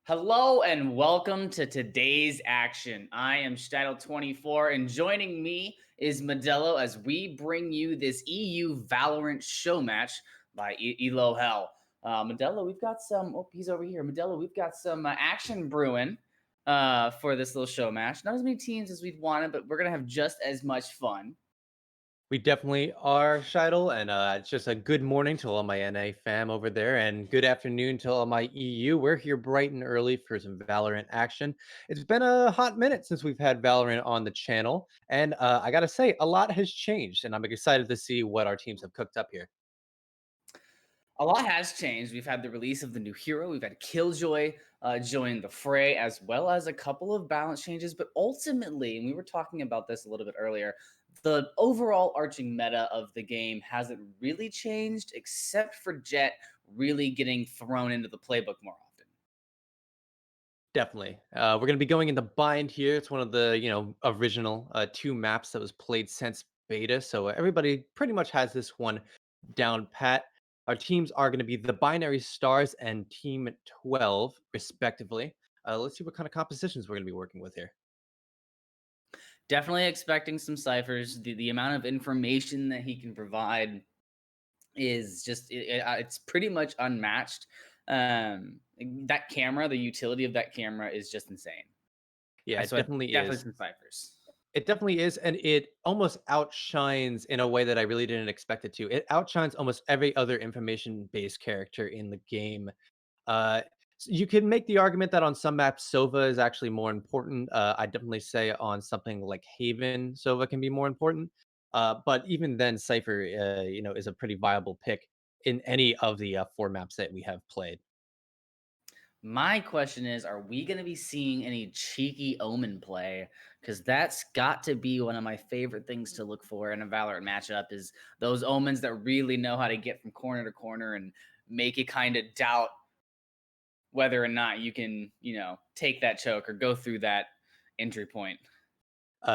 Hello and welcome to today's action. I am Stidle24 and joining me is Modelo as we bring you this EU Valorant show match by Elo Hell. Modelo, we've got some. Oh, he's over here. Modelo, we've got some action brewing for this little show match. Not as many teams as we'd wanted, but we're gonna have just as much fun. We definitely are, Scheidel, and it's just a good morning to all my NA fam over there, and good afternoon to all my EU. We're here bright and early for some Valorant action. It's been a hot minute since we've had Valorant on the channel, and I gotta say, a lot has changed, and I'm excited to see what our teams have cooked up here. A lot has changed. We've had the release of the new hero. We've had Killjoy join the fray, as well as a couple of balance changes. But ultimately, and we were talking about this a little bit earlier, the overall arching meta of the game hasn't really changed, except for Jet really getting thrown into the playbook more often. Definitely. We're going to be going into Bind here. It's one of the, original two maps that was played since beta. So everybody pretty much has this one down pat. Our teams are going to be the Binary Stars and Team 12, respectively. Let's see what kind of compositions we're going to be working with here. Definitely expecting some ciphers. The amount of information that he can provide is just it's pretty much unmatched. That camera, the utility of that camera is just insane. Yeah, it So definitely definitely is. some ciphers. It definitely is, and it almost outshines in a way that I really didn't expect it to. It outshines almost every other information-based character in the game. Uh, you can make the argument that on some maps, Sova is actually more important. I definitely say on something like Haven, Sova can be more important. But even then, Cypher, is a pretty viable pick in any of the four maps that we have played. My question is, are we going to be seeing any cheeky Omen play? Because that's got to be one of my favorite things to look for in a Valorant matchup is those Omens that really know how to get from corner to corner and make you kind of doubt whether or not you can, take that choke or go through that entry point.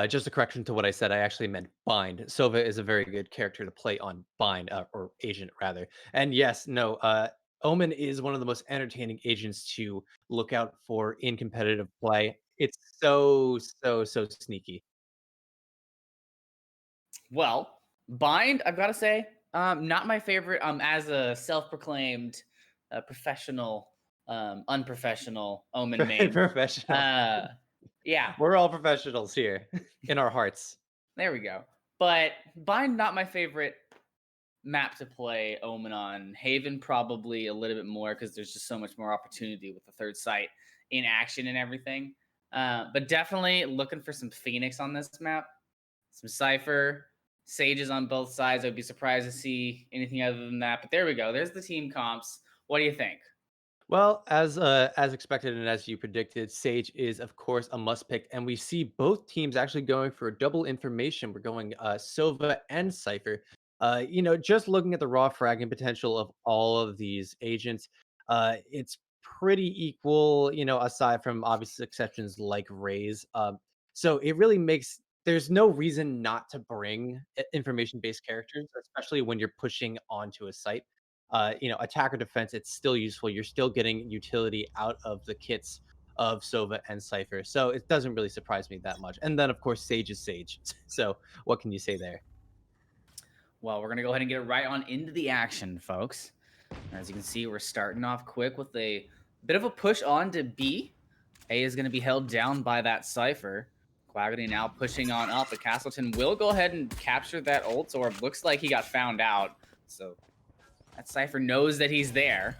Just a correction to what I said. I actually meant Bind. Sova is a very good character to play on Bind, or Agent rather. And yes, no, Omen is one of the most entertaining agents to look out for in competitive play. It's so sneaky. Well, Bind, I've got to say, not my favorite. As a self-proclaimed professional, unprofessional Omen Very main. professional. Uh, yeah, We're all professionals here in our hearts. there we go. But Bind, not my favorite map to play Omen on. Haven, probably a little bit more because there's just so much more opportunity with the third sight in action and everything. But definitely looking for some Phoenix on this map, some Cypher, Sages on both sides. I'd be surprised to see anything other than that. But there we go. There's the team comps. What do you think? Well, as expected and as you predicted, Sage is of course a must pick, and we see both teams actually going for double information. We're going Sova and Cypher. Just looking at the raw fragging potential of all of these agents, it's pretty equal. Aside from obvious exceptions like Raze. So it really makes there's no reason not to bring information based characters, especially when you're pushing onto a site. Attack or defense, it's still useful. You're still getting utility out of the kits of Sova and Cypher. So it doesn't really surprise me that much. And then, of course, Sage is Sage. So what can you say there? Well, we're going to go ahead and get right on into the action, folks. As you can see, we're starting off quick with a bit of a push on to B. A is going to be held down by that Cypher. Quaggity now pushing on up, but Castleton will go ahead and capture that ult orb. Looks like he got found out. So that Cypher knows that he's there.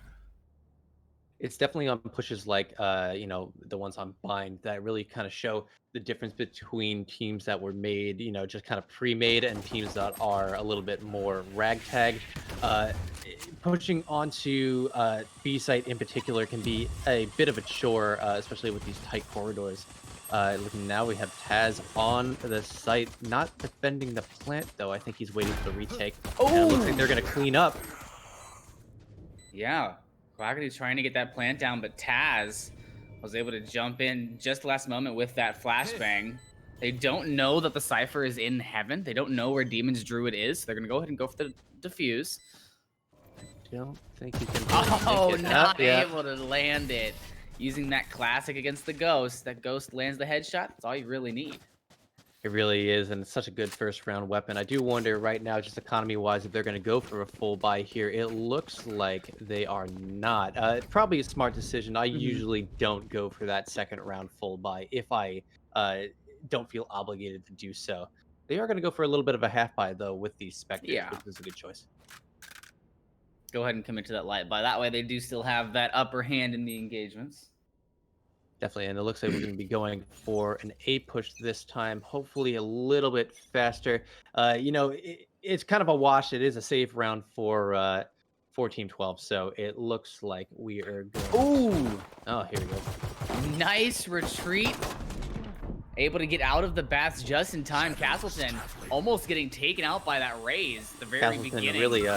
It's definitely on pushes like the ones on Bind that really kind of show the difference between teams that were made, just kind of pre-made and teams that are a little bit more ragtag. Pushing onto B site in particular can be a bit of a chore, especially with these tight corridors. Looking now, we have Taz on the site, not defending the plant though. I think he's waiting for the retake. And it looks like they're going to clean up. Yeah, Quaggity's trying to get that plant down, but Taz was able to jump in just last moment with that flashbang. They don't know that the Cypher is in heaven. They don't know where Demon's Druid is. So they're going to go ahead and go for the defuse. Don't think he can really Oh, make it. not Yeah. able to land it. using that classic against the Ghost. That Ghost lands the headshot. That's all you really need. It really is, and it's such a good first round weapon. I do wonder right now, just economy wise, if they're going to go for a full buy here. It looks like they are not. Probably a smart decision. I usually don't go for that second round full buy if I uh, don't feel obligated to do so. They are going to go for a little bit of a half buy though with these Spectres, Yeah. which is a good choice. Go ahead and commit to that light buy. That way they do still have that upper hand in the engagements. Definitely, and it looks like we're going to be going for an A push this time. Hopefully, a little bit faster. It's kind of a wash. It is a safe round for Team 12, so it looks like we are going. Ooh! Oh, here we go. Nice retreat. Able to get out of the bats just in time. Castleton almost getting taken out by that raise at the very Castleton beginning. really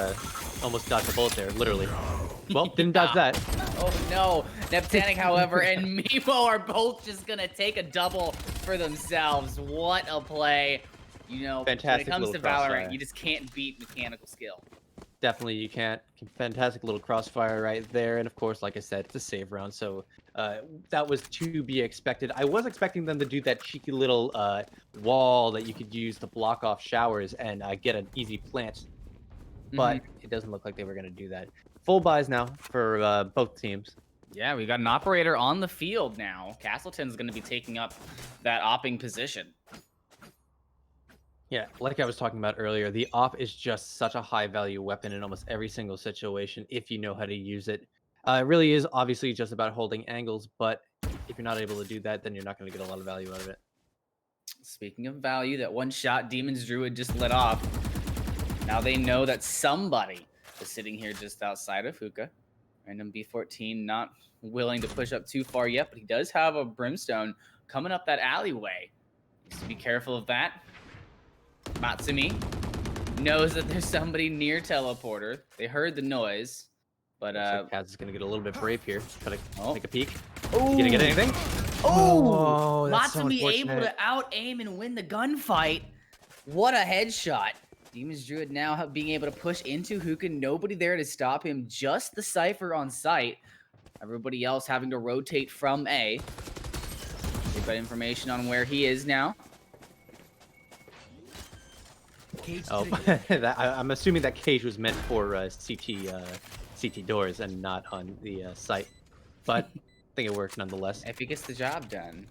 almost dodged a bullet there, literally. Well, didn't dodge that. Oh no, Neptanic, however, and Meepo are both just gonna take a double for themselves. What a play. You know, Fantastic when it comes to little Valorant, crossfire. you just can't beat mechanical skill. Definitely, you can't. Fantastic little crossfire right there, and of course, like I said, it's a save round, so that was to be expected. I was expecting them to do that cheeky little wall that you could use to block off showers and get an easy plant, but it doesn't look like they were going to do that. Full buys now for both teams. Yeah, we got an operator on the field now. Castleton's going to be taking up that opping position. Yeah, like I was talking about earlier, the op is just such a high value weapon in almost every single situation if you know how to use it. It really is obviously just about holding angles, but if you're not able to do that, then you're not going to get a lot of value out of it. Speaking of value, that one shot Demon's Druid just let off. Now they know that somebody is sitting here just outside of Hookah. Random B14 not willing to push up too far yet, but he does have a Brimstone coming up that alleyway. Needs to be careful of that. Matsumi knows that there's somebody near teleporter. They heard the noise, but Looks like Kaz is gonna get a little bit brave here. Try to take a peek. Oh, Gonna get anything? Oh, that's so Matsumi able unfortunate. to out aim and win the gunfight. What a headshot! Demon's Druid now being able to push into Hookah. Nobody there to stop him. Just the Cypher on site. Everybody else having to rotate from A. They've got information on where he is now. Oh, I'm assuming that cage was meant for CT doors and not on the site, but I think it worked nonetheless. If he gets the job done.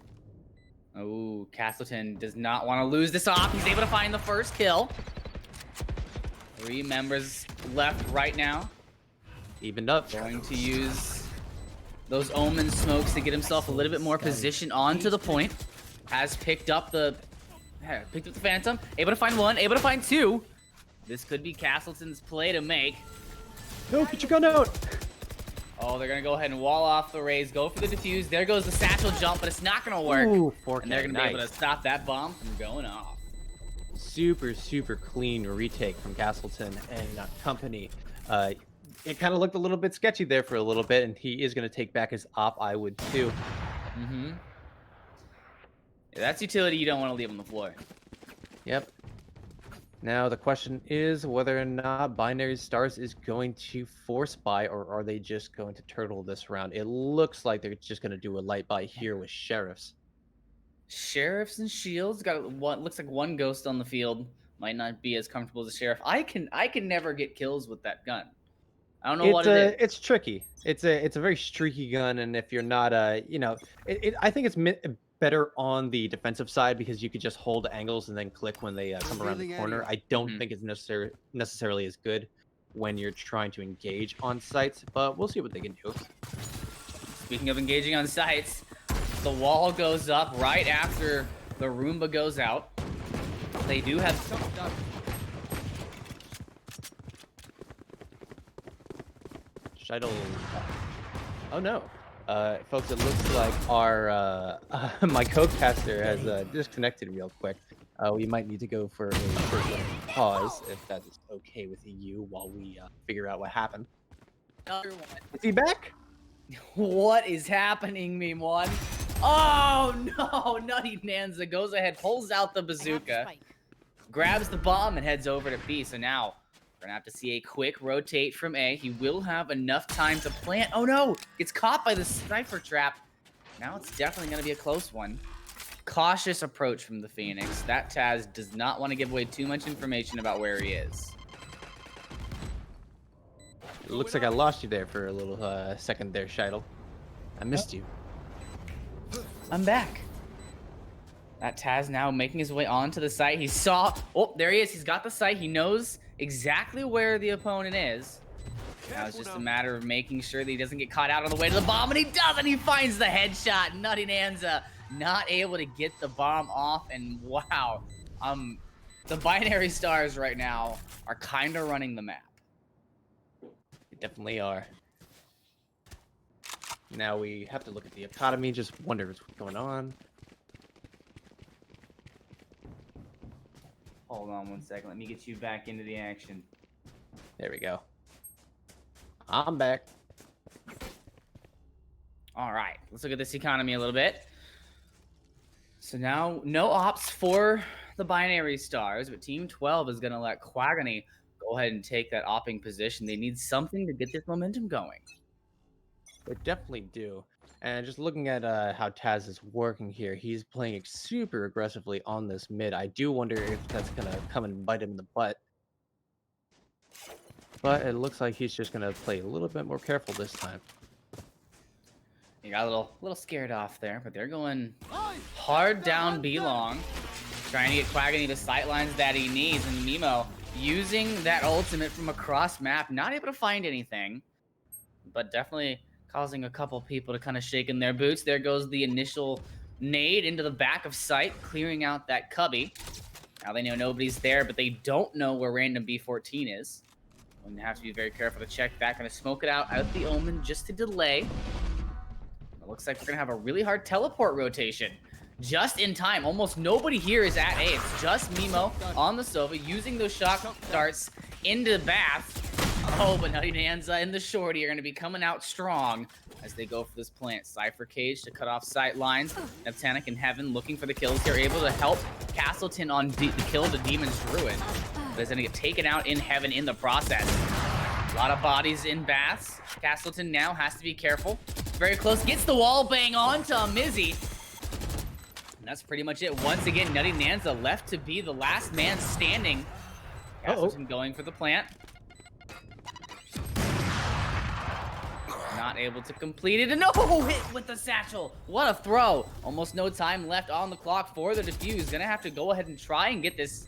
Oh, Castleton does not want to lose this off. He's able to find the first kill. 3 members left right now. Evened up. Going to use those Omen smokes to get himself a little bit more position onto the point. Has picked up the Phantom. Able to find 1, able to find 2. This could be Castleton's play to make. No, get your gun out. Oh, they're going to go ahead and wall off the raise. Go for the defuse. There goes the satchel jump, but it's not going to work. Ooh, and they're going to be able to stop that bomb from going off. Super clean retake from Castleton and company. It kind of looked a little bit sketchy there for a little bit, and he is going to take back his op. I would too. Yeah, that's utility you don't want to leave on the floor. Yep. Now the question is whether or not Binary Stars is going to force buy, or are they just going to turtle this round? It looks like they're just going to do a light buy here with Sheriffs. Sheriffs and Shields got what looks like 1 ghost on the field. Might not be as comfortable as a Sheriff. I can never get kills with that gun. I don't know what it is. It's tricky. It's a very streaky gun, and if you're not I think it's better on the defensive side because you could just hold angles and then click when they come around the corner. I don't think it's necessarily as good when you're trying to engage on sites, but we'll see what they can do. Speaking of engaging on sites, the wall goes up right after the Roomba goes out. They do have Shidle. Oh no. Folks, it looks like our my co-caster has disconnected real quick. We might need to go for a short little pause if that is okay with you while we figure out what happened. another one. Is he back? What is happening, Meme One? Oh no! Nutty Nanza goes ahead, pulls out the bazooka, grabs the bomb, and heads over to B. So now We're gonna have to see a quick rotate from A. He will have enough time to plant. Oh no! Gets caught by the Cypher trap. Now it's definitely gonna be a close one. Cautious approach from the Phoenix. That Taz does not want to give away too much information about where he is. It looks like I lost you there for a little second there, Scheidel. I missed you. I'm back. That Taz now making his way onto the site. He saw... Oh, there he is. He's got the site. He knows exactly where the opponent is. Now it's just a matter of making sure that he doesn't get caught out on the way to the bomb, and he doesn't. He finds the headshot. Nutty Nanza not able to get the bomb off, and wow. The binary stars right now are kind of running the map. They definitely are. Now we have to look at the economy, just wonder what's going on. Hold on 1 second. Let me get you back into the action. There we go. I'm back. All right, let's look at this economy a little bit. So now, no ops for the binary stars, but Team 12 is going to let Quagony go ahead and take that opping position. They need something to get this momentum going. They definitely do. And just looking at how Taz is working here, he's playing super aggressively on this mid. I do wonder if that's going to come and bite him in the butt. But it looks like he's just going to play a little bit more careful this time. He got a little scared off there, but they're going hard down B long, trying to get Quagony the sightlines that he needs. And Mimo using that ultimate from across map, not able to find anything, but definitely causing a couple people to kind of shake in their boots. There goes the initial nade into the back of sight, clearing out that cubby. Now they know nobody's there, but they don't know where random B14 is. Going to have to be very careful to check that. Going to smoke it out the Omen just to delay. It looks like we're going to have a really hard teleport rotation. Just in time. Almost nobody here is at A. It's just Mimo on the Sova using those shock darts into the bath. Oh, but Nutty Nanza and the Shorty are going to be coming out strong as they go for this plant. Cypher Cage to cut off sight lines. Neptanic and Heaven looking for the kills. They're able to help Castleton on the kill the Demon's Druid. But it's going to get taken out in Heaven in the process. A lot of bodies in baths. Castleton now has to be careful. Very close. Gets the wall bang onto Mizzy. And that's pretty much it. Once again, Nutty Nanza left to be the last man standing. Castleton going for the plant. Not able to complete it. And no hit with the satchel. What a throw. Almost no time left on the clock for the defuse. Gonna have to go ahead and try and get this.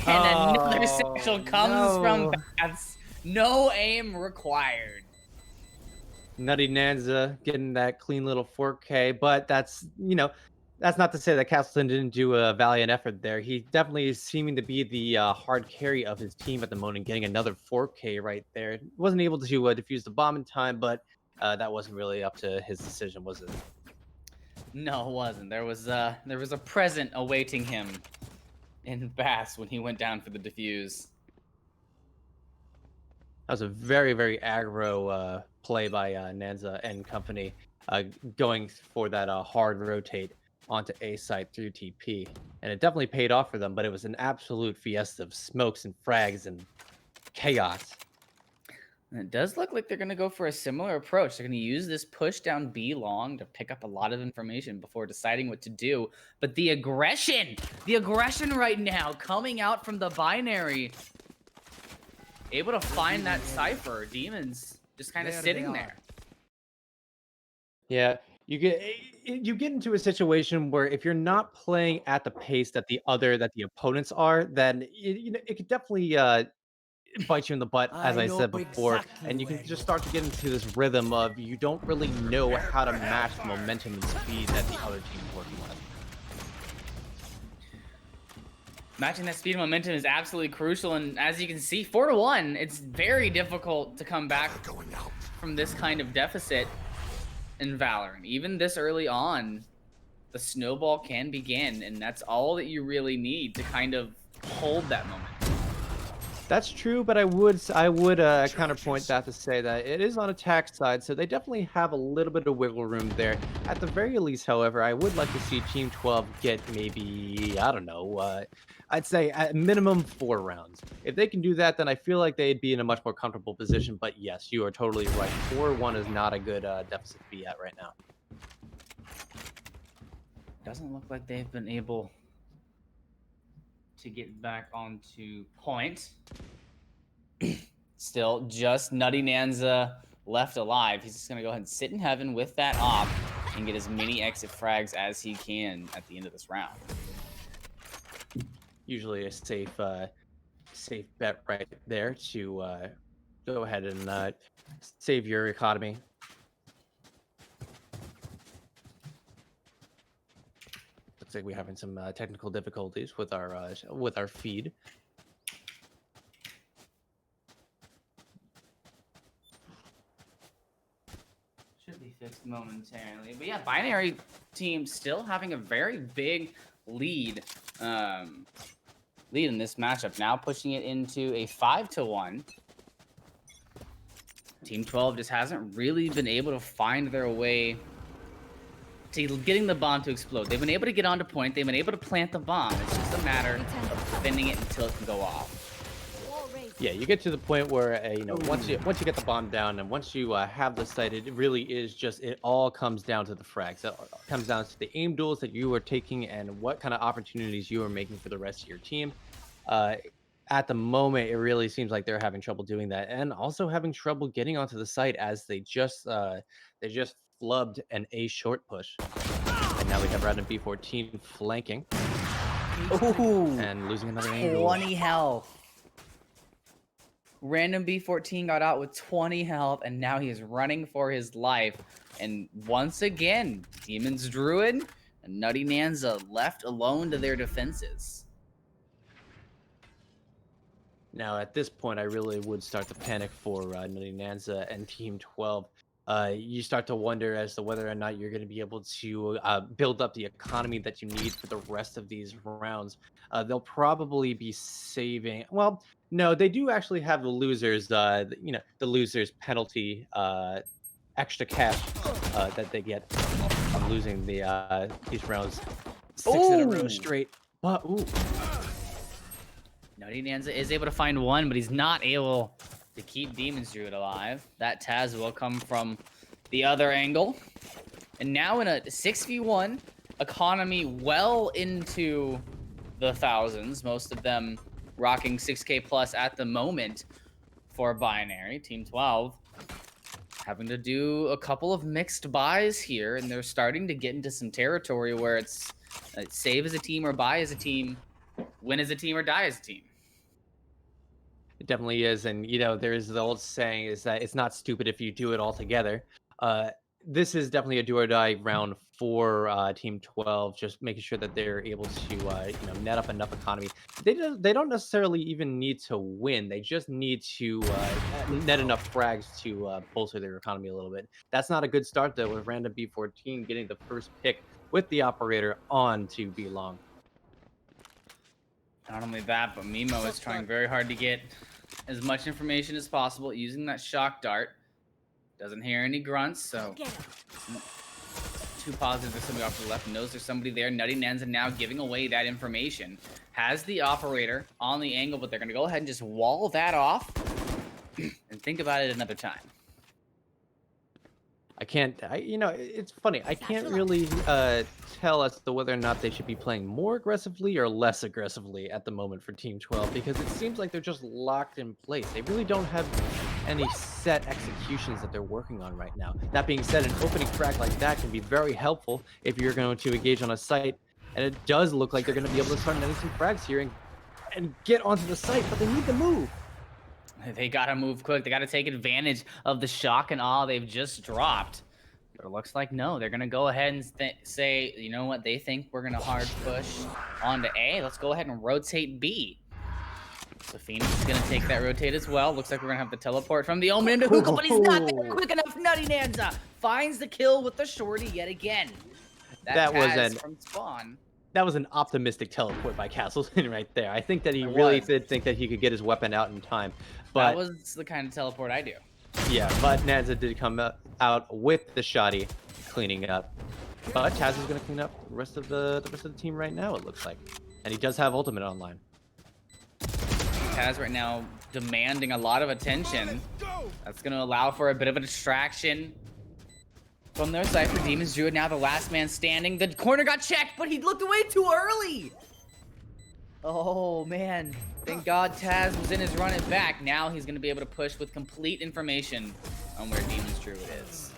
And another satchel comes from baths. No aim required. Nutty Nanza getting that clean little 4K, but that's, you know, that's not to say that Castleton didn't do a valiant effort there. He definitely is seeming to be the hard carry of his team at the moment, getting another 4K right there. Wasn't able to defuse the bomb in time, but that wasn't really up to his decision, was it? No, it wasn't. There was a present awaiting him in Bass when he went down for the defuse. That was a very, very aggro play by Nanza and company, going for that hard rotate onto A site through TP. And it definitely paid off for them, but it was an absolute fiesta of smokes and frags and chaos. And it does look like they're going to go for a similar approach. They're going to use this push down B long to pick up a lot of information before deciding what to do. But the aggression right now coming out from the binary. Able to find that Cypher. Demons just kind of sitting there. Yeah, you get into a situation where if you're not playing at the pace that the opponents are, then it could definitely bite you in the butt, as I said before, and you can just start to get into this rhythm of you don't really know how to match the momentum and speed that the other team is working with. Matching that speed and momentum is absolutely crucial, and as you can see, 4-1, it's very difficult to come back from this kind of deficit in Valorant. Even this early on, the snowball can begin, and that's all that you really need to kind of hold that moment. That's true, but I would counterpoint that to say that it is on attack side, so they definitely have a little bit of wiggle room there. At the very least, however, I would like to see Team 12 get maybe, I don't know, I'd say at minimum 4 rounds. If they can do that, then I feel like they'd be in a much more comfortable position. But yes, you are totally right. 4-1 is not a good deficit to be at right now. Doesn't look like they've been able to get back onto point. Still just Nutty Nanza left alive. He's just going to go ahead and sit in heaven with that op and get as many exit frags as he can at the end of this round. Usually a safe bet right there to go ahead and save your economy. Looks like we're having some technical difficulties with our feed. Should be fixed momentarily. But yeah, Binary team still having a very big lead. Lead in this matchup. Now pushing it into a 5-1. Team 12 just hasn't really been able to find their way to getting the bomb to explode. They've been able to get onto point. They've been able to plant the bomb. It's just a matter of defending it until it can go off. Yeah, you get to the point where once you get the bomb down and once you have the site, it really is just it all comes down to the frags. It comes down to the aim duels that you are taking and what kind of opportunities you are making for the rest of your team. At the moment, it really seems like they're having trouble doing that, and also having trouble getting onto the site as they just flubbed an A short push, and now we have random B14 flanking. Ooh, and losing another aim duel. 20 health. Random B14 got out with 20 health, and now he is running for his life. And once again, Demon's Druid and Nutty Nanza left alone to their defenses. Now, at this point, I really would start to panic for Nutty Nanza and Team 12. You start to wonder as to whether or not you're going to be able to build up the economy that you need for the rest of these rounds. They'll probably be saving. Well, no, they do actually have the losers. The losers penalty, extra cash that they get from losing these rounds 6 in a row straight. But Nutty Nanza is able to find one, but he's not able to keep Demon's Druid alive. That Taz will come from the other angle. And now in a 6v1 economy well into the thousands, most of them rocking 6k plus at the moment for Binary. Team 12 having to do a couple of mixed buys here, and they're starting to get into some territory where it's save as a team or buy as a team, win as a team or die as a team. It definitely is, and there's the old saying is that it's not stupid if you do it all together. This is definitely a do or die round for Team 12, just making sure that they're able to net up enough economy. They don't necessarily even need to win; they just need to net enough frags to bolster their economy a little bit. That's not a good start though, with random B14 getting the first pick with the operator on to B long. Not only that, but Mimo is trying very hard to get as much information as possible using that shock dart. Doesn't hear any grunts, so too positive there's somebody off to the left. Knows there's somebody there. Nutty Nanza now giving away that information. Has the operator on the angle, but they're going to go ahead and just wall that off and think about it another time. It's funny. I can't really tell as to whether or not they should be playing more aggressively or less aggressively at the moment for Team 12, because it seems like they're just locked in place. They really don't have any set executions that they're working on right now. That being said, an opening frag like that can be very helpful if you're going to engage on a site, and it does look like they're going to be able to start netting some frags here and get onto the site, but they need to move. They gotta move quick. They gotta take advantage of the shock and awe they've just dropped. But it looks like no. They're gonna go ahead and say, you know what? They think we're gonna hard push onto A. Let's go ahead and rotate B. So Phoenix is gonna take that rotate as well. Looks like we're gonna have the teleport from the Omen into Hookah, but he's not there quick enough. Nutty Nanza finds the kill with the shorty yet again. That was from spawn. that was an optimistic teleport by Castleton right there. I think that he It really was. did think that he could get his weapon out in time. That But was the kind of teleport I do. yeah, but Nanza did come out with the shoddy cleaning up. But Taz is going to clean up the rest of the team right now, it looks like. And he does have ultimate online. Taz right now demanding a lot of attention. That's going to allow for a bit of a distraction from their side for Demon's Druid. Now the last man standing. The corner got checked, but he looked away too early. Oh, man. Thank God Taz was in his run it back. Now he's going to be able to push with complete information on where Demon's Druid is.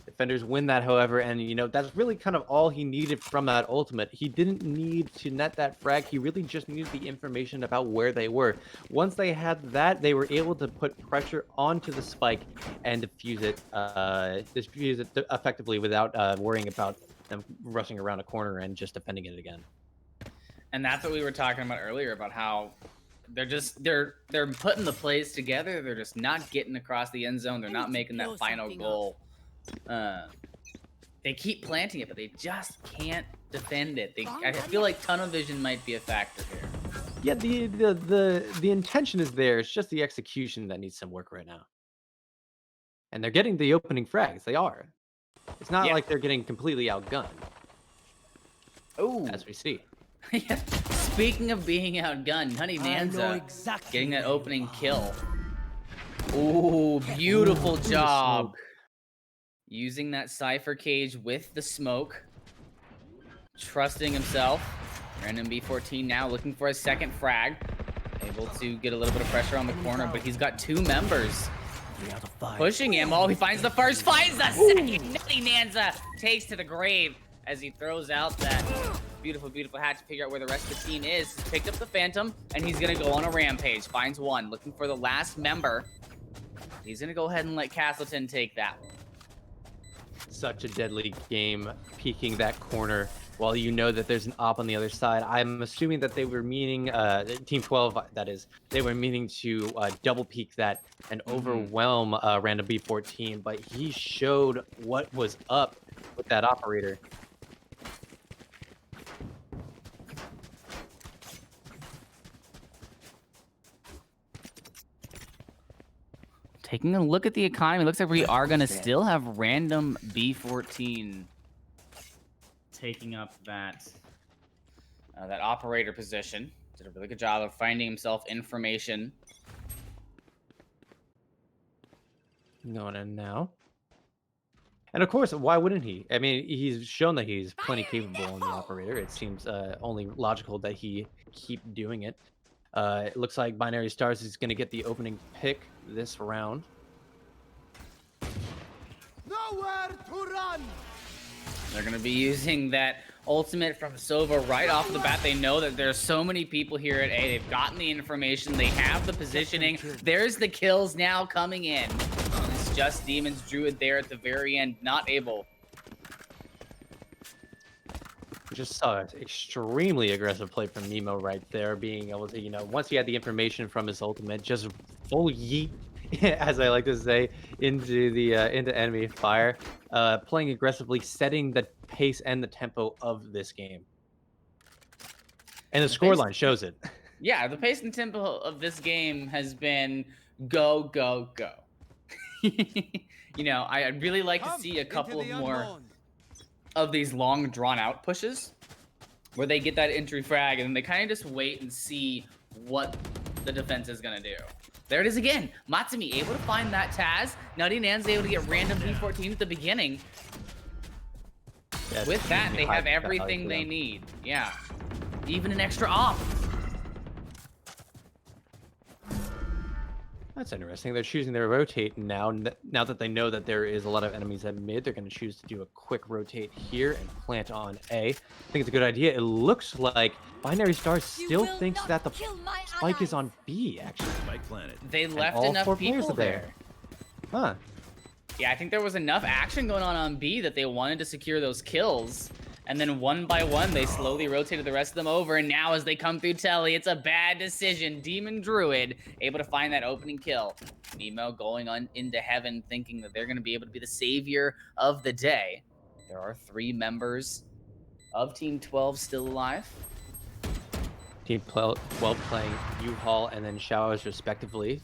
Defenders win that, however, and that's really kind of all he needed from that ultimate. He didn't need to net that frag. He really just needed the information about where they were. Once they had that, they were able to put pressure onto the spike and defuse it effectively without worrying about them rushing around a corner and just defending it again. And that's what we were talking about earlier, about how they're putting the plays together. They're just not getting across the end zone. They're not making that final goal. They keep planting it, but they just can't defend it. I feel like tunnel vision might be a factor here. Yeah, the intention is there. It's just the execution that needs some work right now. And they're getting the opening frags. They are. It's not like they're getting completely outgunned. Oh, as we see. Yeah. Speaking of being outgunned, Honey Nanza getting that opening kill. Ooh, beautiful job. Using that Cypher cage with the smoke. Trusting himself. Random B14 now looking for a second frag. Able to get a little bit of pressure on the corner, but he's got two members pushing him. Oh, he finds the first, finds the second. Nutty Nanza takes to the grave as he throws out that beautiful, beautiful hatch to figure out where the rest of the team is. He's picked up the Phantom, and he's going to go on a rampage. Finds one, looking for the last member. He's going to go ahead and let Castleton take that one. Such a deadly game, peeking that corner while you know that there's an op on the other side. I'm assuming that they were meaning, Team 12, that is, they were meaning to double peek that and overwhelm Random B14, but he showed what was up with that operator. Taking a look at the economy, looks like we are going to still have Random B14 taking up that that operator position. Did a really good job of finding himself information. Going in now. And of course, why wouldn't he? I mean, he's shown that he's plenty capable in the operator. It seems only logical that he keep doing it. It looks like Binary Stars is going to get the opening pick this round. Nowhere to run! They're going to be using that ultimate from Sova right off the bat. They know that there's so many people here at A. They've gotten the information. They have the positioning. There's the kills now coming in. It's just Demon's Druid there at the very end, not able. Just saw an extremely aggressive play from Nemo right there, being able to, once he had the information from his ultimate, just full yeet, as I like to say, into the into enemy fire, playing aggressively, setting the pace and the tempo of this game. And the scoreline shows it. Yeah, the pace and tempo of this game has been go, go, go. I'd really like to see a couple of more of these long drawn out pushes where they get that entry frag and then they kind of just wait and see what the defense is going to do. There it is again. Matsumi able to find that Taz. Nutty Nan's able to get Random B14 at the beginning. With that, they have everything they need. Yeah. Even an extra op. That's interesting. They're choosing to rotate now. Now that they know that there is a lot of enemies at mid, they're going to choose to do a quick rotate here and plant on A. I think it's a good idea. It looks like Binary Stars still thinks that the spike is on B, actually. Spike planted. They left enough people there. Huh. Yeah, I think there was enough action going on B that they wanted to secure those kills. And then one by one, they slowly rotated the rest of them over. And now as they come through Telly, it's a bad decision. Demon Druid able to find that opening kill. Nemo going on into heaven, thinking that they're going to be able to be the savior of the day. There are 3 members of Team 12 still alive. Team 12 playing U-Haul and then Showers respectively.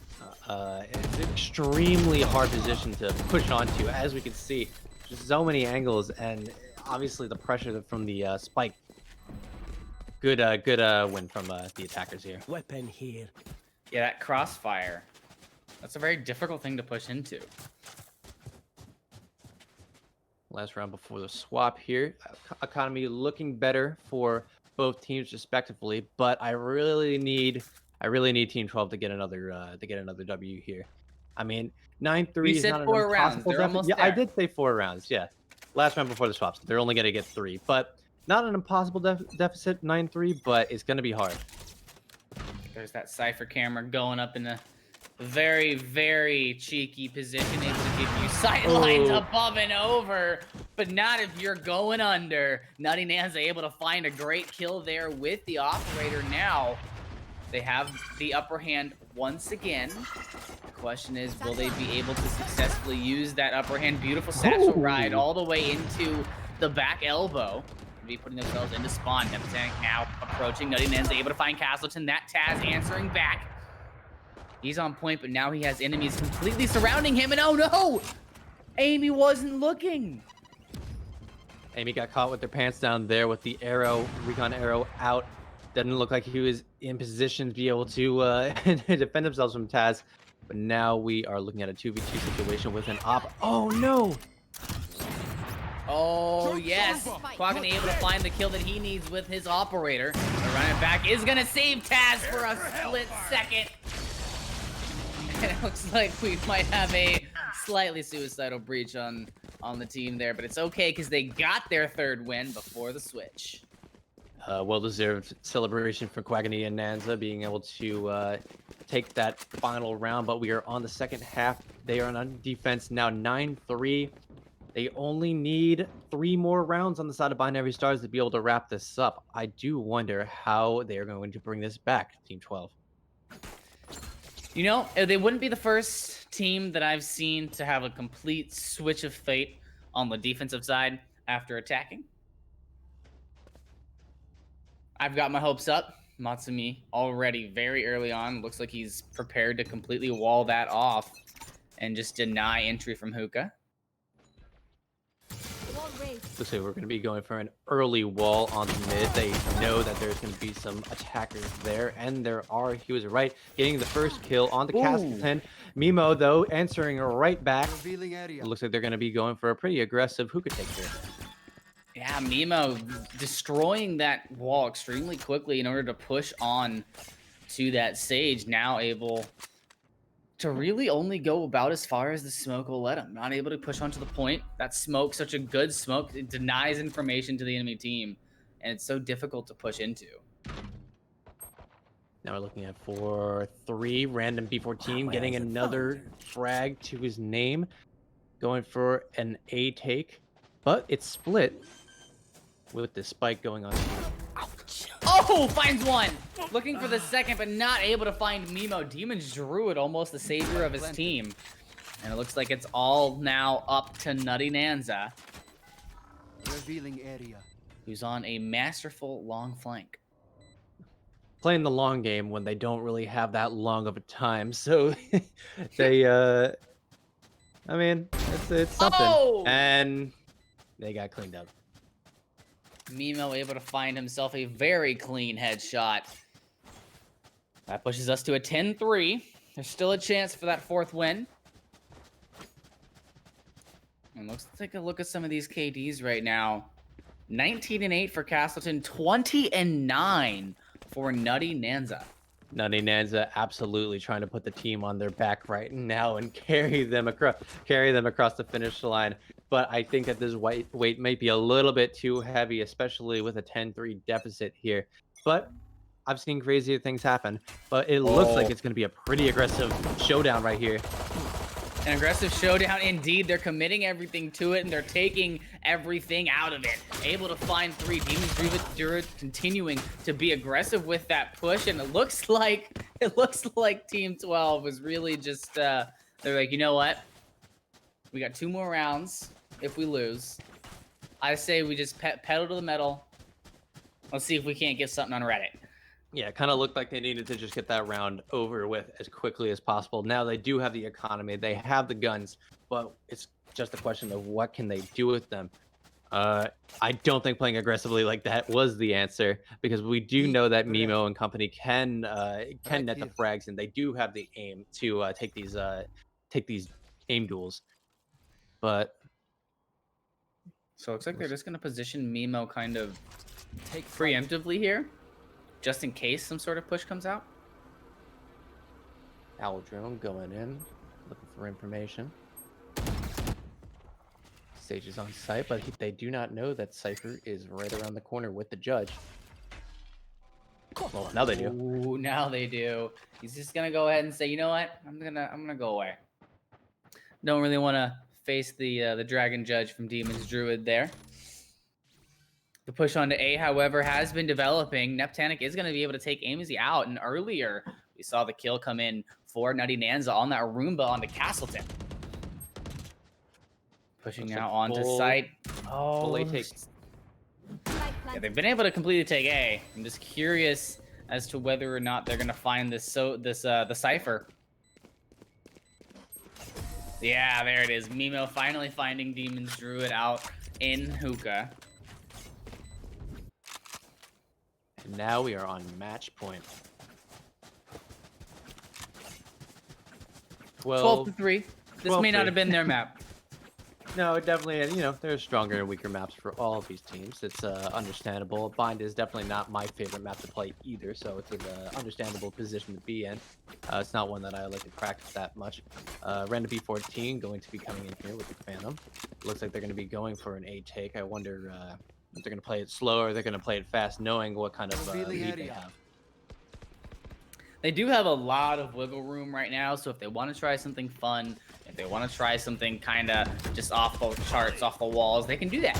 It's an extremely hard position to push onto, as we can see. Just so many angles, and obviously the pressure from the spike. Good win from the attackers here. Weapon here. Yeah, that crossfire. That's a very difficult thing to push into. Last round before the swap here. Economy looking better for both teams respectively, but I really need Team 12 to get another W here. I mean, 9-3 You is said not an 4 rounds. impossible They're deficit. almost Yeah, I there. did say 4 rounds. Yeah, last round before the swaps. They're only gonna get 3, but not an impossible deficit. 9-3, but it's gonna be hard. There's that Cypher camera going up in a very, very cheeky position, able to give you sight lines above and over, but not if you're going under. Nutty Nan's able to find a great kill there with the operator now. They have the upper hand once again. The question is, will they be able to successfully use that upper hand? Beautiful satchel ride all the way into the back elbow. Be putting themselves into spawn. Neptank now approaching. Nutty Nan's able to find Castleton. That Taz answering back. He's on point, but now he has enemies completely surrounding him, and oh no! Amy wasn't looking. Amy got caught with their pants down there with the arrow, recon arrow out. Doesn't look like he was in position to be able to defend themselves from Taz. But now we are looking at a 2v2 situation with an op. Oh no! Oh yes, Quaggan able to find the kill that he needs with his operator. The running back is gonna save Taz for a split second. And it looks like we might have a slightly suicidal breach on the team there, but it's okay because they got their 3rd win before the switch. Well-deserved celebration for Quagany and Nanza being able to take that final round, but we are on the second half. They are on defense now, 9-3. They only need 3 more rounds on the side of Binary Stars to be able to wrap this up. I do wonder how they are going to bring this back, Team 12. You know, they wouldn't be the first team that I've seen to have a complete switch of fate on the defensive side after attacking. I've got my hopes up. Matsumi already very early on. Looks like he's prepared to completely wall that off and just deny entry from Hookah. Looks like we're going to be going for an early wall on the mid. They know that there's going to be some attackers there, and there are. He was right, getting the first kill on the Castleton. Mimo, though, answering right back. It looks like they're going to be going for a pretty aggressive hookah take here. Yeah, Mimo destroying that wall extremely quickly in order to push on to that Sage, now able to really only go about as far as the smoke will let him. Not able to push onto the point. That smoke, such a good smoke, it denies information to the enemy team, and it's so difficult to push into. Now we're looking at 4-3, random B14, getting another frag to his name, going for an A take, but it's split with the spike going on. Oh, finds one. Looking for the second, but not able to find Mimo. Demon's Druid, almost the savior of his team. And it looks like it's all now up to Nutty Nanza, Revealing area. who's on a masterful long flank. Playing the long game when they don't really have that long of a time, so they, I mean, it's something. Oh! And they got cleaned up. Mimo able to find himself a very clean headshot. That pushes us to a 10-3. There's still a chance for that 4th win. And let's take a look at some of these KDs right now. 19-8 for Castleton, 20-9 for Nutty Nanza. Nutty Nanza absolutely trying to put the team on their back right now and carry them across the finish line. But I think that this weight might be a little bit too heavy, especially with a 10-3 deficit here. But I've seen crazier things happen. But it looks like it's going to be a pretty aggressive showdown right here. An aggressive showdown indeed. They're committing everything to it, and they're taking everything out of it. Able to find 3. Demon's Druid continuing to be aggressive with that push, and it looks like Team 12 was really just they're like, you know what? We got 2 more rounds. If we lose, I say we just pedal to the metal Let's see if we can't get something on Reddit. Yeah, it kind of looked like they needed to just get that round over with as quickly as possible. Now they do have the economy, they have the guns, but it's just a question of what can they do with them. I don't think playing aggressively like that was the answer because we do know that Mimo and company can net the frags, and they do have the aim to take these aim duels. But So it looks like they're just going to position Mimo kind of preemptively here, just in case some sort of push comes out. Alodrone going in, looking for information. Sage is on site, but they do not know that Cypher is right around the corner with the judge. Well, now they do. Ooh, now they do. He's just gonna go ahead and say, you know what? I'm gonna go away. Don't really want to face the Dragon Judge from Demon's Druid there. The push onto A, however, has been developing. Neptanic is going to be able to take Amezy out, and earlier we saw the kill come in for Nutty Nanza on that Roomba onto Castleton. Pushing Looks now like onto full- site. full A take. Yeah, they've been able to completely take A. I'm just curious as to whether or not they're going to find the Cypher. Yeah, there it is. Mimo finally finding Demon's Druid out in Hookah. And now we are on match point. 12-3. This may not have been their map. No, definitely, you know, there's stronger and weaker maps for all of these teams. It's understandable. Bind is definitely not my favorite map to play either, so it's an understandable position to be in. It's not one that I like to practice that much. Random B14 going to be coming in here with the Phantom. Looks like they're going to be going for an A take. I wonder if they're going to play it slow or they're going to play it fast, knowing what kind of lead they have. They do have a lot of wiggle room right now, so if they want to try something fun, if they want to try something kind of just off the charts, off the walls, they can do that.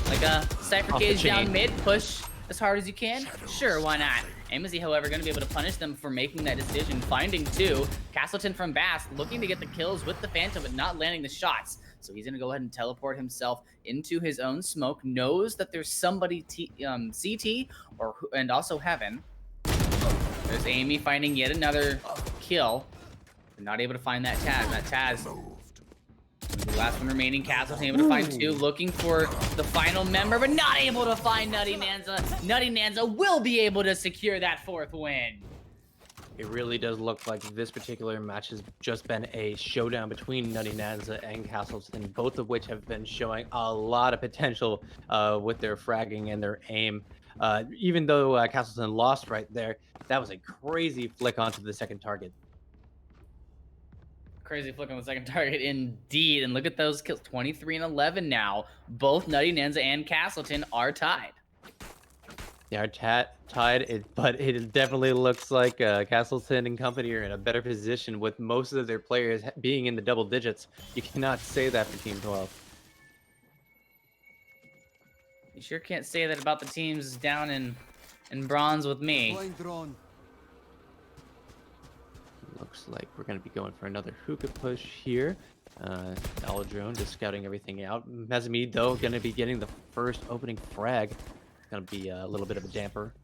Like a Cypher Cage down mid, push as hard as you can. Sure, why not? Amezy, however, going to be able to punish them for making that decision, finding two. Castleton from Bass looking to get the kills with the Phantom, but not landing the shots. So he's going to go ahead and teleport himself into his own smoke, knows that there's somebody CT and also Heaven. There's Amy finding yet another kill. They're not able to find that Taz. That Taz, the last one remaining. Castleton able to find two, looking for the final member, but not able to find Nutty Nanza. Nutty Nanza will be able to secure that fourth win. It really does look like this particular match has just been a showdown between Nutty Nanza and Castleton, both of which have been showing a lot of potential with their fragging and their aim. Even though Castleton lost right there, that was a crazy flick onto the second target. Crazy flick on the second target indeed. And look at those kills, 23 and 11 now. Both Nutty Nanza and Castleton are tied. They are tied, but it definitely looks like Castleton and company are in a better position with most of their players being in the double digits. You cannot say that for Team 12. You sure can't say that about the teams down in bronze with me. Looks like we're going to be going for another hookah push here. Alodrone just scouting everything out. Mazamid, though, going to be getting the first opening frag. It's going to be a little bit of a damper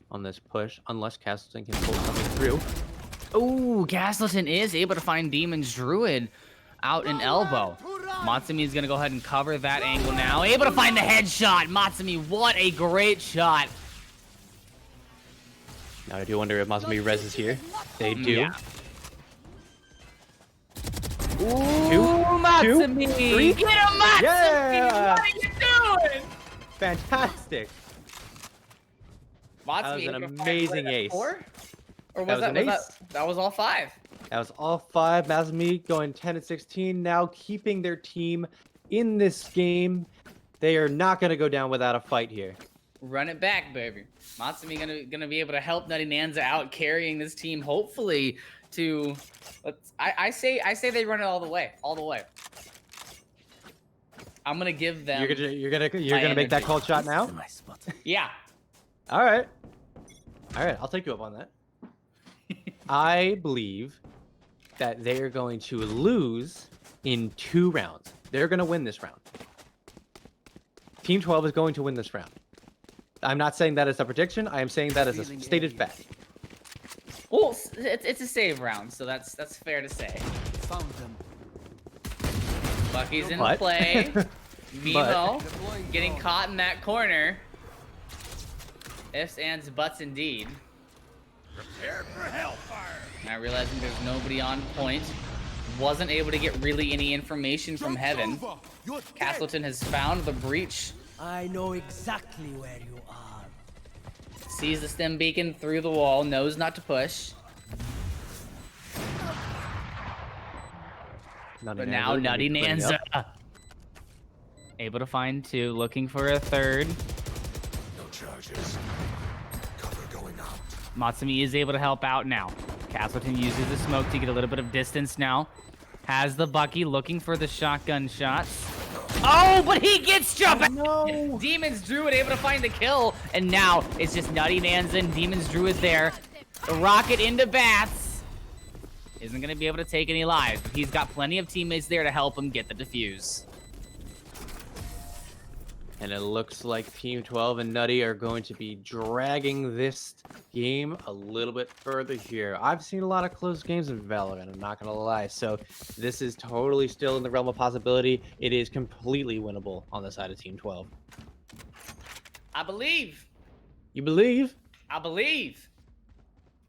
on this push, unless Castleton can pull something through. Oh, Castleton is able to find Demon's Druid out in elbow. Matsumi is going to go ahead and cover that angle now. Able to find the headshot. Matsumi, what a great shot. Now I do wonder if Matsumi reses here. They do. Yeah. Ooh, Matsumi. Three. Get him, Matsumi. Yeah. What are you doing? Fantastic. Matsumi, That was an able to find amazing ace. Or was That was an ace. That was all five. That was all five. Mazamid going 10-16, now keeping their team in this game. They are not going to go down without a fight here. Run it back, baby. Matsumi gonna be able to help Nutty Nanza out, carrying this team, hopefully to. I say they run it all the way, I'm gonna give them. You're gonna make that cold shot now. Yeah. All right. I'll take you up on that. I believe that they are going to lose in 2 rounds. They're going to win this round. Team 12 is going to win this round. I'm not saying that as a prediction. I am saying that as a Revealing stated area. fact. Well, it's a save round, so that's fair to say. Found them. Bucky's in But- play. Mimo Deploying getting drone. caught in that corner. Ifs, ands, buts indeed. Prepare for hellfire. Now realizing there's nobody on point. Wasn't able to get really any information from Heaven. Joke's over. You're dead. Castleton has found the breach. I know exactly where you are. Sees the stem beacon through the wall. Knows not to push. But now Nutty Nanza. Able to find two. Looking for a third. No charges. Cover going out. Matsumi is able to help out now. Castleton uses the smoke to get a little bit of distance now. Has the Bucky looking for the shotgun shots. Oh, but he gets jumped! No. Demons Druid able to find the kill. And now it's just Nutty Nanza and Demons Druid there. The rocket into Bats. Isn't going to be able to take any lives, but he's got plenty of teammates there to help him get the defuse. And it looks like Team 12 and Nutty are going to be dragging this game a little bit further here. I've seen a lot of close games in Valorant, I'm not going to lie. So this is totally still in the realm of possibility. It is completely winnable on the side of Team 12. I believe. You believe? I believe.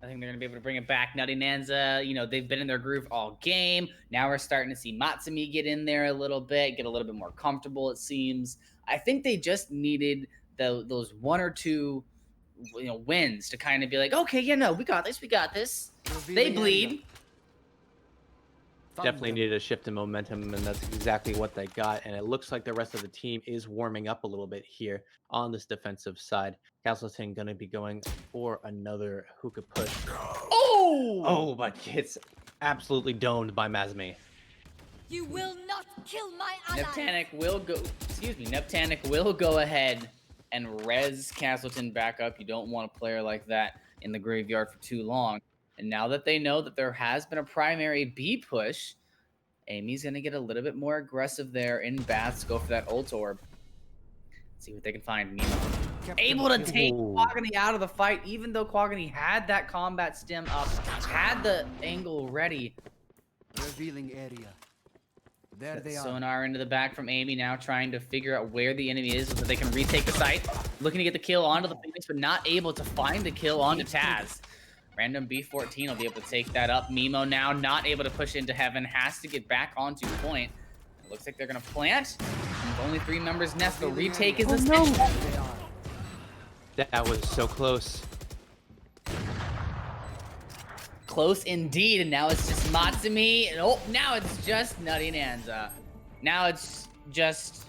I think they're going to be able to bring it back. Nutty Nanza, you know, they've been in their groove all game. Now we're starting to see Matsumi get in there a little bit, get a little bit more comfortable, it seems. I think they just needed those one or two, wins to kind of be like, okay, we got this, we got this. They Revealing bleed. area. Found Definitely them. needed a shift in momentum, and that's exactly what they got. And it looks like the rest of the team is warming up a little bit here on this defensive side. Castleton going to be going for another hookah push. Oh, but it's absolutely domed by Mazmi. You will not kill my ally. Neptanic will go ahead and res Castleton back up. You don't want a player like that in the graveyard for too long. And now that they know that there has been a primary B push, Amy's going to get a little bit more aggressive there in Baths. Go for that ult orb. See what they can find. Nemo Kept able them to busy. take Ooh. Quagany out of the fight, even though Quagany had that combat stem up, had the angle ready. Revealing area. There they are. Sonar into the back from Amy now, trying to figure out where the enemy is so that they can retake the site. Looking to get the kill onto the Phoenix, but not able to find the kill onto Taz. Random B14 will be able to take that up. Mimo now not able to push into Heaven, has to get back onto point. It looks like they're going to plant. With only 3 members nest, the retake is essential. There they are. That was so close. Close indeed, and now it's just Matsumi. And now it's just Nutty Nanza. Now it's just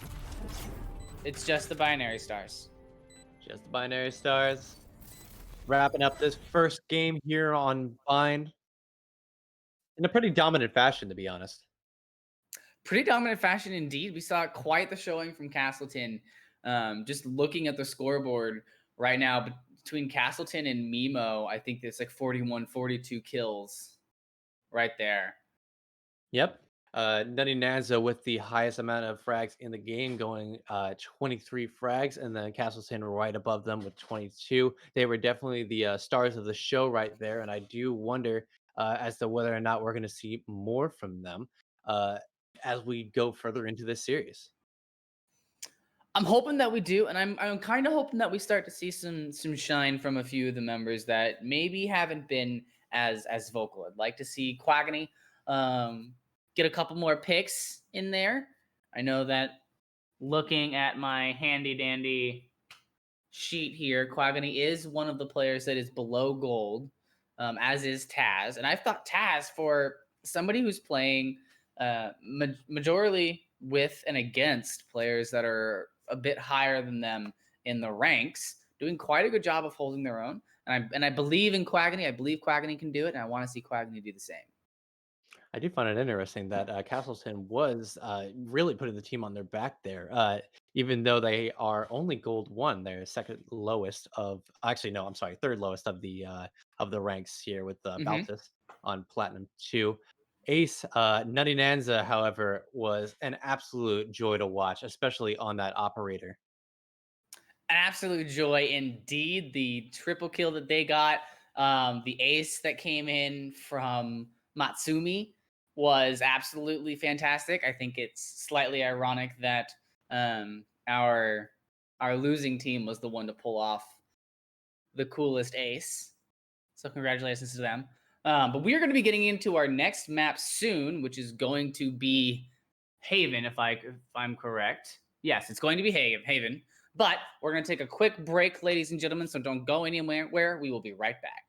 the binary stars. Just the binary stars. Wrapping up this first game here on Bind in a pretty dominant fashion, to be honest. Pretty dominant fashion indeed. We saw quite the showing from Castleton. Just looking at the scoreboard right now between Castleton and Mimo, I think it's like 41, 42 kills right there. Yep. Nutty Nanza with the highest amount of frags in the game, going 23 frags, and then Castleton right above them with 22. They were definitely the stars of the show right there, and I do wonder as to whether or not we're going to see more from them as we go further into this series. I'm hoping that we do, and I'm kind of hoping that we start to see some shine from a few of the members that maybe haven't been as vocal. I'd like to see Quagany get a couple more picks in there. I know that looking at my handy dandy sheet here, Quagany is one of the players that is below gold, as is Taz. And I've thought Taz, for somebody who's playing majorly with and against players that are a bit higher than them in the ranks, doing quite a good job of holding their own. And I believe in Quagany. I believe Quagany can do it, and I want to see Quagany do the same. I do find it interesting that Castleton was really putting the team on their back there, even though they are only gold 1. They're second lowest of, actually no, I'm sorry, third lowest of the ranks here with Baltus on platinum 2. Ace Nutty Nanza, however, was an absolute joy to watch, especially on that operator. an absolute joy indeed. The triple kill that they got, the ace that came in from Matsumi was absolutely fantastic. I think it's slightly ironic that our losing team was the one to pull off the coolest ace. So congratulations to them. But we are going to be getting into our next map soon, which is going to be Haven, if I'm correct. Yes, it's going to be Haven. But we're going to take a quick break, ladies and gentlemen, so don't go anywhere. We will be right back.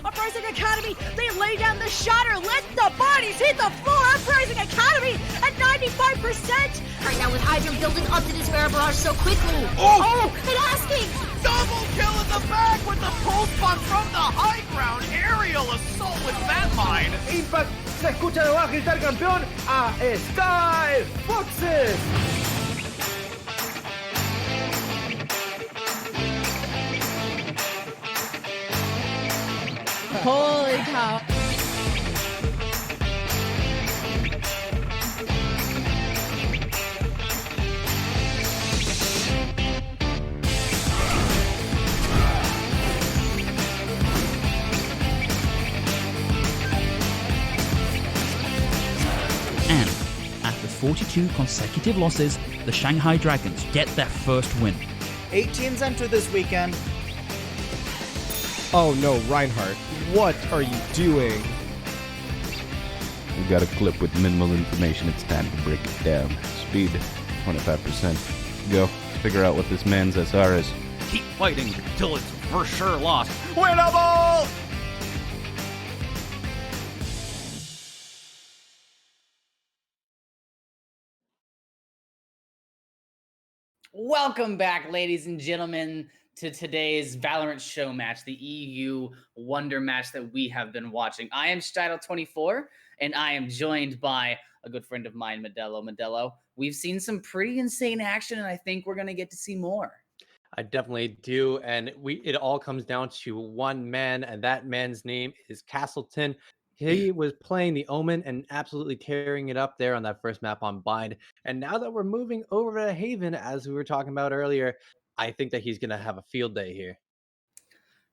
Uprising Academy, they lay down the shatter, let the bodies hit the floor. Uprising Academy at 95%. Right now with Hydra building up to this Bear Barrage so quickly. Oh! And asking! Double kill in the back with the pulse bomb from the high ground. Aerial assault with that mine. Impact, se escucha de abajo gritar campeón a Sky Foxes. Holy cow. And after 42 consecutive losses, the Shanghai Dragons get their first win. 8 teams enter this weekend. Oh no, Reinhardt, what are you doing? We got a clip with minimal information. It's time to break it down. Speed, 25%. Go. Figure out what this man's SR is. Keep fighting till it's for sure lost. Winnable! Welcome back, ladies and gentlemen, to today's Valorant show match, the EU Wonder match that we have been watching. I am Stidle24, and I am joined by a good friend of mine, Modelo. Modelo, we've seen some pretty insane action, and I think we're going to get to see more. I definitely do, and it all comes down to one man, and that man's name is Castleton. He was playing the Omen and absolutely tearing it up there on that first map on Bind. And now that we're moving over to Haven, as we were talking about earlier, I think that he's going to have a field day here.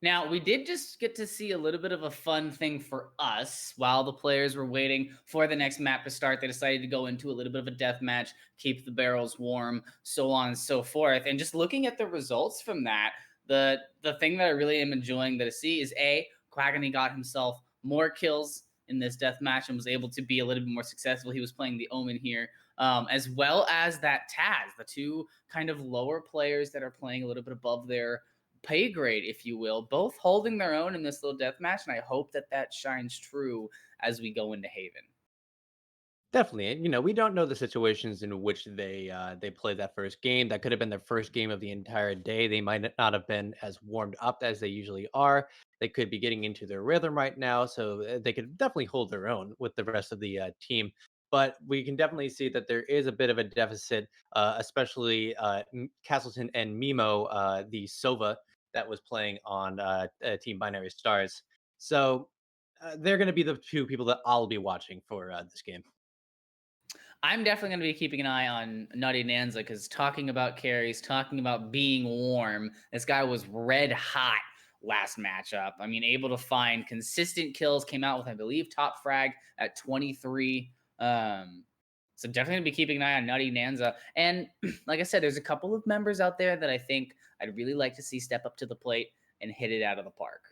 Now, we did just get to see a little bit of a fun thing for us. While the players were waiting for the next map to start, they decided to go into a little bit of a death match, keep the barrels warm, so on and so forth. And just looking at the results from that, the thing that I really am enjoying to see is Quaggany got himself more kills in this death match and was able to be a little bit more successful. He was playing the Omen here, as well as that Taz, the two kind of lower players that are playing a little bit above their pay grade, if you will, both holding their own in this little death match, and I hope that that shines true as we go into Haven. Definitely. You know, we don't know the situations in which they played that first game. That could have been their first game of the entire day. They might not have been as warmed up as they usually are. They could be getting into their rhythm right now, so they could definitely hold their own with the rest of the team. But we can definitely see that there is a bit of a deficit, especially Castleton and Mimo, the Sova that was playing on Team Binary Stars. So they're going to be the two people that I'll be watching for this game. I'm definitely going to be keeping an eye on Nutty Nanza because talking about carries, talking about being warm, this guy was red hot last matchup. I mean, able to find consistent kills, came out with, I believe, top frag at 23. So definitely going to be keeping an eye on Nutty Nanza. And like I said, there's a couple of members out there that I think I'd really like to see step up to the plate and hit it out of the park.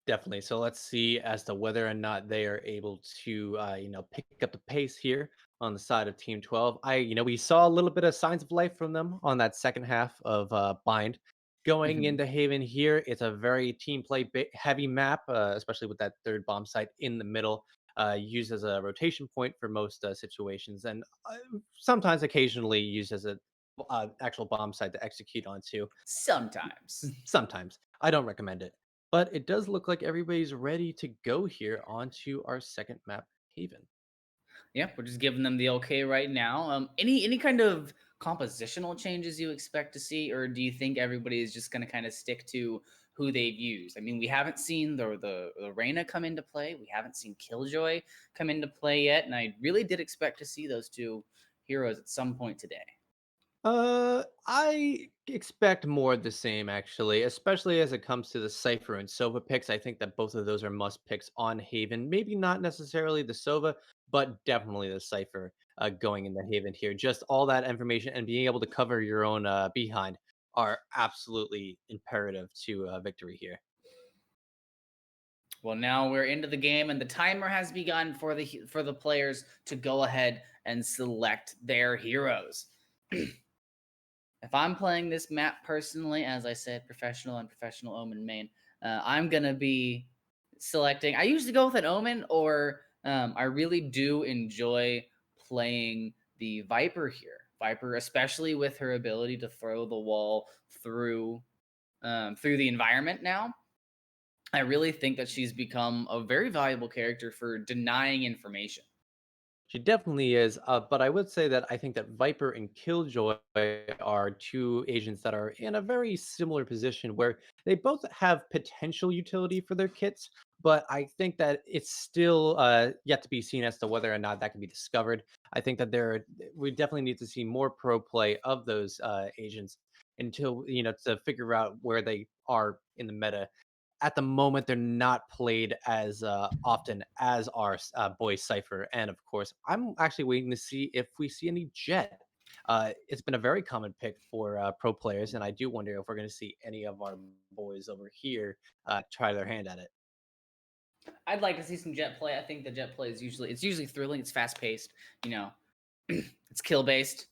Definitely. So let's see as to whether or not they are able to, pick up the pace here on the side of Team 12. We saw a little bit of signs of life from them on that second half of Bind. Going into Haven here, it's a very team play heavy map, especially with that third bomb site in the middle, used as a rotation point for most situations, and sometimes occasionally used as a actual bomb site to execute onto. Sometimes. Sometimes. I don't recommend it. But it does look like everybody's ready to go here onto our second map, Haven. Yeah, we're just giving them the okay right now. Any kind of compositional changes you expect to see, or do you think everybody is just going to kind of stick to who they've used? I mean, we haven't seen the Reyna come into play. We haven't seen Killjoy come into play yet, and I really did expect to see those two heroes at some point today. I expect more of the same actually, especially as it comes to the Cypher and Sova picks. I think that both of those are must picks on Haven. Maybe not necessarily the Sova, but definitely the Cypher going into Haven here. Just all that information and being able to cover your own behind are absolutely imperative to victory here. Well, now we're into the game, and the timer has begun for the players to go ahead and select their heroes. If I'm playing this map personally, as I said, professional and professional Omen main, I'm gonna be selecting. I usually go with an Omen, or I really do enjoy playing the Viper here. Viper, especially with her ability to throw the wall through the environment now. I really think that she's become a very valuable character for denying information. She definitely is, but I would say that I think that Viper and Killjoy are two agents that are in a very similar position where they both have potential utility for their kits, but I think that it's still yet to be seen as to whether or not that can be discovered. I think that we definitely need to see more pro play of those agents until to figure out where they are in the meta. At the moment, they're not played as often as our boy Cypher. And of course, I'm actually waiting to see if we see any Jet. It's been a very common pick for pro players, and I do wonder if we're going to see any of our boys over here try their hand at it. I'd like to see some Jet play. I think the Jet play is usually thrilling. It's fast paced. It's kill based.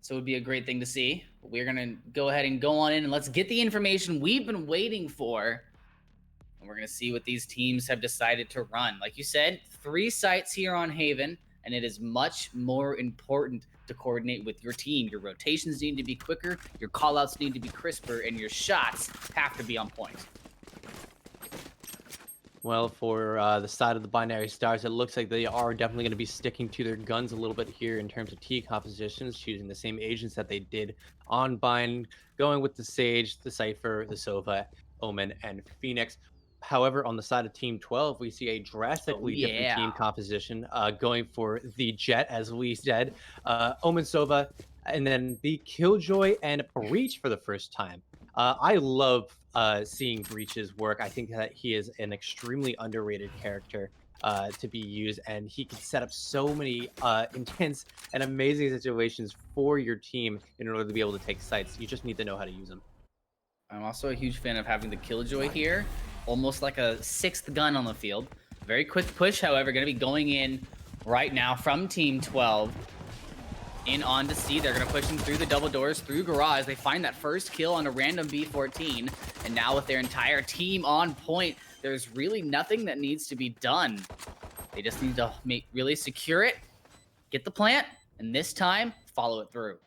So it would be a great thing to see. We're going to go ahead and go on in and let's get the information we've been waiting for. And we're going to see what these teams have decided to run. Like you said, 3 sites here on Haven, and it is much more important to coordinate with your team. Your rotations need to be quicker, your callouts need to be crisper, and your shots have to be on point. Well, for the side of the Binary Stars, it looks like they are definitely going to be sticking to their guns a little bit here in terms of T compositions, choosing the same agents that they did on Bind, going with the Sage, the Cypher, the Sova, Omen, and Phoenix. However, on the side of Team 12, we see a drastically different team composition, going for the Jet, as we said, Omen, Sova, and then the Killjoy and Breach for the first time. I love seeing Breach's work. I think that he is an extremely underrated character to be used, and he can set up so many intense and amazing situations for your team in order to be able to take sites. You just need to know how to use them. I'm also a huge fan of having the Killjoy here, almost like a 6th gun on the field. Very quick push, however, going to be going in right now from Team 12. In on to C. They're going to push him through the double doors, through garage. They find that first kill on a random B14. And now with their entire team on point, there's really nothing that needs to be done. They just need to really secure it, get the plant, and this time, follow it through.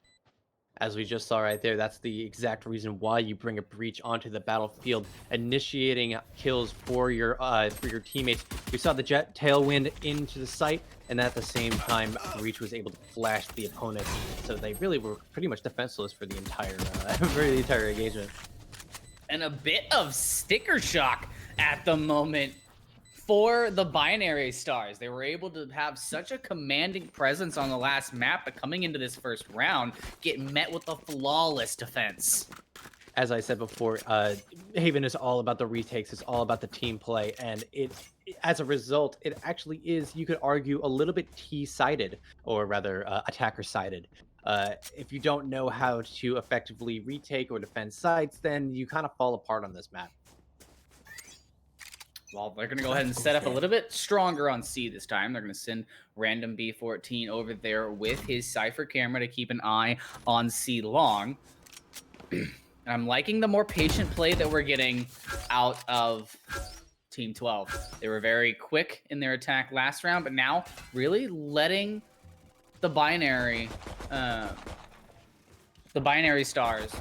As we just saw right there, that's the exact reason why you bring a Breach onto the battlefield, initiating kills for your teammates. We saw the Jet tailwind into the site, and at the same time, Breach was able to flash the opponent. So they really were pretty much defenseless for the entire engagement. And a bit of sticker shock at the moment for the Binary Stars. They were able to have such a commanding presence on the last map, but coming into this first round, get met with a flawless defense. As I said before, Haven is all about the retakes. It's all about the team play, and as a result, it actually is, you could argue, a little bit T-sided, or rather, attacker-sided. If you don't know how to effectively retake or defend sites, then you kind of fall apart on this map. Well, they're going to go ahead and set up a little bit stronger on C this time. They're going to send random B14 over there with his Cypher camera to keep an eye on C long. And I'm liking the more patient play that we're getting out of Team 12. They were very quick in their attack last round, but now really letting the Binary Stars,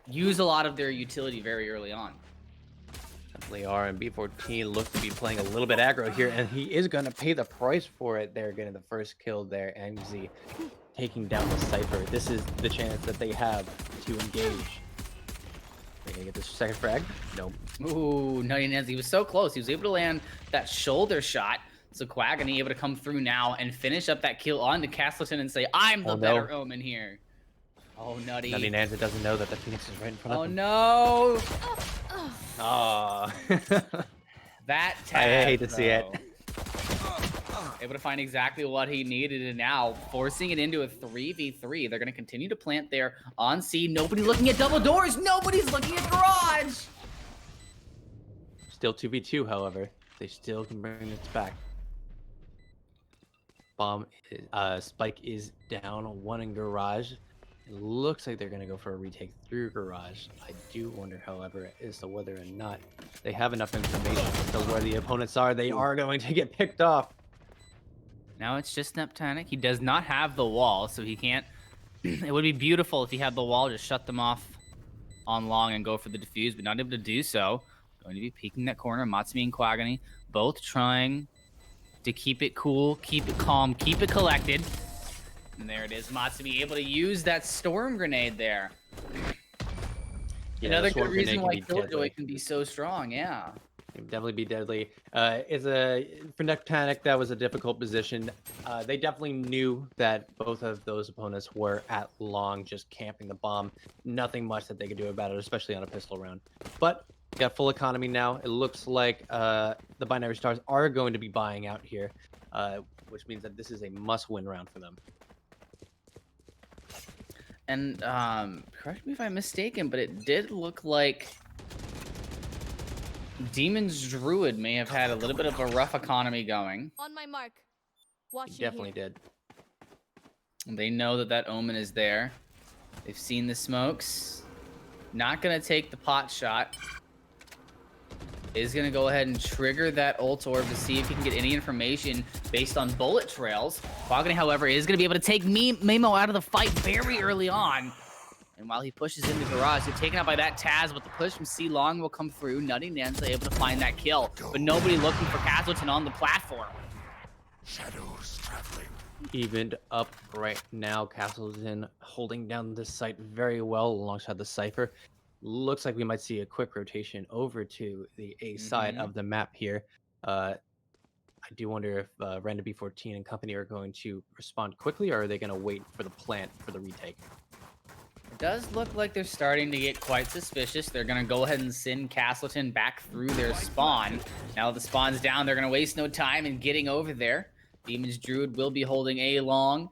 use a lot of their utility very early on. Definitely are, and B14 looks to be playing a little bit aggro here, and he is going to pay the price for it. They're getting the first kill there, MZ taking down the Cypher. This is the chance that they have to engage. They're going to get this second frag? No. Ooh, Nutty Nez, he was so close. He was able to land that shoulder shot. So Quagony able to come through now and finish up that kill onto Castleton and say, I'm the better Omen here. Oh, Nutty. Nutty Nanza doesn't know that the Phoenix is right in front Oh, of him. no. Oh. That Taz, I hate to see it. Able to find exactly what he needed, and now forcing it into a 3v3. They're going to continue to plant there on C. Nobody looking at double doors. Nobody's looking at garage. Still 2v2, however. They still can bring this back. Spike is down, one in garage. It looks like they're going to go for a retake through garage. I do wonder, however, as to whether or not they have enough information as to where the opponents are. They are going to get picked off. Now it's just Neptunic. He does not have the wall, so he can't. It would be beautiful if he had the wall, just shut them off on long and go for the defuse, but not able to do so. Going to be peeking that corner. Matsumi and Quagani both trying to keep it cool, keep it calm, keep it collected. And there it is. Matsumi able to use that storm grenade there. Yeah, Another the good reason why deadly. Killjoy can be so strong, yeah. It would definitely be deadly. For Neptunic, that was a difficult position. They definitely knew that both of those opponents were at long, just camping the bomb. Nothing much that they could do about it, especially on a pistol round. But got full economy now. It looks like the Binary Stars are going to be buying out here, which means that this is a must-win round for them. And correct me if I'm mistaken, but it did look like Demon's Druid may have had a little bit of a rough economy going. On my mark. Watch He definitely did. They know that that Omen is there. They've seen the smokes. Not going to take the pot shot. Is going to go ahead and trigger that ult orb to see if he can get any information based on bullet trails. Quagani, however, is going to be able to take Memo out of the fight very early on. And while he pushes into garage, he's taken out by that Taz, but the push from C Long will come through. Nutty Nanza able to find that kill, but nobody looking for Castleton on the platform. Shadows traveling. Evened up right now. Castleton holding down this site very well alongside the Cypher. Looks like we might see a quick rotation over to the A side of the map here. I do wonder if Random B14 and company are going to respond quickly, or are they going to wait for the plant for the retake? It does look like they're starting to get quite suspicious. They're going to go ahead and send Castleton back through their spawn. Now the spawn's down, they're going to waste no time in getting over there. Demon's Druid will be holding A long.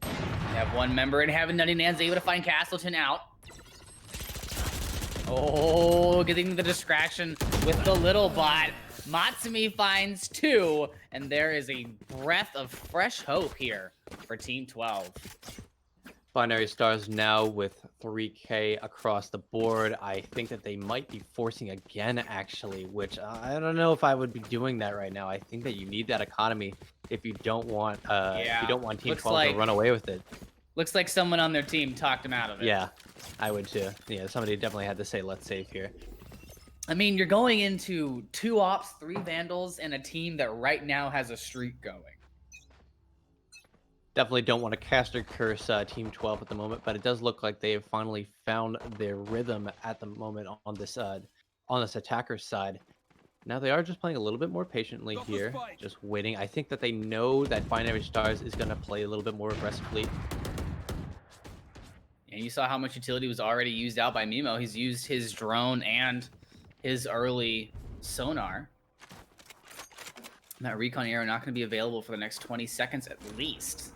They have one member in heaven. Nutty Nan's able to find Castleton out. Oh, getting the distraction with the little bot. Matsumi finds two, and there is a breath of fresh hope here for Team 12. Binary Stars now with 3K across the board. I think that they might be forcing again, actually, which I don't know if I would be doing that right now. I think that you need that economy if you don't want Team 12 to run away with it. Looks like someone on their team talked him out of it. Yeah, I would too. Yeah, somebody definitely had to say let's save here. I mean, you're going into 2 ops, 3 vandals, and a team that right now has a streak going. Definitely don't want to caster curse Team 12 at the moment, but it does look like they have finally found their rhythm at the moment on this attacker side. Now they are just playing a little bit more patiently here, just waiting. I think that they know that Binary Stars is going to play a little bit more aggressively. And you saw how much utility was already used out by Mimo. He's used his drone and his early sonar. That recon arrow not going to be available for the next 20 seconds at least.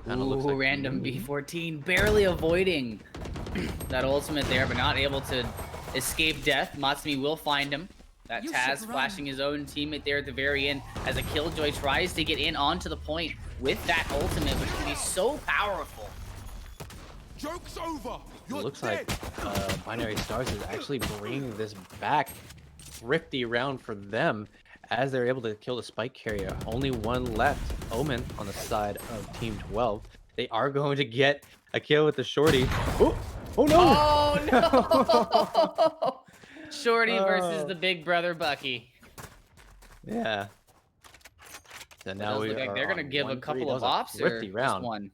Ooh, like Random B14 barely avoiding that ultimate there, but not able to escape death. Matsumi will find him. That Taz flashing his own teammate there at the very end as a Killjoy tries to get in onto the point with that ultimate, which can be so powerful. Joke's over. It looks like Binary Stars is actually bringing this back. Thrifty round for them as they're able to kill the spike carrier. Only one left. Omen on the side of Team 12. They are going to get a kill with the Shorty. Ooh. Oh no! Oh no! Shorty versus the big brother Bucky. Yeah. So now we like they're gonna give a couple of ops or just one.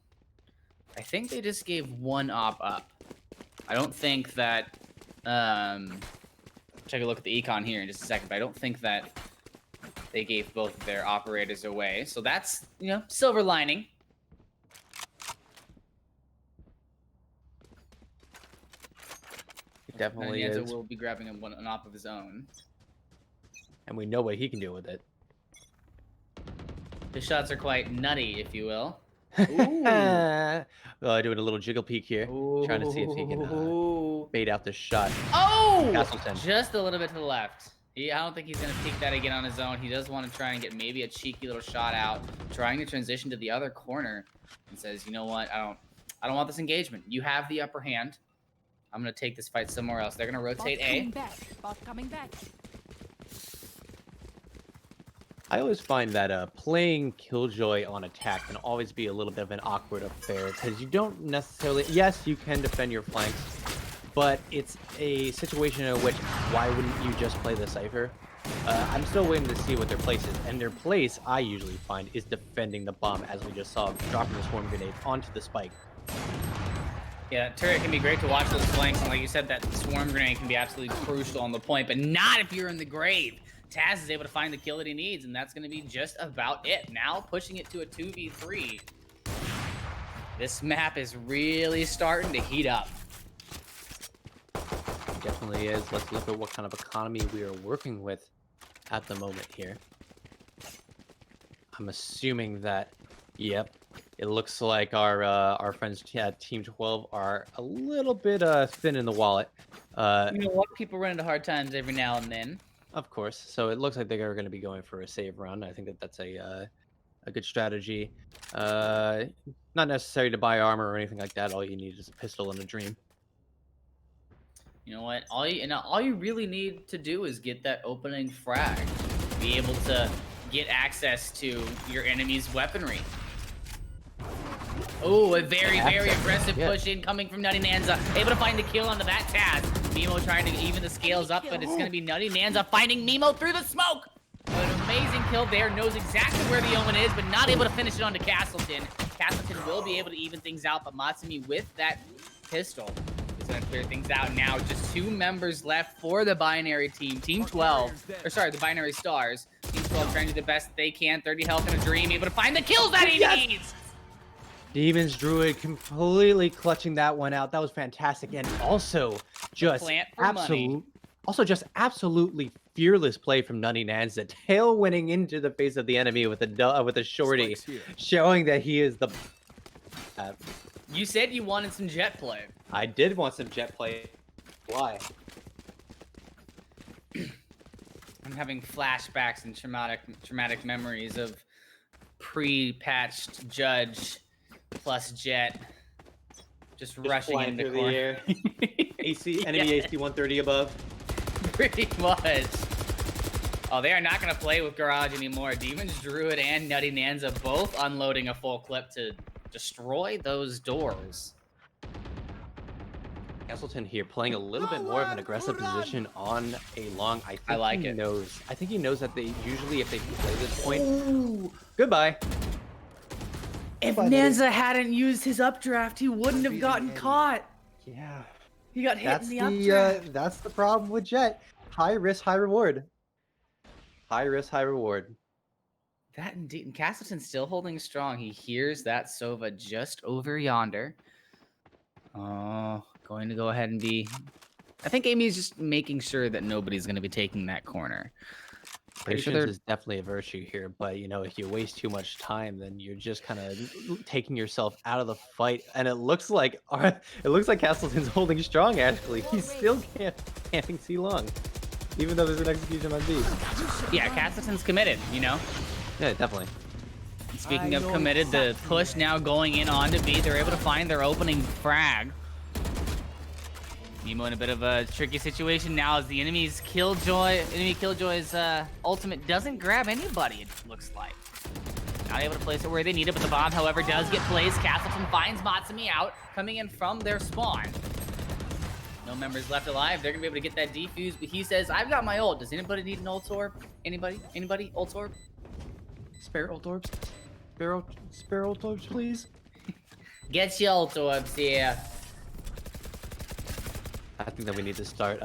I think they just gave one op up. I don't think that. Take a look at the econ here in just a second, but I don't think that they gave both of their operators away. So that's, you know, silver lining. Definitely Nyanza is. will be grabbing an op of his own. And we know what he can do with it. His shots are quite nutty, if you will. Doing a little jiggle peek here. Trying to see if he can bait out this shot. Oh! Castleton. Just a little bit to the left. I don't think he's going to peek that again on his own. He does want to try and get maybe a cheeky little shot out, trying to transition to the other corner, and says, you know what, I don't want this engagement. You have the upper hand. I'm going to take this fight somewhere else. They're going to rotate A. Bot coming back. I always find that playing Killjoy on attack can always be a little bit of an awkward affair because you don't necessarily... Yes, you can defend your flanks, but it's a situation in which why wouldn't you just play the Cypher? I'm still waiting to see what their place is, and their place, I usually find, is defending the bomb, as we just saw, dropping the swarm grenade onto the spike. Yeah, turret can be great to watch those flanks, and like you said, that swarm grenade can be absolutely crucial on the point, but not if you're in the grave. Taz is able to find the kill that he needs, and that's going to be just about it. Now pushing it to a 2v3. This map is really starting to heat up. It definitely is. Let's look at what kind of economy we are working with at the moment here. I'm assuming that, yep, it looks like our friends at Team 12 are a little bit thin in the wallet. You know what? People run into hard times every now and then. Of course. So it looks like they are going to be going for a save run. I think that that's a good strategy. Not necessary to buy armor or anything like that. All you need is a pistol and a dream. You know what? All you really need to do is get that opening frag. Be able to get access to your enemy's weaponry. Oh, a very, very aggressive push in coming from Nutty Nanza. Able to find the kill onto that Taz. Mimo trying to even the scales up, but it's going to be Nutty Nanza finding Mimo through the smoke. An amazing kill there. Knows exactly where the Omen is, but not able to finish it onto Castleton. Castleton will be able to even things out, but Matsumi with that pistol is going to clear things out now. Just 2 members left for the binary team. Team 12, or sorry, the binary stars. Team 12 trying to do the best they can. 30 health and a dream. Able to find the kills that he needs. Demon's Druid completely clutching that one out. That was fantastic, and also just absolutely fearless play from Nutty Nanza, tailwinding into the face of the enemy with a shorty, showing that he is the. You said you wanted some jet play. I did want some jet play. Why? I'm having flashbacks and traumatic memories of pre-patched Judge plus Jet just rushing into the air. AC enemy AC 130 above. Pretty much. Oh, they are not going to play with Garage anymore. Demon's Druid and Nutty Nanza both unloading a full clip to destroy those doors. Castleton here playing a little bit more of an aggressive position on a long. I think he knows that they usually, if they play this point, goodbye. If Nanza hadn't used his updraft, he wouldn't have gotten caught. Yeah. He got hit in the updraft. That's the problem with Jet. High risk, high reward. High risk, high reward. That indeed. And Castleton's still holding strong. He hears that Sova just over yonder. Oh, going to go ahead and be... I think Amy's just making sure that nobody's going to be taking that corner. Patience is definitely a virtue here, but you know, if you waste too much time, then you're just kind of taking yourself out of the fight. And it looks like Castleton's holding strong. Actually, he's still camping C long, even though there's an execution on B. Yeah, Castleton's committed. You know. Yeah, definitely. Speaking of committed, the push now going in on to B. They're able to find their opening frag. Nemo in a bit of a tricky situation now as the enemy Killjoy's ultimate doesn't grab anybody, it looks like. Not able to place it where they need it, but the bomb, however, does get placed. Castleton finds Matsumi out, coming in from their spawn. No members left alive. They're going to be able to get that defuse, but he says, I've got my ult. Does anybody need an ult orb? Anybody? Anybody? Ult orb? Spare ult orbs? Spare ult orbs, please? Get your ult orbs here. I think that we need to start,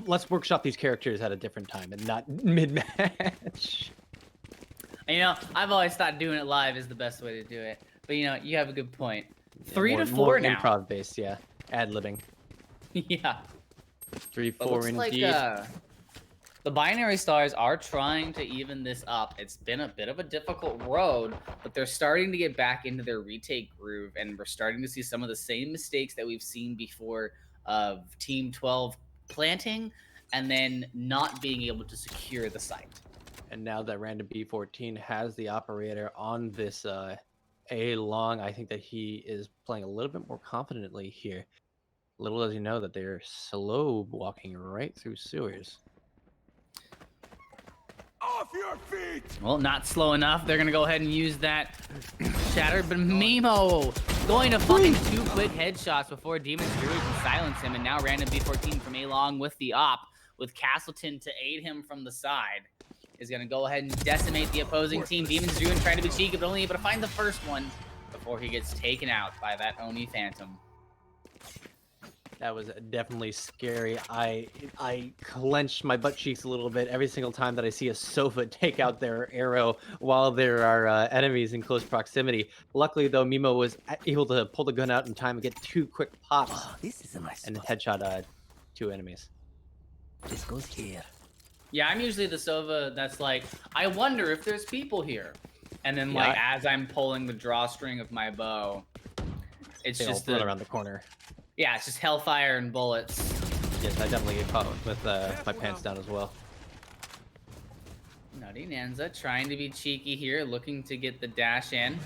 let's workshop these characters at a different time and not mid-match. You know, I've always thought doing it live is the best way to do it. But you know, you have a good point. 3 to 4 now. Improv based, yeah. Ad-libbing. Yeah. 3-4 indeed. The binary stars are trying to even this up. It's been a bit of a difficult road, but they're starting to get back into their retake groove, and we're starting to see some of the same mistakes that we've seen before of Team 12 planting and then not being able to secure the site. And now that Random B14 has the operator on this A long, I think that he is playing a little bit more confidently here. Little does he know that they're slow walking right through sewers. Off your feet! Well, not slow enough. They're going to go ahead and use that shatter, but Mimo going to find 2 quick headshots before Demon's Druid can silence him, and now Random B14 from A-Long with the op, with Castleton to aid him from the side, is going to go ahead and decimate the opposing team. Demon's Druid trying to be cheeky, but only able to find the first one before he gets taken out by that Oni Phantom. That was definitely scary. I clench my butt cheeks a little bit every single time that I see a Sova take out their arrow while there are enemies in close proximity. Luckily, though, Mimo was able to pull the gun out in time and get 2 quick pops This is a nice and headshot 2 enemies. This goes here. Yeah, I'm usually the Sova that's like, I wonder if there's people here. And then, like, as I'm pulling the drawstring of my bow, it's they just all run around the corner. Yeah, it's just hellfire and bullets. Yes, I definitely get caught with my pants down as well. Nutty Nanza trying to be cheeky here, looking to get the dash in.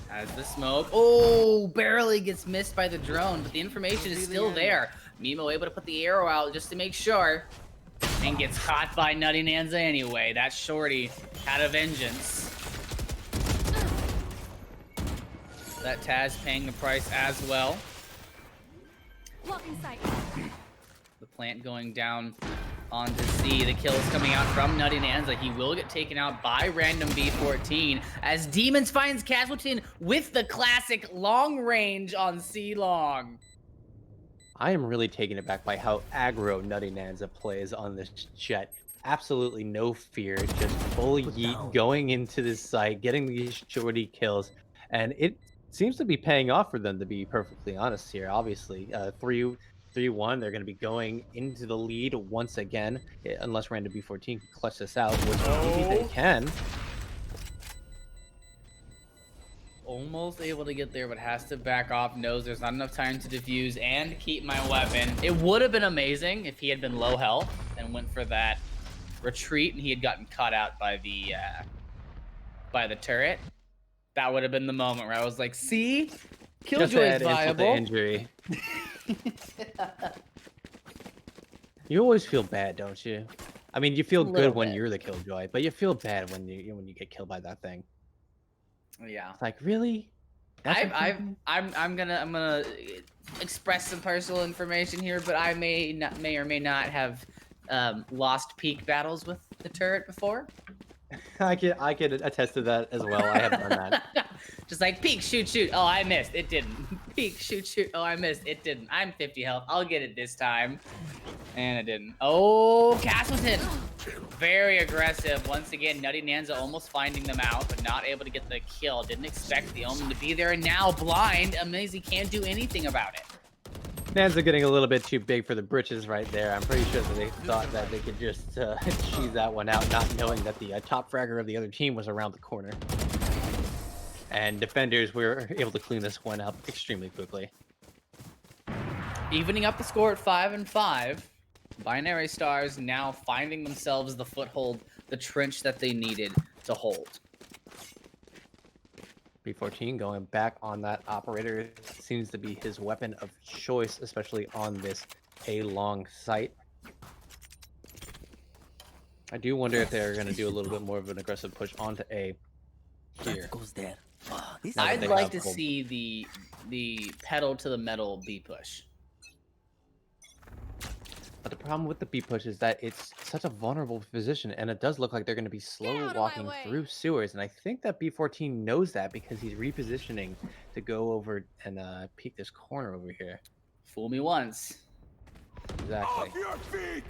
Has the smoke. Oh, barely gets missed by the drone, but the information is still there. Mimo able to put the arrow out just to make sure. And gets caught by Nutty Nanza anyway. That shorty had a vengeance. That Taz paying the price as well. Blocking sight. The plant going down onto C. The kill is coming out from Nutty Nanza. He will get taken out by Random B14 as Demons finds Castleton with the classic long range on C long. I am really taken aback by how aggro Nutty Nanza plays on this jet. Absolutely no fear, just full yeet going into this site, getting these shorty kills, and it seems to be paying off for them, to be perfectly honest here. Obviously, 3-1, they're going to be going into the lead once again, unless Random B14 can clutch this out, which maybe they can. Almost able to get there, but has to back off. Knows there's not enough time to defuse and keep my weapon. It would have been amazing if he had been low health and went for that retreat and he had gotten caught out by the turret. That would have been the moment where I was like, see? Killjoy is viable. Injury. You always feel bad, don't you? I mean, you feel good when you're the Killjoy, but you feel bad when you get killed by that thing. Yeah. It's like, really? I'm gonna express some personal information here, but I may or may not have lost peak battles with the turret before. I can attest to that as well. I haven't done that. Just like peek, shoot. Oh, I missed. It didn't. Peek, shoot. Oh, I missed. It didn't. I'm 50 health. I'll get it this time. And it didn't. Oh, Castleton. Very aggressive. Once again, Nutty Nanza almost finding them out, but not able to get the kill. Didn't expect the Omen to be there, and now blind. Amazing can't do anything about it. Nanza getting a little bit too big for the britches right there. I'm pretty sure that they thought that they could just cheese that one out, not knowing that the top fragger of the other team was around the corner. And defenders were able to clean this one up extremely quickly. Evening up the score at 5-5. Binary Stars now finding themselves the foothold, the trench that they needed to hold. B14 going back on that operator seems to be his weapon of choice, especially on this A-long site. I do wonder if they're going to do a little bit more of an aggressive push onto A here. Goes there. I'd like to see the pedal to the metal B push. But the problem with the B push is that it's such a vulnerable position, and it does look like they're going to be slow walking through sewers. And I think that B14 knows that because he's repositioning to go over and peek this corner over here. Fool me once. Exactly. Off your feet!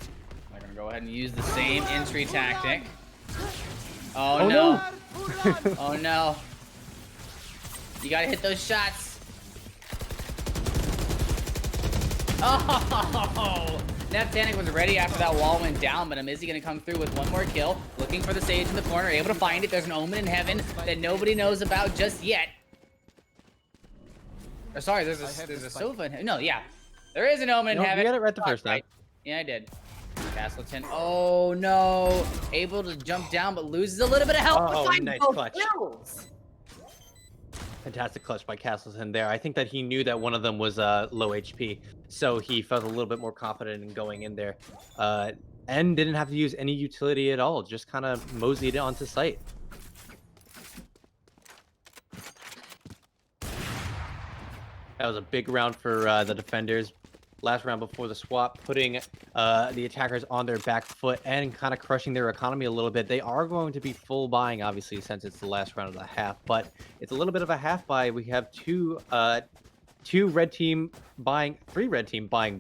I'm going to go ahead and use the same entry tactic. Oh no. Oh no. You got to hit those shots. Oh, Neptanic was ready after that wall went down, but is he going to come through with one more kill? Looking for the Sage in the corner, able to find it. There's an Omen in heaven that nobody knows about just yet. Or sorry, there's a Sova in heaven. No, yeah. There is an Omen in heaven. You got it right the first time. Yeah, I did. Castleton. Oh, no. Able to jump down, but loses a little bit of health. Oh, nice clutch. Fantastic clutch by Castleton there. I think that he knew that one of them was low HP, so he felt a little bit more confident in going in there, and didn't have to use any utility at all. Just kind of moseyed it onto site. That was a big round for the defenders. Last round before the swap, putting the attackers on their back foot and kind of crushing their economy a little bit. They are going to be full buying, obviously, since it's the last round of the half, but it's a little bit of a half buy. We have three red team buying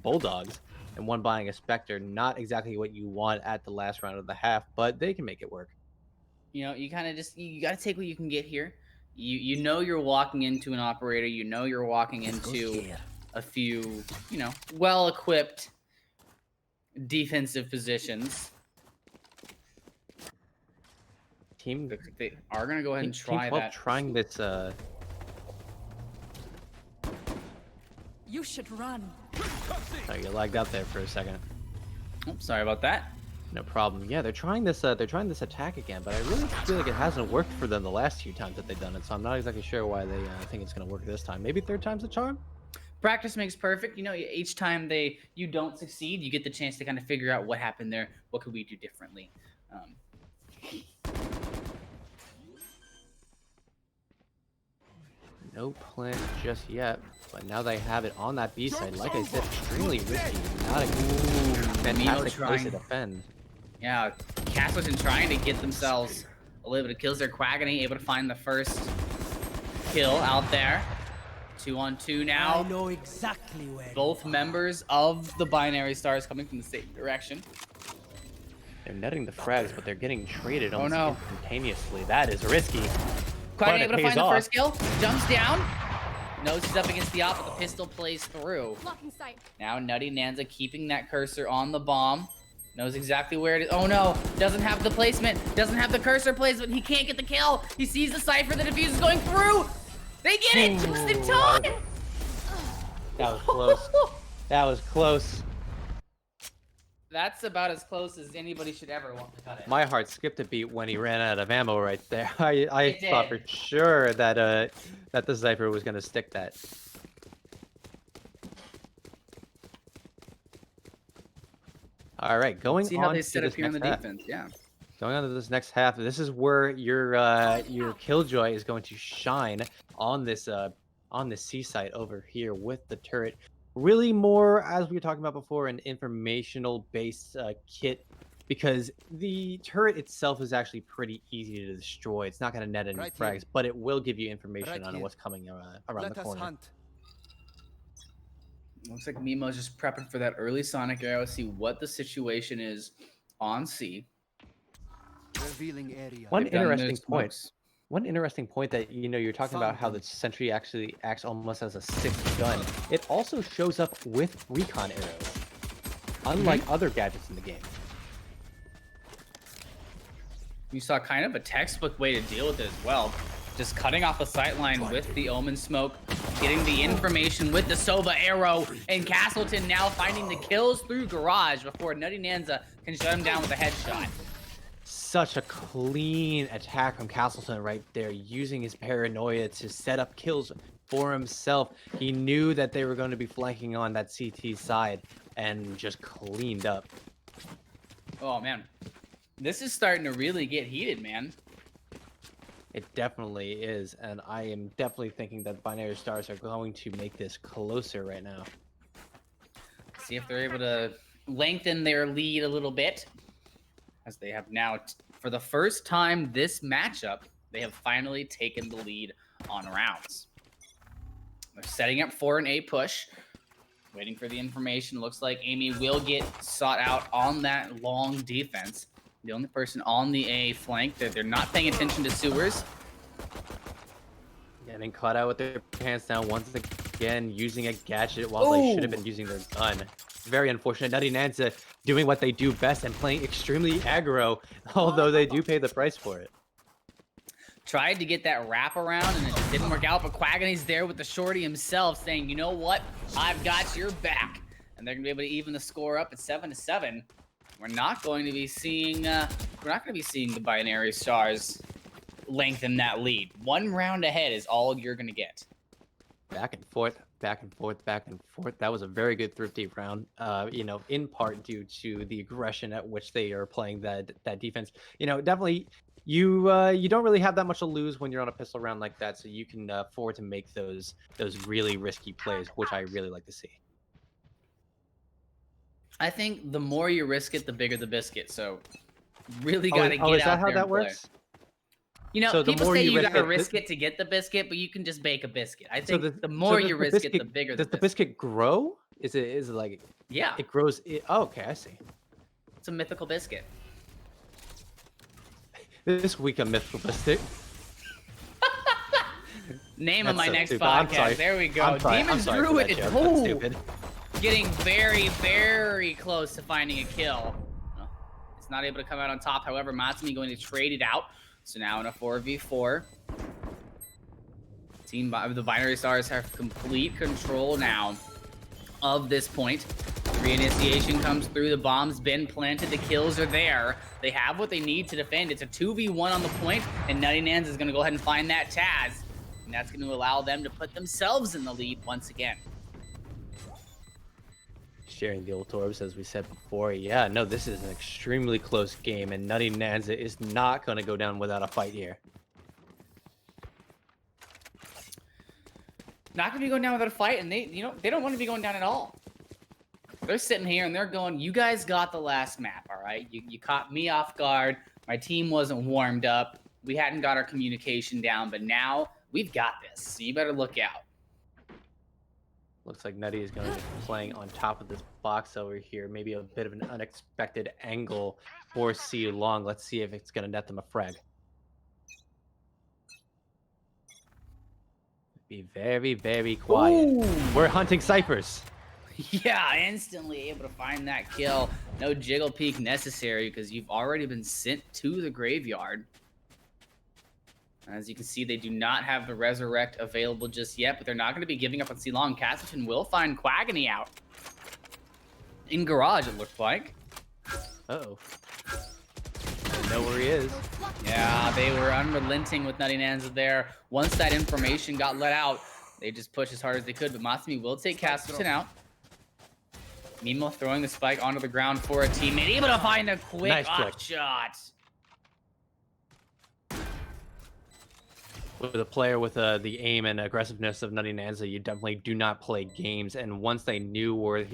Bulldogs and one buying a Spectre. Not exactly what you want at the last round of the half, but they can make it work. You know, you kind of just, you got to take what you can get here. You know you're walking into an operator. You know you're walking into a few, you know, well-equipped defensive positions. Team, they are going to go ahead and try that. Trying this. You should run. Oh, you lagged out there for a second. Oh, sorry about that. No problem. Yeah, they're trying this. They're trying this attack again, but I really feel like it hasn't worked for them the last few times that they've done it. So I'm not exactly sure why they think it's going to work this time. Maybe third time's the charm. Practice makes perfect. You know, each time you don't succeed, you get the chance to kind of figure out what happened there. What could we do differently? No plan just yet, but now they have it on that B side. Like I said, extremely risky. Not a fantastic place to defend. Yeah, Castleton trying to get themselves a little bit of kills. They're Quaggony, able to find the first kill out there. 2-on-2 now. I know exactly where. Both members of the Binary Stars coming from the same direction. They're netting the frags, but they're getting traded almost instantaneously. That is risky. Quaggony able to find the first kill. Jumps down. Knows he's up against the op, but the pistol plays through. Blocking sight. Now Nutty Nanza keeping that cursor on the bomb. Knows exactly where it is. Oh no, doesn't have the placement. Doesn't have the cursor placement. He can't get the kill. He sees the Cypher. The defuse is going through. They get it just in time. That was close. That was close. That's about as close as anybody should ever want to cut it. My heart skipped a beat when he ran out of ammo right there. I thought for sure that that the Cypher was gonna stick that. All right, going See on how they to set up this here in next the half. defense. Yeah. Going on to this next half, this is where your Killjoy is going to shine on this C site over here with the turret. Really more, as we were talking about before, an informational based kit, because the turret itself is actually pretty easy to destroy. It's not going to net any frags, but it will give you information on what's coming around the corner. Looks like Mimo's just prepping for that early Sonic arrow, see what the situation is on C. Revealing area. One interesting point that you're talking about how the Sentry actually acts almost as a sixth gun. It also shows up with recon arrows, unlike other gadgets in the game. You saw kind of a textbook way to deal with it as well. Just cutting off the sightline with the Omen smoke, getting the information with the Sova arrow, and Castleton now finding the kills through garage before Nutty Nanza can shut him down with a headshot. Such a clean attack from Castleton right there, using his paranoia to set up kills for himself. He knew that they were going to be flanking on that CT side and just cleaned up. Oh man, this is starting to really get heated, man. It definitely is, and I am definitely thinking that Binary Stars are going to make this closer right now. See if they're able to lengthen their lead a little bit. As they have now, for the first time this matchup, they have finally taken the lead on rounds. They're setting up for an A push, waiting for the information. Looks like Amy will get sought out on that long defense. The only person on the A flank, they're not paying attention to sewers. Getting caught out with their pants down once again using a gadget while they should have been using their gun. Very unfortunate. Nutty Nanza doing what they do best and playing extremely aggro, although they do pay the price for it. Tried to get that wrap around and it just didn't work out, but Quagony's there with the shorty himself saying, you know what? I've got your back. And they're gonna be able to even the score up at 7-7. We're not going to be seeing the Binary Stars lengthen that lead. One round ahead is all you're gonna get. Back and forth, back and forth, back and forth. That was a very good Thrifty round, you know, in part due to the aggression at which they are playing that defense. You know, definitely you don't really have that much to lose when you're on a pistol round like that, so you can afford to make those really risky plays, which I really like to see. I think the more you risk it, the bigger the biscuit. So really got to get out there. Is that how that works? You know, so people say you got to risk it to get the biscuit, but you can just bake a biscuit. I think the more you risk it, the bigger the biscuit. Does the biscuit grow? Is it like... Yeah. It grows... Oh, okay, I see. It's a mythical biscuit. This week a mythical biscuit. Name of my next podcast. There we go. Demon's Druid is stupid. Getting very, very close to finding a kill. It's not able to come out on top. However, Matsumi going to trade it out. So now in a 4v4. The Binary Stars have complete control now of this point. Reinitiation comes through. The bomb's been planted. The kills are there. They have what they need to defend. It's a 2v1 on the point, and Nutty Nanza is going to go ahead and find that Taz. And that's going to allow them to put themselves in the lead once again. Sharing the ult orbs, as we said before. Yeah, no, this is an extremely close game, and Nutty Nanza is not going to go down without a fight here. Not going to be going down without a fight, and they don't want to be going down at all. They're sitting here and they're going, you guys got the last map, all right? You caught me off guard. My team wasn't warmed up. We hadn't got our communication down, but now we've got this. So you better look out. Looks like Nutty is going to be playing on top of this box over here. Maybe a bit of an unexpected angle for C Long. Let's see if it's going to net them a frag. Be very, very quiet. Ooh. We're hunting ciphers. Yeah, instantly able to find that kill. No jiggle peek necessary because you've already been sent to the graveyard. As you can see, they do not have the Resurrect available just yet, but they're not going to be giving up on C-Long. Castleton will find Quagony out. In garage, it looked like. Uh-oh. I know where he is. Yeah, they were unrelenting with Nutty Nanza there. Once that information got let out, they just pushed as hard as they could, but Matsumi will take Castleton out. Mimo throwing the spike onto the ground for a teammate, able to find a quick shot. With a player with the aim and aggressiveness of Nutty Nanza, you definitely do not play games. And once they knew where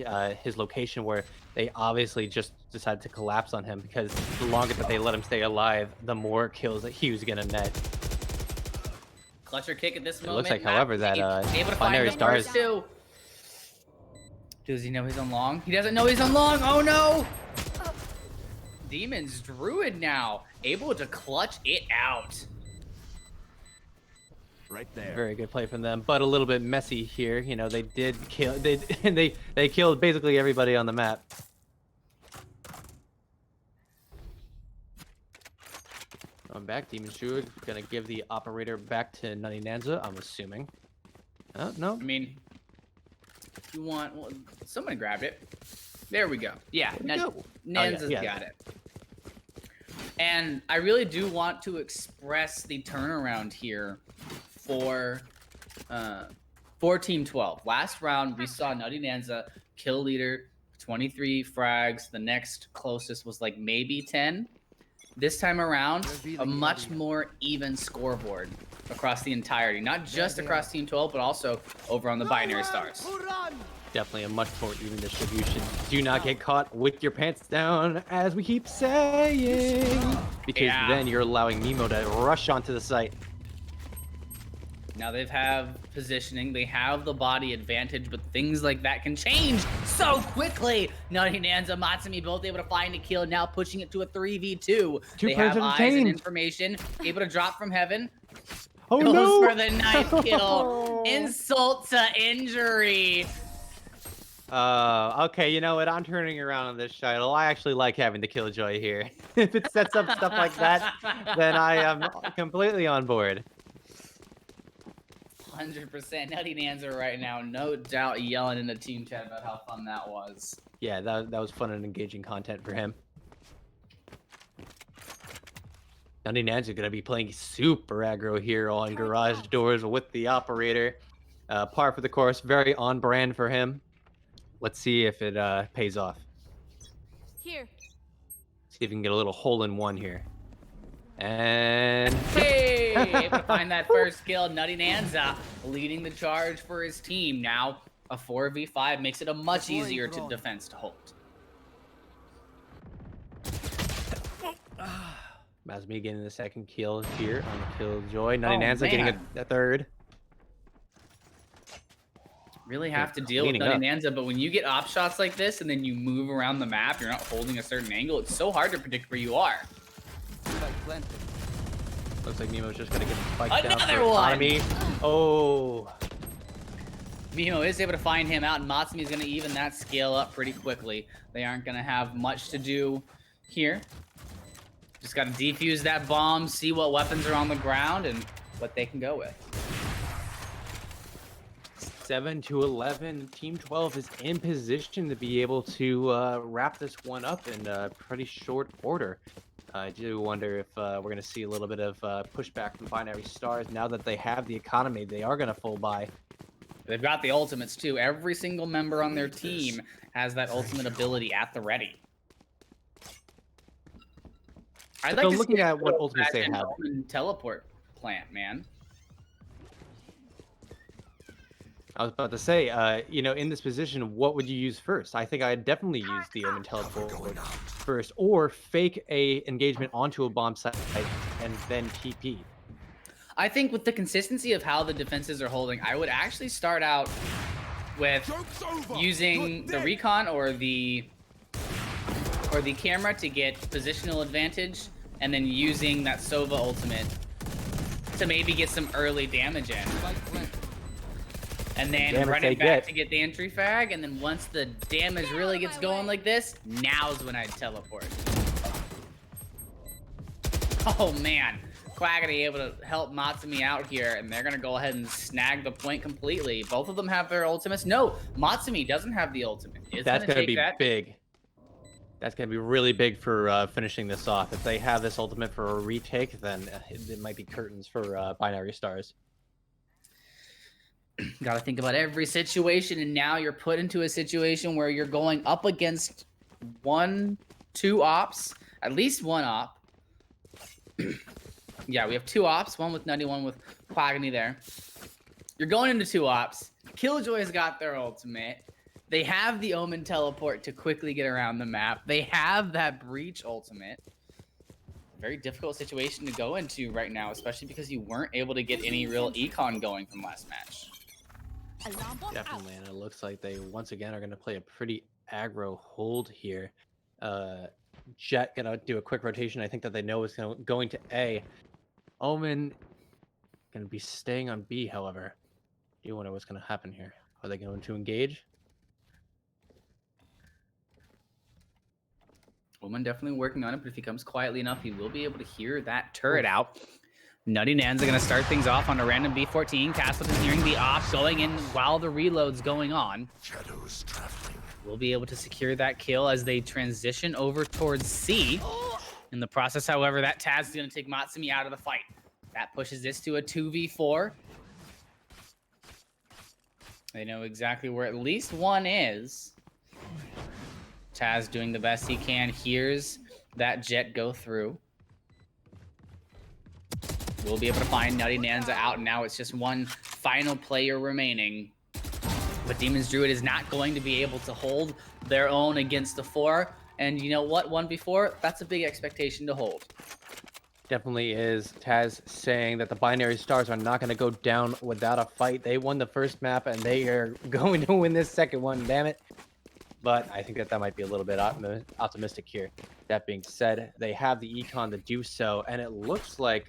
his location were, they obviously just decided to collapse on him because the longer that they let him stay alive, the more kills that he was going to net. Clutcher kick at this moment. It looks like, however, that Binary Stars... Does he know he's on long? He doesn't know he's on long. Oh, no. Demon's Druid now able to clutch it out. Right there. Very good play from them, but a little bit messy here. You know, they did kill. They killed basically everybody on the map. I'm back. Demon Druid gonna give the operator back to Nutty Nanza. I'm assuming. Oh no. I mean, if you want, well, someone grabbed it. There we go. Yeah, Nanza's got it. And I really do want to express the turnaround here for Team 12. Last round, we saw Nutty Nanza kill leader, 23 frags. The next closest was like maybe 10. This time around, a much more even scoreboard across the entirety. Not just across Team 12, but also over on the Binary Stars. Definitely a much more even distribution. Do not get caught with your pants down, as we keep saying. Because then you're allowing Mimo to rush onto the site. Now they have positioning, they have the body advantage, but things like that can change so quickly. Nutty Nanza, Matsumi both able to find a kill, now pushing it to a 3v2. They have eyes and information, able to drop from heaven. Oh Goes no! for the ninth kill. Insult to injury. Okay, you know what? I'm turning around on this shuttle. I actually like having the killjoy here. If it sets up stuff like that, then I am completely on board. 100%. Nutty Nanza right now, no doubt, yelling in the team chat about how fun that was. Yeah, that was fun and engaging content for him. Nutty Nanza gonna be playing super aggro here on garage doors with the operator. Par for the course, very on brand for him. Let's see if it pays off. Here. See if we can get a little hole in one here. And Hey, able to find that first kill. Nutty Nanza leading the charge for his team. Now a 4v5 makes it a much easier defense to hold. Mazmi getting the second kill here on the killjoy. Nutty Nanza getting a third. Really have to deal with Nutty Nanza, but when you get op shots like this and then you move around the map, you're not holding a certain angle, it's so hard to predict where you are. Looks like Nemo's just gonna get spiked down for one! economy. Oh. Mimo is able to find him out, and Matsumi is going to even that scale up pretty quickly. They aren't going to have much to do here. Just got to defuse that bomb, see what weapons are on the ground, and what they can go with. 7-11. Team 12 is in position to be able to wrap this one up in pretty short order. I do wonder if we're going to see a little bit of pushback from Binary Stars. Now that they have the economy, they are going to full buy. They've got the ultimates too. Every single member on their team has that ultimate ability at the ready. I'd like to looking at what ultimates they have. Teleport plant, man. I was about to say, you know, in this position, what would you use first? I think I'd definitely use the Omen Teleport first, or fake a engagement onto a bomb site and then TP. I think with the consistency of how the defenses are holding, I would actually start out with using the recon or the camera to get positional advantage, and then using that Sova ultimate to maybe get some early damage in. And then running back to get the entry frag, and then once the damage really gets going like this, now's when I teleport. Oh man, Quackity able to help Matsumi out here, and they're gonna go ahead and snag the point completely. Both of them have their ultimates. No, Matsumi doesn't have the ultimate. That's gonna be big. That's gonna be really big for finishing this off. If they have this ultimate for a retake, then it might be curtains for Binary Stars. Gotta think about every situation, and now you're put into a situation where you're going up against 1-2 ops, at least one op. Yeah, we have 2 ops, one with Nutty, one with Quackity there. You're going into 2 ops. Killjoy's got their ultimate. They have the Omen Teleport to quickly get around the map. They have that Breach ultimate. Very difficult situation to go into right now, especially because you weren't able to get any real econ going from last match. Definitely, and it looks like they once again are going to play a pretty aggro hold here. Jet gonna do a quick rotation. I think that they know is going to A. Omen gonna be staying on B, however. Do you wonder what's gonna happen here? Are they going to engage? Omen definitely working on it, but if he comes quietly enough, he will be able to hear that turret out. Nutty Nanza gonna start things off on a random B14. Castleton hearing the ops going in while the reload's going on. Shadows traveling. We'll be able to secure that kill as they transition over towards C. In the process, however, that Taz is gonna take Matsumi out of the fight. That pushes this to a 2v4. They know exactly where at least one is. Taz doing the best he can. Hears that Jet go through. We'll be able to find Nutty Nanza out, and now it's just one final player remaining. But Demon's Druid is not going to be able to hold their own against the 4. And you know what? 1v4, that's a big expectation to hold. Definitely is. Taz saying that the Binary Stars are not going to go down without a fight. They won the first map, and they are going to win this second one, damn it. But I think that that might be a little bit optimistic here. That being said, they have the econ to do so, and it looks like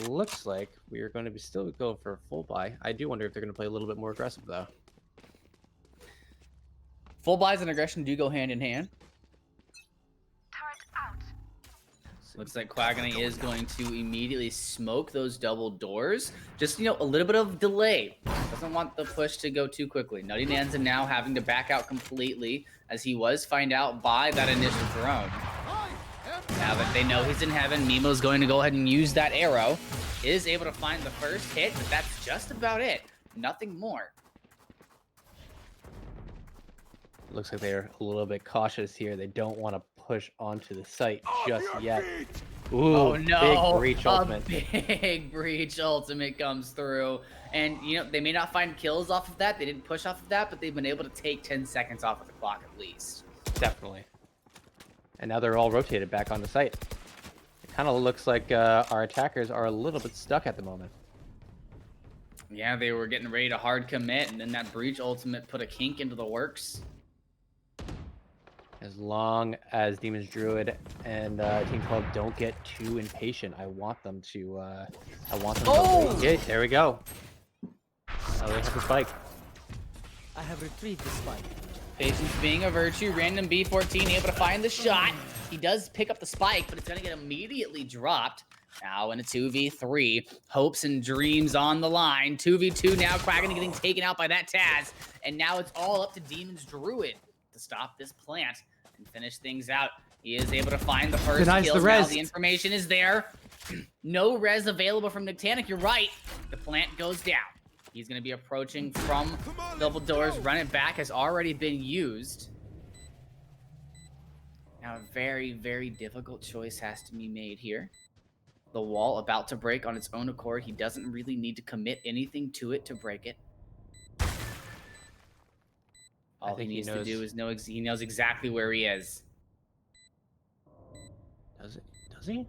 looks like we are going to be still going for a full buy. I do wonder if they're going to play a little bit more aggressive, though. Full buys and aggression do go hand in hand. Looks like Quagony is going to immediately smoke those double doors. Just, you know, a little bit of delay. Doesn't want the push to go too quickly. Nutty Nanza now having to back out completely, as he was find out by that initial drone. Now that they know he's in heaven, Mimo's going to go ahead and use that arrow. Is able to find the first hit, but that's just about it. Nothing more. Looks like they're a little bit cautious here. They don't want to push onto the site just yet. Ooh, oh no! Big breach ultimate. Big breach ultimate comes through, and you know they may not find kills off of that. They didn't push off of that, but they've been able to take 10 seconds off of the clock at least. Definitely. And now they're all rotated back on the site. It kind of looks like our attackers are a little bit stuck at the moment. Yeah, they were getting ready to hard commit, and then that breach ultimate put a kink into the works. As long as Demon's Druid and Team 12 don't get too impatient, I want them to. Oh! Okay, there we go. Now they have the spike. I have retrieved the spike. Patience being a virtue. Random B14 able to find the shot. He does pick up the spike, but it's going to get immediately dropped. Now in a 2v3. Hopes and dreams on the line. 2v2 now. Quagony getting taken out by that Taz. And now it's all up to Demon's Druid to stop this plant and finish things out. He is able to find the first kill. Now the information is there. No res available from Nictanic. You're right. The plant goes down. He's going to be approaching from double doors. Run it back has already been used. Now a very, very difficult choice has to be made here. The wall about to break on its own accord. He doesn't really need to commit anything to it to break it. All he needs to do is know he knows exactly where he is. Does he?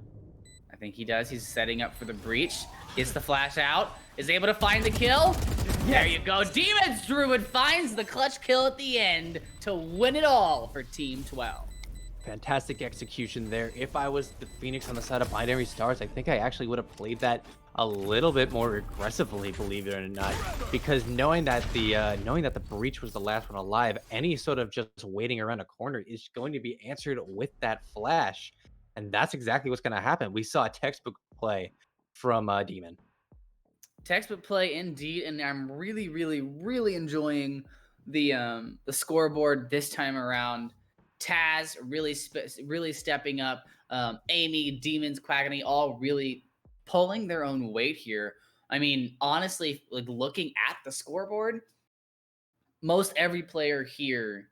I think he does. He's setting up for the breach. Gets the flash out. Is able to find the kill. Yes. There you go. Demon's Druid finds the clutch kill at the end to win it all for Team 12. Fantastic execution there. If I was the Phoenix on the side of Binary Stars, I think I actually would have played that a little bit more aggressively, believe it or not, because knowing that the breach was the last one alive, any sort of just waiting around a corner is going to be answered with that flash, and that's exactly what's going to happen. We saw a textbook play from Demon. Textbook play indeed, and I'm really, really, really enjoying the scoreboard this time around. Taz really stepping up. Amy, Demons, Quagony, all really pulling their own weight here. I mean, honestly, like looking at the scoreboard, most every player here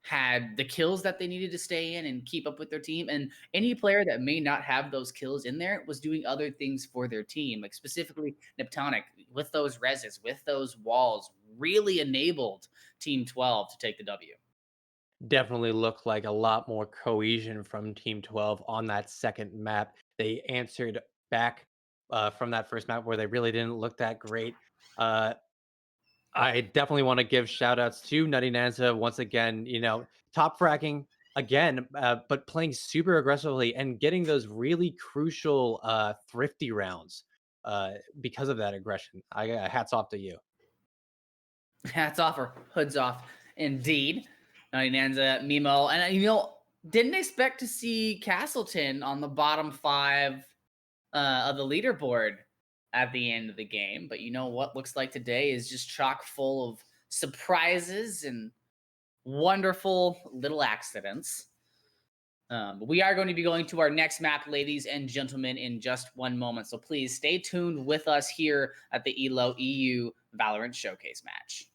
had the kills that they needed to stay in and keep up with their team. And any player that may not have those kills in there was doing other things for their team, like specifically Neptonic with those reses, with those walls, really enabled Team 12 to take the W. Definitely looked like a lot more cohesion from Team 12 on that second map. They answered back from that first map where they really didn't look that great. I definitely want to give shout outs to Nutty Nanza once again, you know, top fracking again, but playing super aggressively and getting those really crucial thrifty rounds because of that aggression. Hats off to you. Hats off or hoods off, indeed. Nutty Nanza, Mimo, and you know, didn't expect to see Castleton on the bottom 5 of the leaderboard at the end of the game, but you know what looks like today is just chock full of surprises and wonderful little accidents. We are going to be going to our next map, ladies and gentlemen, in just one moment, so please stay tuned with us here at the ELO EU Valorant Showcase match.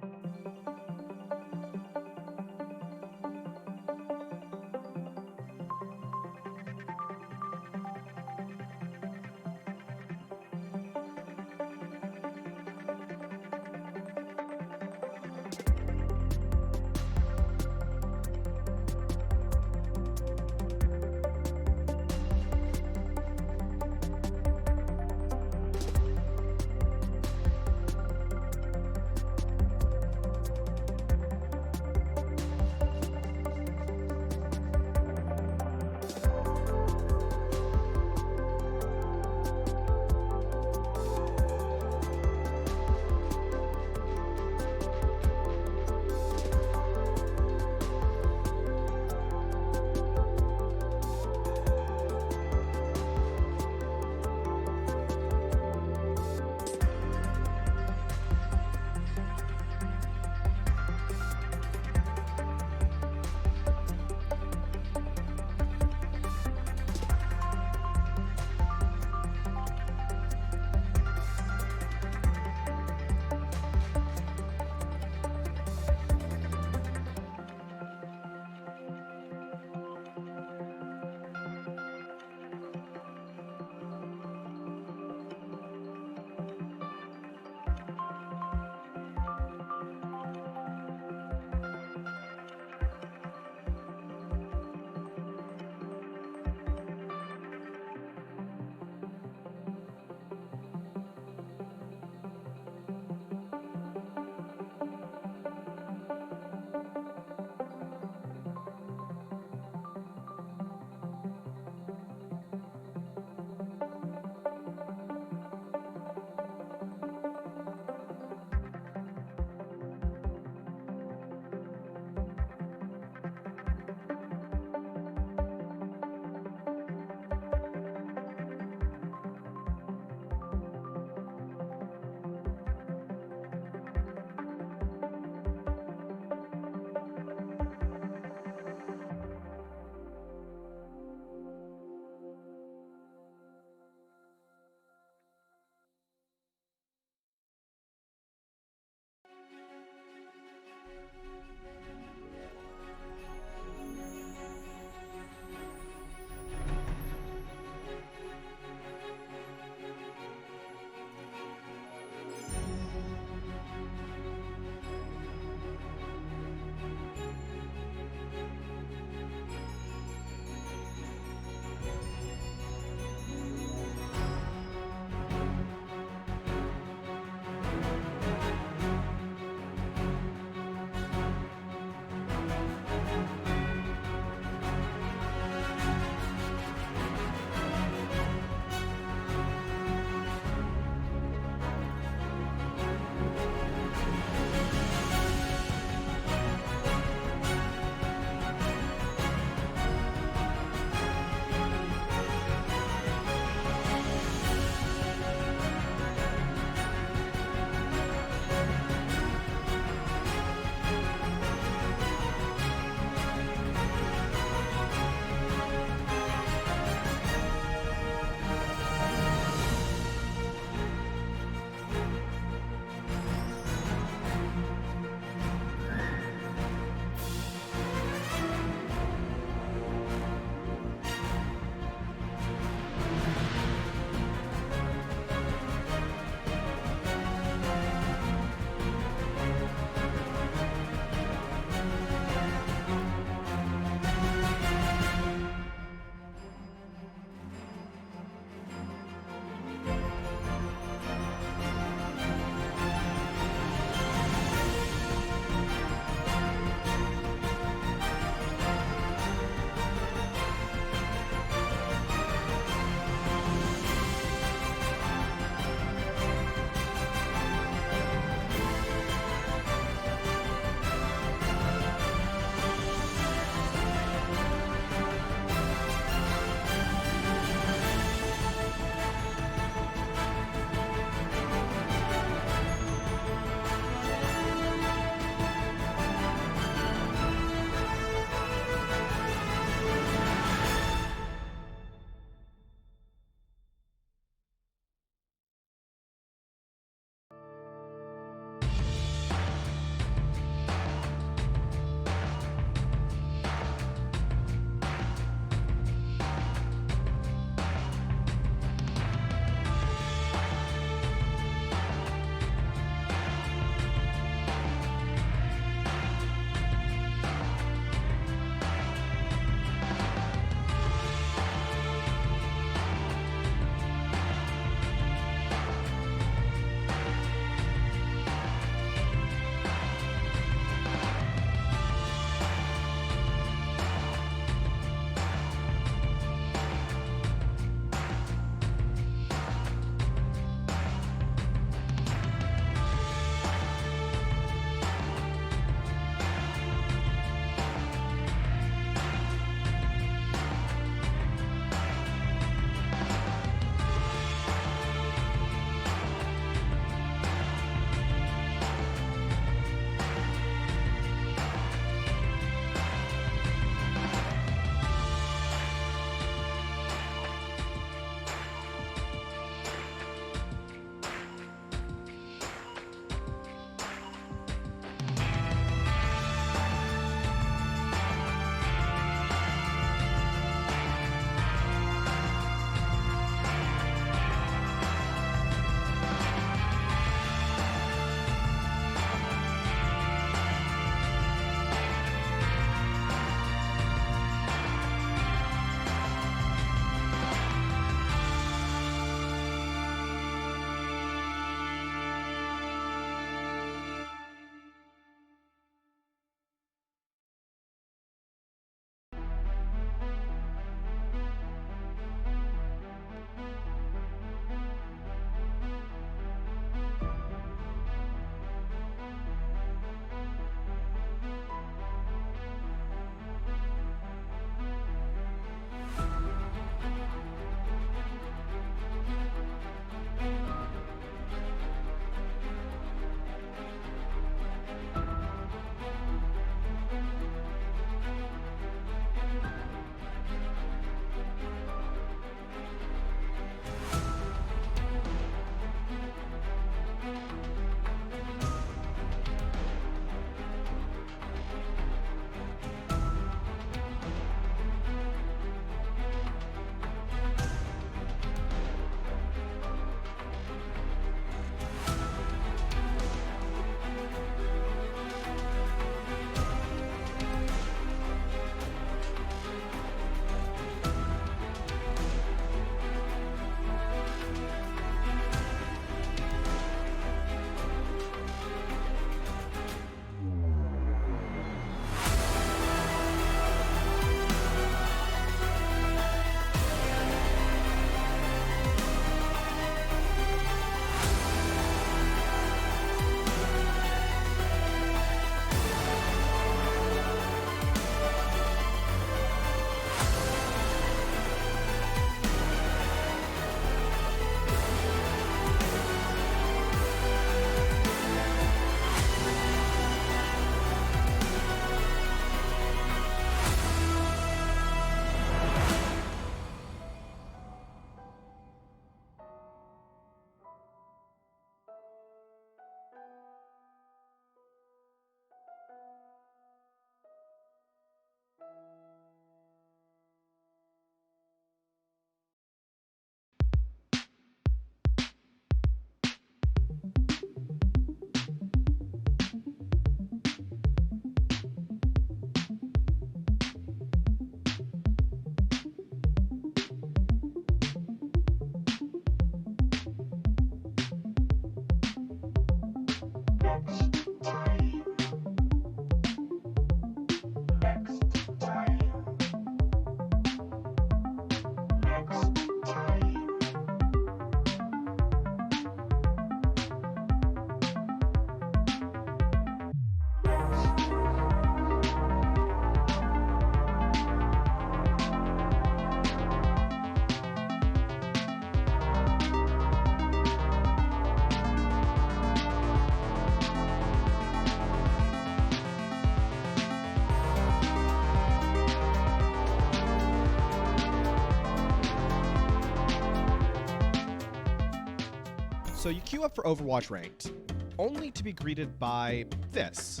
So you queue up for Overwatch Ranked, only to be greeted by this,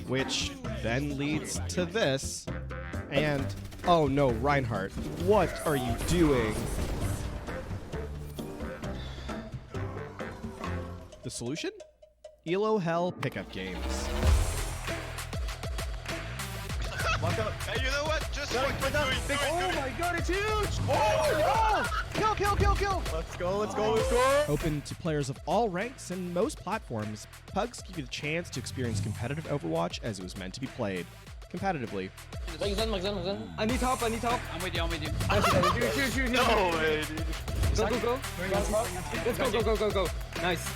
which then leads to this, and oh no, Reinhardt, what are you doing? The solution? Elo Hell pickup games. Hey, you know what? Just Oh my god, it's huge! Oh no! Kill! Let's go! Open to players of all ranks and most platforms, Pugs give you the chance to experience competitive Overwatch as it was meant to be played, competitively. I need help. I'm with you. Shoot. no way, dude. Go. Let's go. Nice.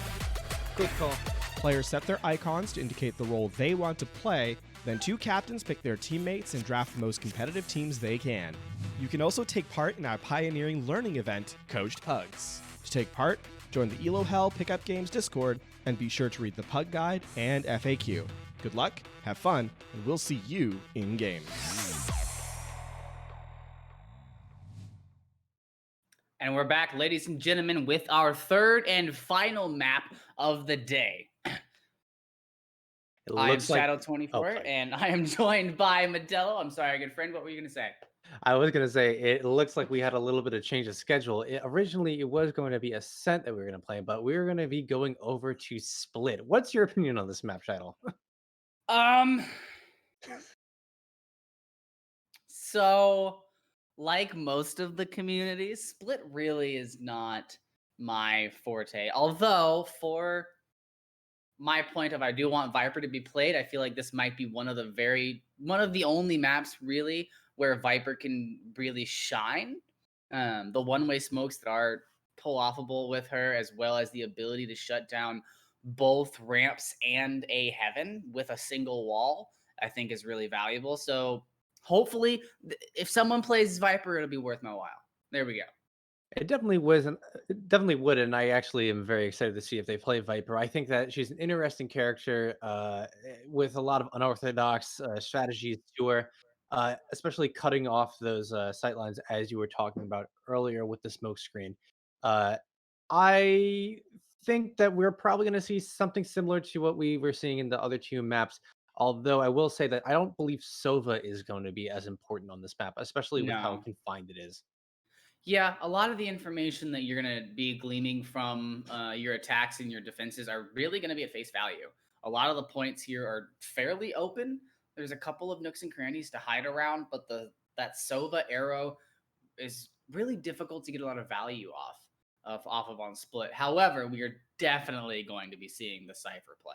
Good call. Players set their icons to indicate the role they want to play, then two captains pick their teammates and draft the most competitive teams they can. You can also take part in our pioneering learning event, Coached Pugs. To take part, join the Elo Hell Pickup Games Discord, and be sure to read the Pug Guide and FAQ. Good luck, have fun, and we'll see you in-game. And we're back, ladies and gentlemen, with our third and final map of the day. I am Shadow24, and I am joined by Modelo. I'm sorry, good friend. What were you going to say? I was going to say, it looks like we had a little bit of change of schedule. Originally, it was going to be Ascent that we were going to play, but we were going to be going over to Split. What's your opinion on this map, Shadow? So, like most of the communities, Split really is not my forte. Although, for my point of I do want Viper to be played, I feel like this might be one of the only maps really where Viper can really shine. The one-way smokes that are pull-offable with her, as well as the ability to shut down both ramps and a heaven with a single wall, I think is really valuable. So hopefully, if someone plays Viper, it'll be worth my while. There we go. It definitely wasn't. It definitely would, and I actually am very excited to see if they play Viper. I think that she's an interesting character with a lot of unorthodox strategies to her, especially cutting off those sight lines as you were talking about earlier with the smoke screen. I think that we're probably going to see something similar to what we were seeing in the other two maps. Although I will say that I don't believe Sova is going to be as important on this map, especially with how No. confined it is. Yeah, a lot of the information that you're going to be gleaming from your attacks and your defenses are really going to be at face value. A lot of the points here are fairly open. There's a couple of nooks and crannies to hide around, but that Sova arrow is really difficult to get a lot of value off of on Split. However, we are definitely going to be seeing the Cypher play.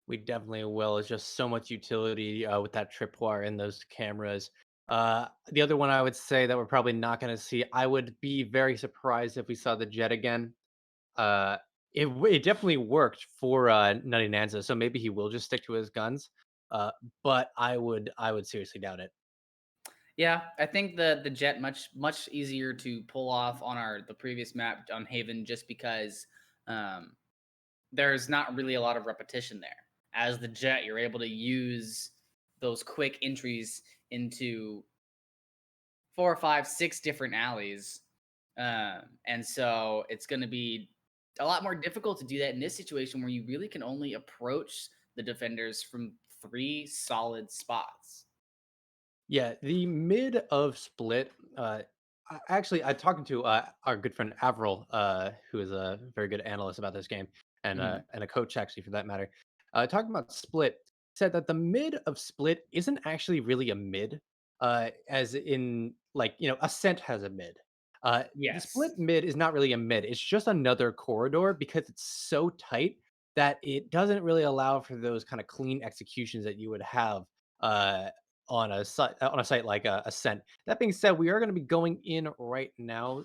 We definitely will. It's just so much utility with that tripwire and those cameras. The other one I would say that we're probably not going to see, I would be very surprised if we saw the jet again. It definitely worked for Nutty Nanza, so maybe he will just stick to his guns. But I would seriously doubt it. Yeah, I think the jet much easier to pull off on the previous map on Haven, just because there's not really a lot of repetition there. As the jet, you're able to use those quick entries into 4, 5, 6 different alleys. And so it's going to be a lot more difficult to do that in this situation where you really can only approach the defenders from 3 solid spots. Yeah, the mid of Split. I talking to our good friend Avril, who is a very good analyst about this game, and a coach actually for that matter. Talking about Split, said that the mid of Split isn't actually really a mid, as in Ascent has a mid. The Yes. split mid is not really a mid. It's just another corridor because it's so tight that it doesn't really allow for those kind of clean executions that you would have on a site like Ascent. That being said, we are going to be going in right now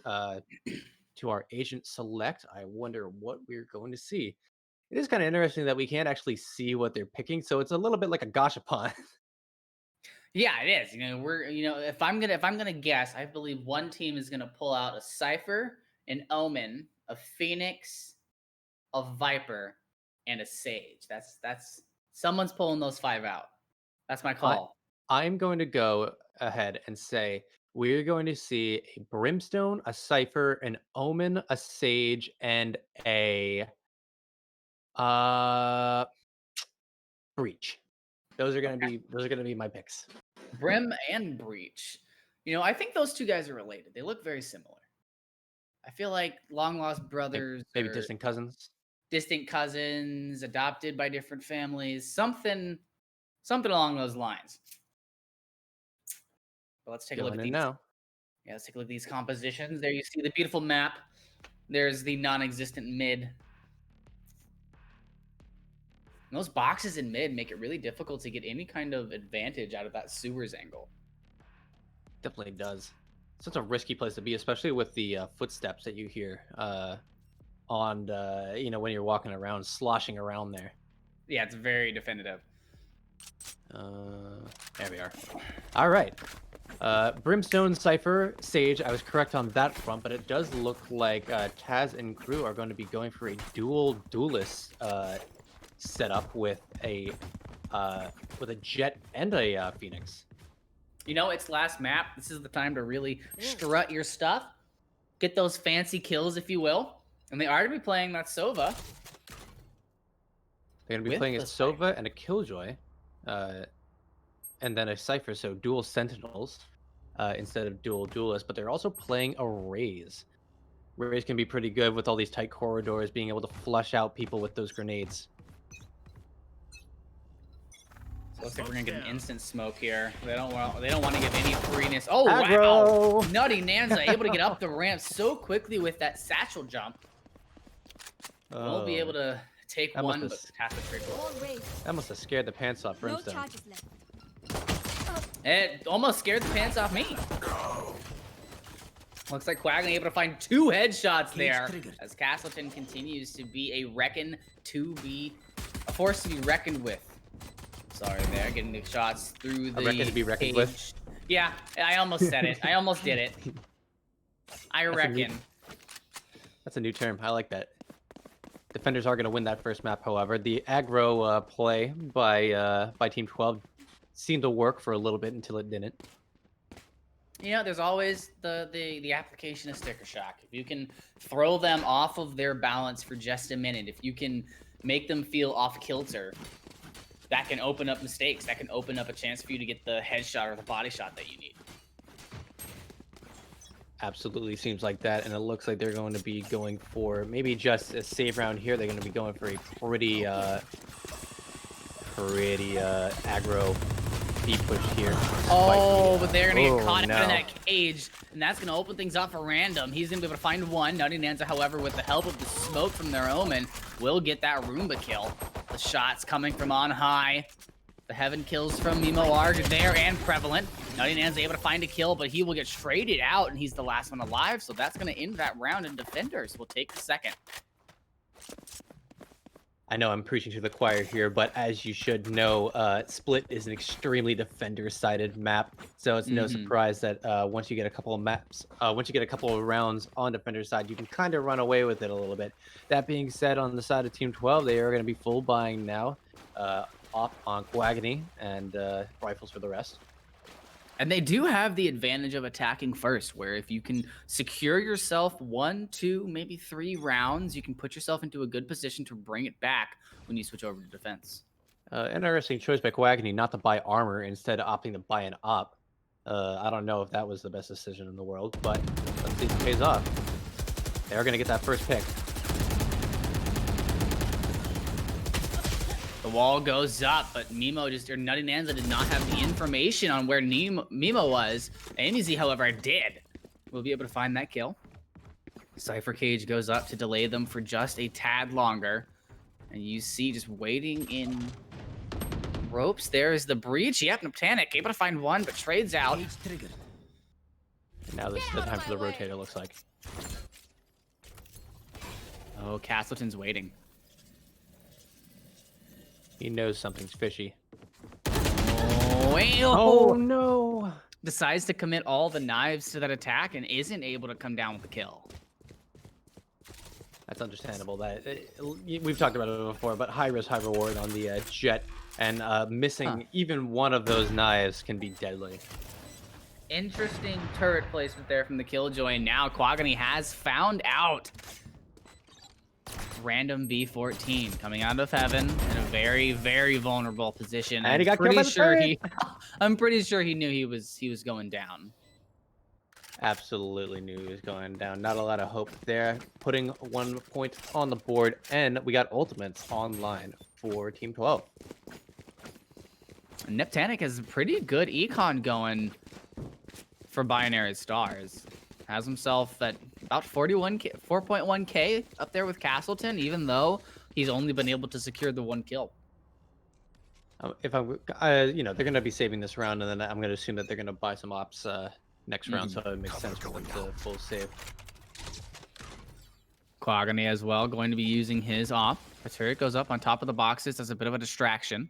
to our agent select. I wonder what we're going to see. It is kind of interesting that we can't actually see what they're picking, so it's a little bit like a gashapon. Yeah, it is. If I'm gonna guess, I believe one team is gonna pull out a Cypher, an Omen, a Phoenix, a Viper, and a Sage. That's someone's pulling those 5 out. That's my call. I'm going to go ahead and say we're going to see a Brimstone, a Cypher, an Omen, a Sage, and a Breach. Those are gonna be my picks. Brim and Breach. I think those two guys are related. They look very similar. I feel like long lost brothers, maybe distant cousins. Distant cousins, adopted by different families, something along those lines. But let's take a look at these now. Yeah, let's take a look at these compositions. There you see the beautiful map. There's the non-existent mid. And those boxes in mid make it really difficult to get any kind of advantage out of that sewers angle. Definitely does. Such a risky place to be, especially with the footsteps that you hear on when you're walking around, sloshing around there. Yeah, it's very definitive. There we are. All right. Brimstone, Cypher, Sage. I was correct on that front, but it does look like Taz and crew are going to be going for a duelist setup with a Jet and a Phoenix. It's last map. This is the time to really strut your stuff, get those fancy kills, if you will. And they are going to be playing that Sova. They're going to be playing a Sova and a Killjoy, and then a Cypher, so dual Sentinels instead of dual Duelists. But they're also playing a Raze. Raze can be pretty good with all these tight corridors, being able to flush out people with those grenades. So looks like we're gonna get an instant smoke here. They don't want to give any freeness. Oh Aggro. Wow! Nutty Nanza able to get up the ramp so quickly with that satchel jump. Won't be able to take one, but half the critical. That must have scared the pants off Brimstone. No charges left. It almost scared the pants off me. Looks like Quaggan able to find 2 headshots there as Castleton continues to be a force to be reckoned with. Sorry there, getting the shots through the reckon to be reckoned with. Yeah, I almost said it. I almost did it. I reckon. That's a new term. I like that. Defenders are going to win that first map, however. The aggro play by Team 12 seemed to work for a little bit until it didn't. There's always the application of sticker shock. If you can throw them off of their balance for just a minute, if you can make them feel off kilter, that can open up mistakes. That can open up a chance for you to get the headshot or the body shot that you need. Absolutely seems like that, and it looks like they're going to be going for maybe just a save round here. They're going to be going for a pretty aggro deep push here. Oh, but they're going to get caught out in that cage, and that's going to open things up for Random. He's going to be able to find one. Nutty Nanza, however, with the help of the smoke from their Omen, will get that Roomba kill. The shots coming from on high. The heaven kills from Mimo are there and prevalent. Nutty Nan's able to find a kill, but he will get traded out, and he's the last one alive, so that's going to end that round, and Defenders will take the second. I know I'm preaching to the choir here, but as you should know, Split is an extremely defender-sided map, so it's no surprise that once you get a couple of rounds on Defender's side, you can kind of run away with it a little bit. That being said, on the side of Team 12, they are going to be full buying now, off on Quagany and rifles for the rest. And they do have the advantage of attacking first, where if you can secure yourself 1, 2, maybe 3 rounds, you can put yourself into a good position to bring it back when you switch over to defense. Interesting choice by Quagany not to buy armor instead of opting to buy an op. I don't know if that was the best decision in the world, but let's see if it pays off. They're going to get that first pick. The wall goes up, but Nutty Nanza did not have the information on where Mimo was. Amizy, however, did. will be able to find that kill. Cypher Cage goes up to delay them for just a tad longer. And you see just waiting in ropes. There is the breach. Yep, Neptanic able to find one, but trades out. Now this is the time for the rotator, looks like. Oh, Castleton's waiting. He knows something's fishy. Oh, no! Decides to commit all the knives to that attack and isn't able to come down with the kill. That's understandable. We've talked about it before, but high risk, high reward on the Jet, and missing even one of those knives can be deadly. Interesting turret placement there from the Killjoy, and now Quagony has found out. Random B14 coming out of heaven in a very, very vulnerable position. And he got killed by the turret. I'm pretty sure he knew he was going down. Absolutely knew he was going down. Not a lot of hope there. Putting 1 point on the board, and we got ultimates online for Team 12. Neptanic has a pretty good econ going for Binary Stars. Has himself at about 4.1k up there with Castleton, even though he's only been able to secure the 1 kill. If I'm, you know, they're going to be saving this round, and then I'm going to assume that they're going to buy some ops next round, so it makes sense for them to full save. Quagony as well, going to be using his op. The turret goes up on top of the boxes as a bit of a distraction.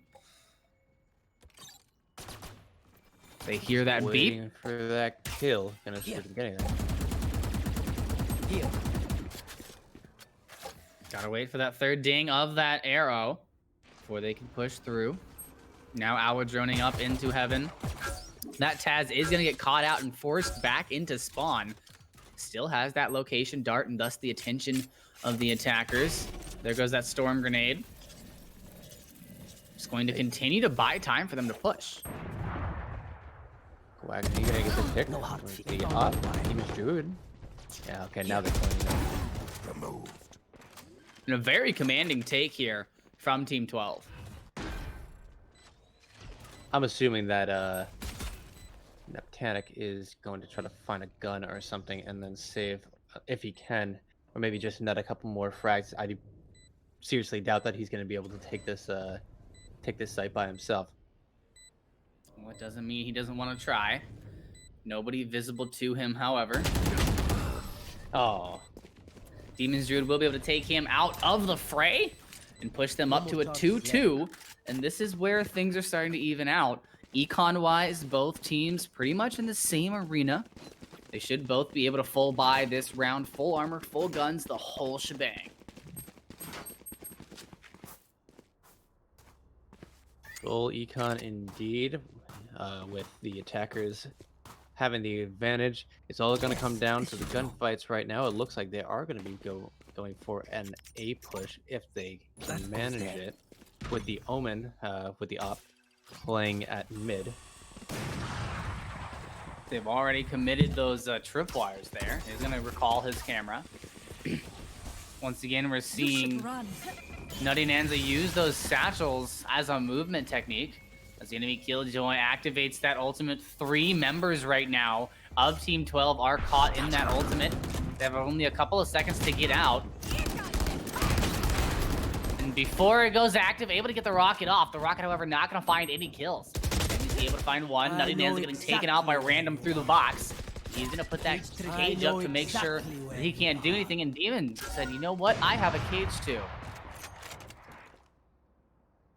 They hear that Waiting beep. for that kill. Gonna see if we can get anything. Gotta wait for that third ding of that arrow before they can push through. Now Hour droning up into heaven. That Taz is gonna get caught out and forced back into spawn. Still has that location dart and thus the attention of the attackers. There goes that storm grenade. Just going to continue to buy time for them to push. Quagony gonna get the pick. Did he get up? Demons Druid. Yeah, okay, now they're going in. And a very commanding take here from Team 12. I'm assuming that Neptanic is going to try to find a gun or something and then save if he can, or maybe just net a couple more frags. I seriously doubt that he's going to be able to take this site by himself. Well, it doesn't mean he doesn't want to try. Nobody visible to him, however. Oh. Demon's Druid will be able to take him out of the fray and push them up to a 2-2. And this is where things are starting to even out. Econ-wise, both teams pretty much in the same arena. They should both be able to full buy this round. Full armor, full guns, the whole shebang. Full econ indeed, with the attackers having the advantage. It's all going to come down to the gunfights right now. It looks like they are going to be going for an A push if they can manage it, with the Omen, with the op playing at mid. They've already committed those tripwires there. He's going to recall his camera. Once again, we're seeing Nutty Nanza use those satchels as a movement technique. As the enemy Killjoy activates that ultimate, 3 members right now of Team 12 are caught in that ultimate. They have only a couple of seconds to get out. And before it goes active, able to get the rocket off. The rocket, however, not going to find any kills. And he's able to find one. Nutty Nanza getting taken out by random through the box. He's going to put that cage up to make sure that he can't do anything. And Demon said, you know what? I have a cage too.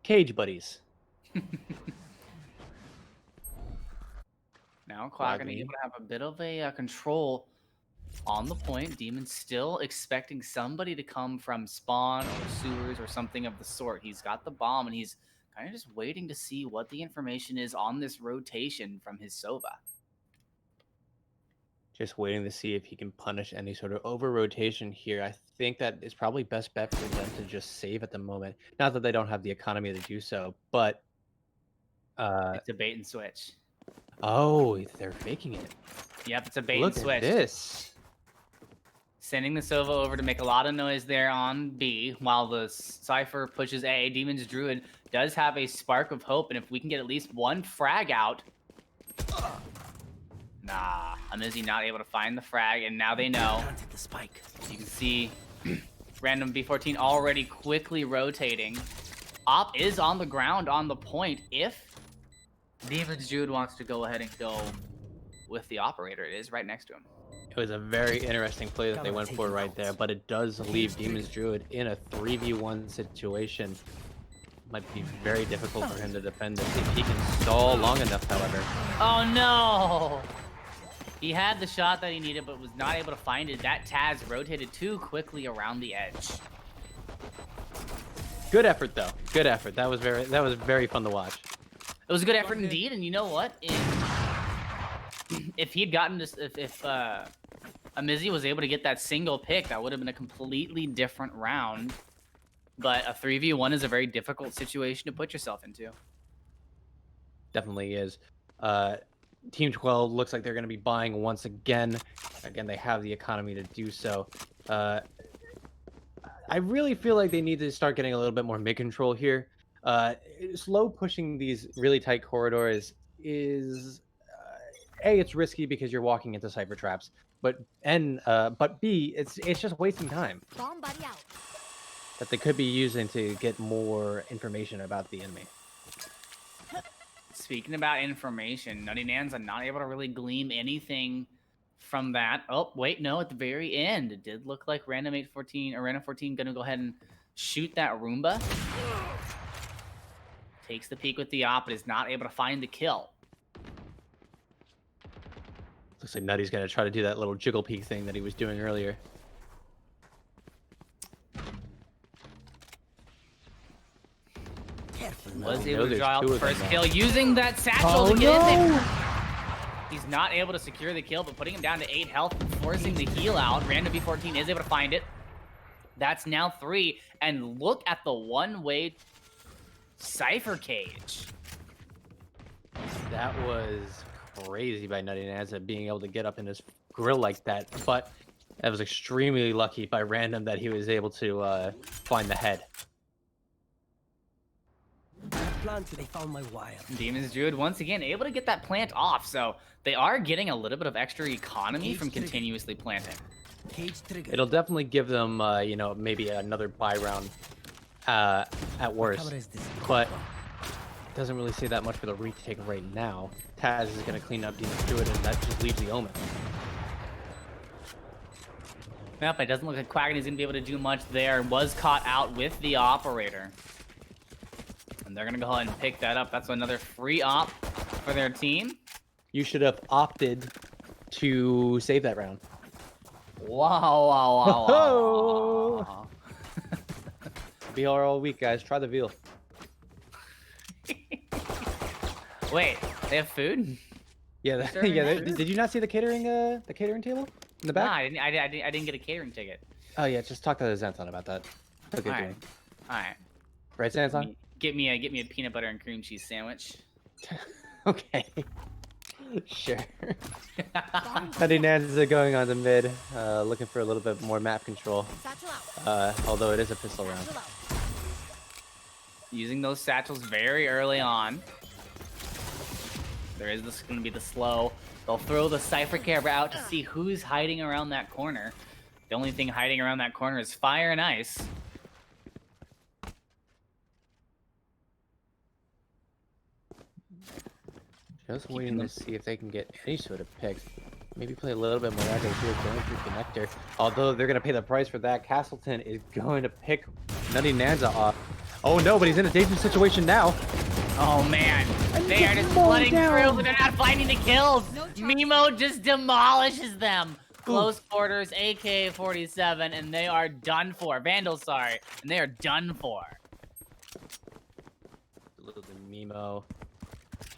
Cage buddies. Now Quagony able to have a bit of a control on the point. Demon's still expecting somebody to come from spawn or sewers or something of the sort. He's got the bomb and he's kind of just waiting to see what the information is on this rotation from his Sova. Just waiting to see if he can punish any sort of over-rotation here. I think that it's probably best bet for them to just save at the moment. Not that they don't have the economy to do so, but... it's a bait and switch. Oh, they're faking it. Yep, it's a bait and switch. Look at this. Sending the Sova over to make a lot of noise there on B, while the Cypher pushes A. Demon's Druid does have a spark of hope, and if we can get at least one frag out... Nah. Amizi not able to find the frag, and now they know. The spike. You can see random B14 already quickly rotating. Op is on the ground on the point. If Demon's Druid wants to go ahead and go with the operator, it is right next to him. It was a very interesting play that they went for right there, but it does leave Demon's Druid in a 3v1 situation. Might be very difficult for him to defend this if he can stall long enough, however. Oh no! He had the shot that he needed, but was not able to find it. That Taz rotated too quickly around the edge. Good effort, though. Good effort. That was very fun to watch. It was a good effort indeed, and you know what? If he had gotten this, if Amizi was able to get that single pick, that would have been a completely different round. But a 3v1 is a very difficult situation to put yourself into. Definitely is. Team 12 looks like they're going to be buying once again. Again, they have the economy to do so. I really feel like they need to start getting a little bit more mid-control here. Slow pushing these really tight corridors is... A, it's risky because you're walking into cypher traps. But B, it's just wasting time. Bomb buddy out. That they could be using to get more information about the enemy. Speaking about information, Nutty Nanza not able to really glean anything from that. Oh, wait, no, at the very end, it did look like Random 814 or Random 14 gonna go ahead and shoot that Roomba. Takes the peek with the op, but is not able to find the kill. Looks like Nutty's gonna try to do that little jiggle peek thing that he was doing earlier. Was able to draw out the first kill using that satchel to get in there. He's not able to secure the kill, but putting him down to 8 health and forcing the heal out. Random B14 is able to find it. That's now 3. And look at the one-way Cypher cage. That was crazy by Nutty Nanza being able to get up in his grill like that. But that was extremely lucky by Random that he was able to find the head. They found my wire. Demon's Druid once again able to get that plant off, so they are getting a little bit of extra economy from continuously planting. It'll definitely give them, you know, maybe another buy round at worst, but it doesn't really say that much for the retake right now. Taz is going to clean up Demon's Druid, and that just leaves the Omen. Yep, it doesn't look like Quaggin is going to be able to do much there. Was caught out with the operator. And they're going to go ahead and pick that up. That's another free op for their team. You should have opted to save that round. Wow. Veal all week, guys. Try the veal. Wait, they have food? Yeah, did you not see the catering table in the back? Nah, I didn't get a catering ticket. Oh yeah, just talk to Xanthon about that. Okay, all right. Right, Xanthon? Get me a peanut butter and cream cheese sandwich. Okay. Sure. Nutty Nanza going on the mid, looking for a little bit more map control. Although it is a pistol round. Using those satchels very early on. There is this going to be the slow. They'll throw the Cypher Camera out to see who's hiding around that corner. The only thing hiding around that corner is fire and ice. Just waiting to see if they can get any sort of picks. Maybe play a little bit more aggro here, going through connector. Although they're going to pay the price for that. Castleton is going to pick Nutty Nanza off. Oh no, but he's in a dangerous situation now. Oh man, they are just flooding through, but they're not finding the kills. Mimo just demolishes them. Close quarters, AK-47, and they are done for. Vandal, sorry, and they are done for. Little Mimo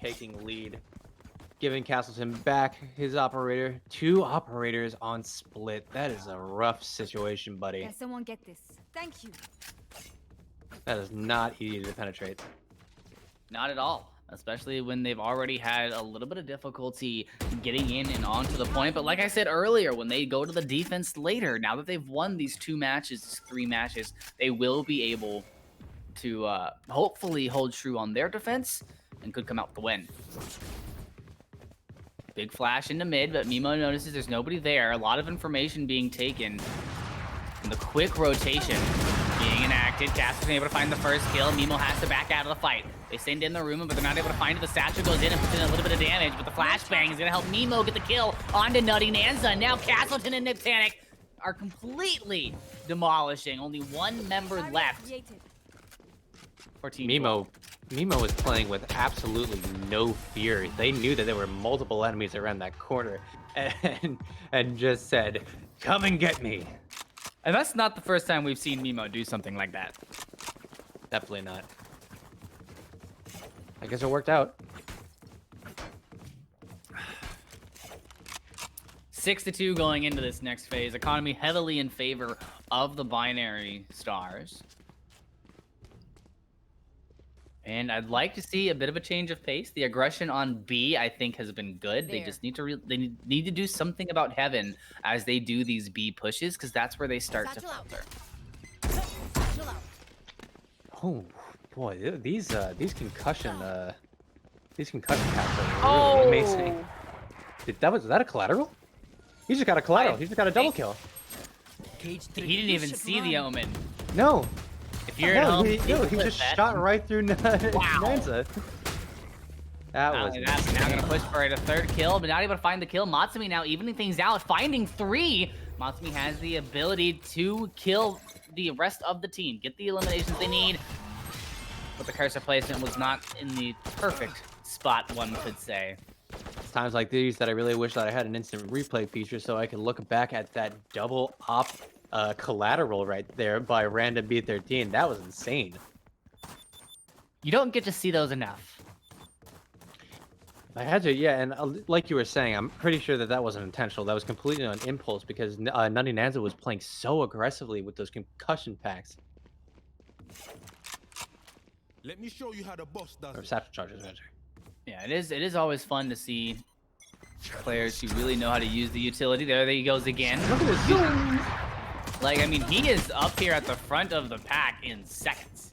taking lead, giving Castleton back his operator. 2 operators on split. That is a rough situation, buddy. Can someone get this? Thank you. That is not easy to penetrate. Not at all, especially when they've already had a little bit of difficulty getting in and onto the point. But like I said earlier, when they go to the defense later, now that they've won these 3 matches, they will be able to hopefully hold true on their defense and could come out with the win. Big flash into mid, but Mimo notices there's nobody there. A lot of information being taken. And the quick rotation being enacted. Casper's able to find the first kill. Mimo has to back out of the fight. They send in the room, but they're not able to find it. The satchel goes in and puts in a little bit of damage, but the flashbang is going to help Mimo get the kill onto Nutty Nanza. Now Castleton and Niptanic are completely demolishing. Only one member left for Team Mimo was playing with absolutely no fear. They knew that there were multiple enemies around that corner and just said, "Come and get me." And that's not the first time we've seen Mimo do something like that. Definitely not. I guess it worked out. 6-2 going into this next phase. Economy heavily in favor of the binary stars. And I'd like to see a bit of a change of pace. The aggression on B, I think, has been good. They just need to need to do something about Heaven as they do these B pushes, because that's where they start to falter. Oh boy, these concussion caps are really amazing. Was that a collateral? He just got a collateral. He just got a double kill. He didn't even see the Omen. No. If you're at home, he just shot right through Nanza. That was now gonna push for a third kill, but not able to find the kill. Matsumi now evening things out, finding 3. Matsumi has the ability to kill the rest of the team, get the eliminations they need. But the cursor placement was not in the perfect spot, one could say. It's times like these that I really wish that I had an instant replay feature so I could look back at that double op collateral right there by Random B13. That was insane. You don't get to see those enough. I had to, yeah, and like you were saying, I'm pretty sure that wasn't intentional. That was completely on impulse because Nutty Nanza was playing so aggressively with those concussion packs. Let me show you how the boss does or satchel charges, rather. Yeah, it is always fun to see players who really know how to use the utility. There he goes again. Look at this. Like, I mean, he is up here at the front of the pack in seconds.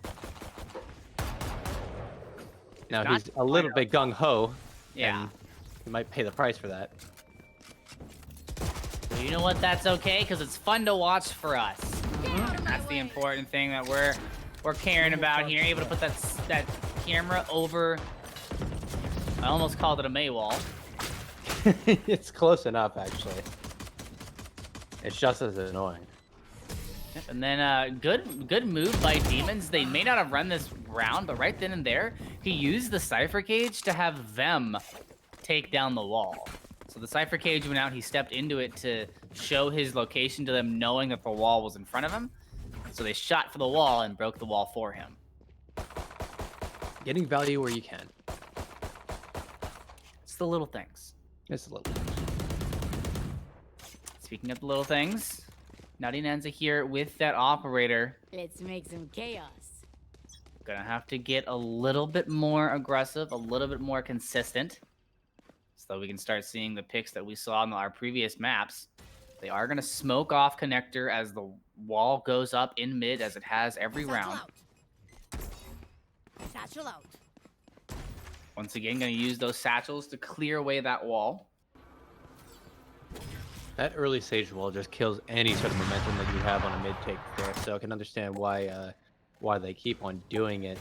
Now he's a little bit gung-ho. Yeah. He might pay the price for that. Well, you know what? That's okay, because it's fun to watch for us. That's the important thing that we're caring about here. Able to put that camera over. I almost called it a Maywall. It's close enough, actually. It's just as annoying. And then good move by Demons. They may not have run this round, but right then and there, he used the Cypher Cage to have them take down the wall. So the Cypher Cage went out, he stepped into it to show his location to them, knowing that the wall was in front of him. So they shot for the wall and broke the wall for him. Getting value where you can. It's the little things. It's a little. Speaking of the little things, Nutty Nanza here with that operator. Let's make some chaos. Gonna have to get a little bit more aggressive, a little bit more consistent, so we can start seeing the picks that we saw in our previous maps. They are gonna smoke off connector as the wall goes up in mid, as it has every round. Satchel out. Once again, gonna use those satchels to clear away that wall. That early Sage wall just kills any sort of momentum that you have on a mid take there, so I can understand why they keep on doing it.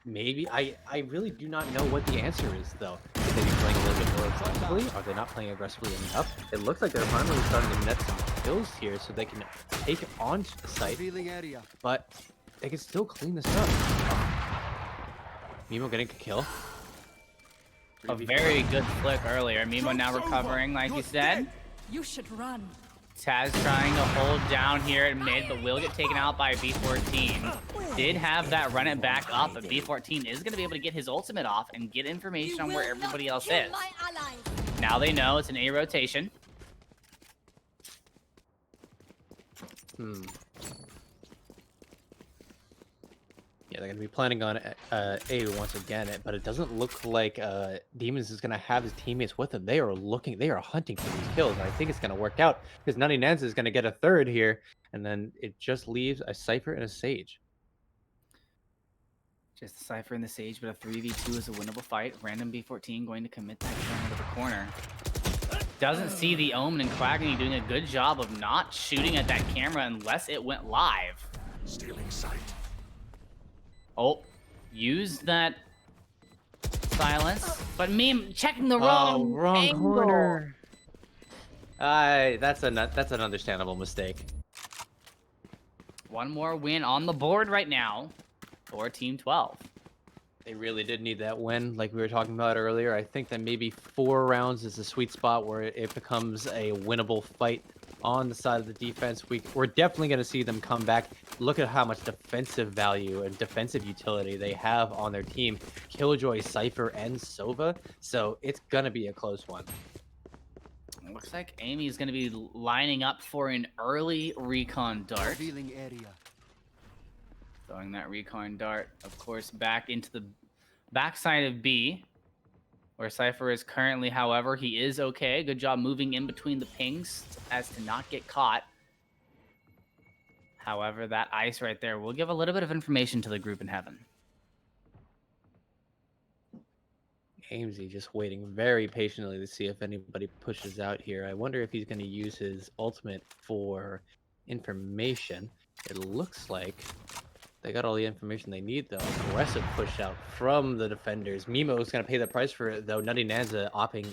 Maybe I really do not know what the answer is though. Should they be playing a little bit more aggressively? Are they not playing aggressively enough? It looks like they're finally starting to net some kills here so they can take on site, but they can still clean this up. Mimo getting a kill. A very good flick earlier. Mimo now recovering, like you said. You should run. Taz trying to hold down here at mid, but will get taken out by B14. Did have that run it back up, but B14 is going to be able to get his ultimate off and get information on where everybody else is. Now they know it's an A rotation. Yeah, they're going to be planning on A once again, but it doesn't look like Demons is going to have his teammates with him. They are hunting for these kills, and I think it's going to work out because Nutty Nanza is going to get a third here, and then it just leaves a Cypher and a Sage. Just the Cypher and the Sage, but a 3v2 is a winnable fight. Random B14 going to commit that kill into the corner. Doesn't see the Omen, and Quaggony doing a good job of not shooting at that camera unless it went live. Stealing sight. Oh, used that silence, but Meme checking the wrong angle. Corner. That's an understandable mistake. One more win on the board right now for Team 12. They really did need that win, like we were talking about earlier. I think that maybe 4 rounds is a sweet spot where it becomes a winnable fight on the side of the defense. We're definitely going to see them come back. Look at how much defensive value and defensive utility they have on their team. Killjoy, Cypher, and Sova. So it's going to be a close one. Looks like Amy is going to be lining up for an early recon dart. Revealing area. Throwing that recon dart, of course, back into the backside of B, where Cypher is currently. However, he is okay. Good job moving in between the pings as to not get caught. However, that ice right there will give a little bit of information to the group in heaven. Amesy just waiting very patiently to see if anybody pushes out here. I wonder if he's going to use his ultimate for information. It looks like they got all the information they need, though. Aggressive push out from the defenders. Mimo is going to pay the price for it, though. Nutty Nanza opping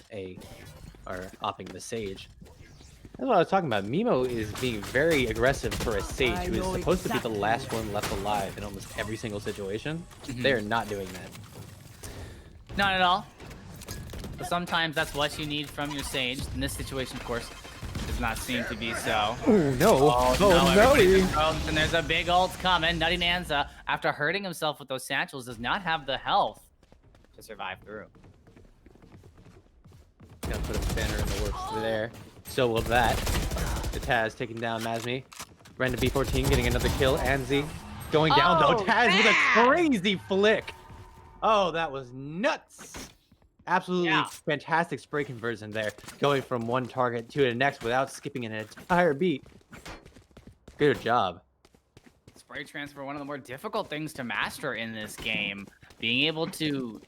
the Sage. That's what I was talking about. Mimo is being very aggressive for a Sage who is supposed to be the last one left alive in almost every single situation. They're not doing that. Not at all. But sometimes that's what you need from your Sage. In this situation, of course, does not seem to be so. Oh, no. And there's a big ult coming. Nutty Nanza, after hurting himself with those satchels, does not have the health to survive through. Gonna put a banner in the works there. So will that. The Taz taking down Mazmi. Random B14 getting another kill. Anzi going down, though. Taz with a crazy flick. Oh, that was nuts. Absolutely fantastic spray conversion there. Going from one target to the next without skipping an entire beat. Good job. Spray transfer, one of the more difficult things to master in this game. Being able to,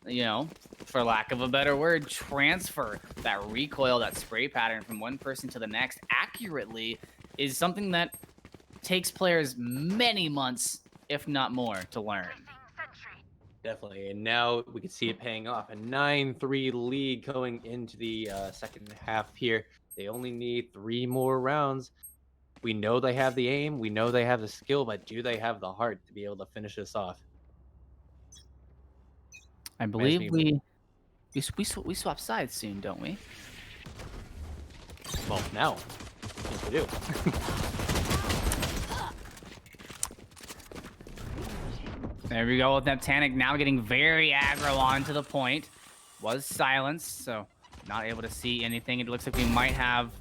you know, for lack of a better word, transfer that recoil, that spray pattern from one person to the next accurately is something that takes players many months, if not more, to learn. Definitely, and now we can see it paying off. A 9-3 lead going into the second half here. They only need 3 more rounds. We know they have the aim, we know they have the skill, but do they have the heart to be able to finish this off? I believe we swap sides soon, don't we? Well, now I think we do. There we go with Neptanic now getting very aggro onto the point. Was silenced, so not able to see anything. It looks like we might have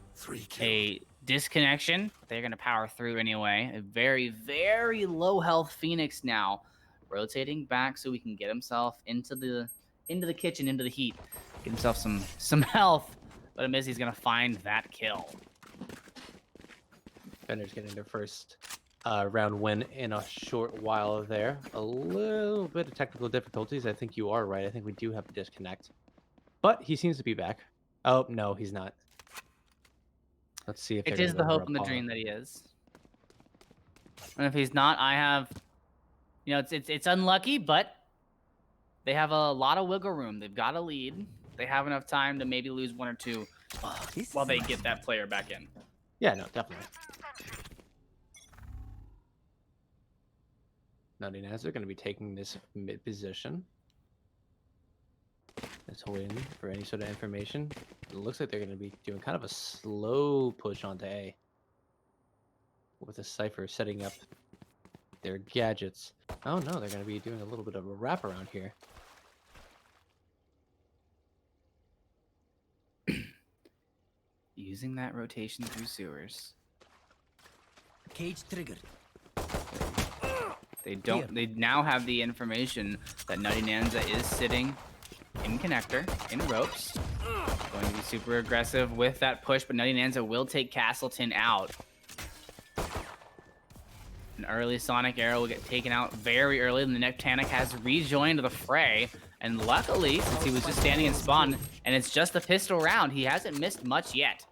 a disconnection. They're going to power through anyway. A very, very low health Phoenix now. Rotating back so we can get himself into the kitchen, into the heat. Get himself some health. But Amizi's going to find that kill. Defenders getting their first round win in a short while there. A little bit of technical difficulties. I think you are right. I think we do have a disconnect. But he seems to be back. Oh, no, he's not. Let's see if it is the hope and the dream that he is. And if he's not, I have, you know, it's unlucky, but they have a lot of wiggle room. They've got a lead. They have enough time to maybe lose 1 or 2 while they get that player back in. Yeah, no, definitely. Nutty Naz are going to be taking this mid position. Let's wait for any sort of information. It looks like they're going to be doing kind of a slow push onto A. With a Cypher setting up their gadgets. Oh no, they're going to be doing a little bit of a wraparound here. Using that rotation through sewers. Cage triggered. They now have the information that Nutty Nanza is sitting in connector, in ropes. Going to be super aggressive with that push, but Nutty Nanza will take Castleton out. An early Sonic Arrow will get taken out very early, and the Nectanic has rejoined the fray. And luckily, since he was just standing in spawn, and it's just a pistol round, he hasn't missed much yet.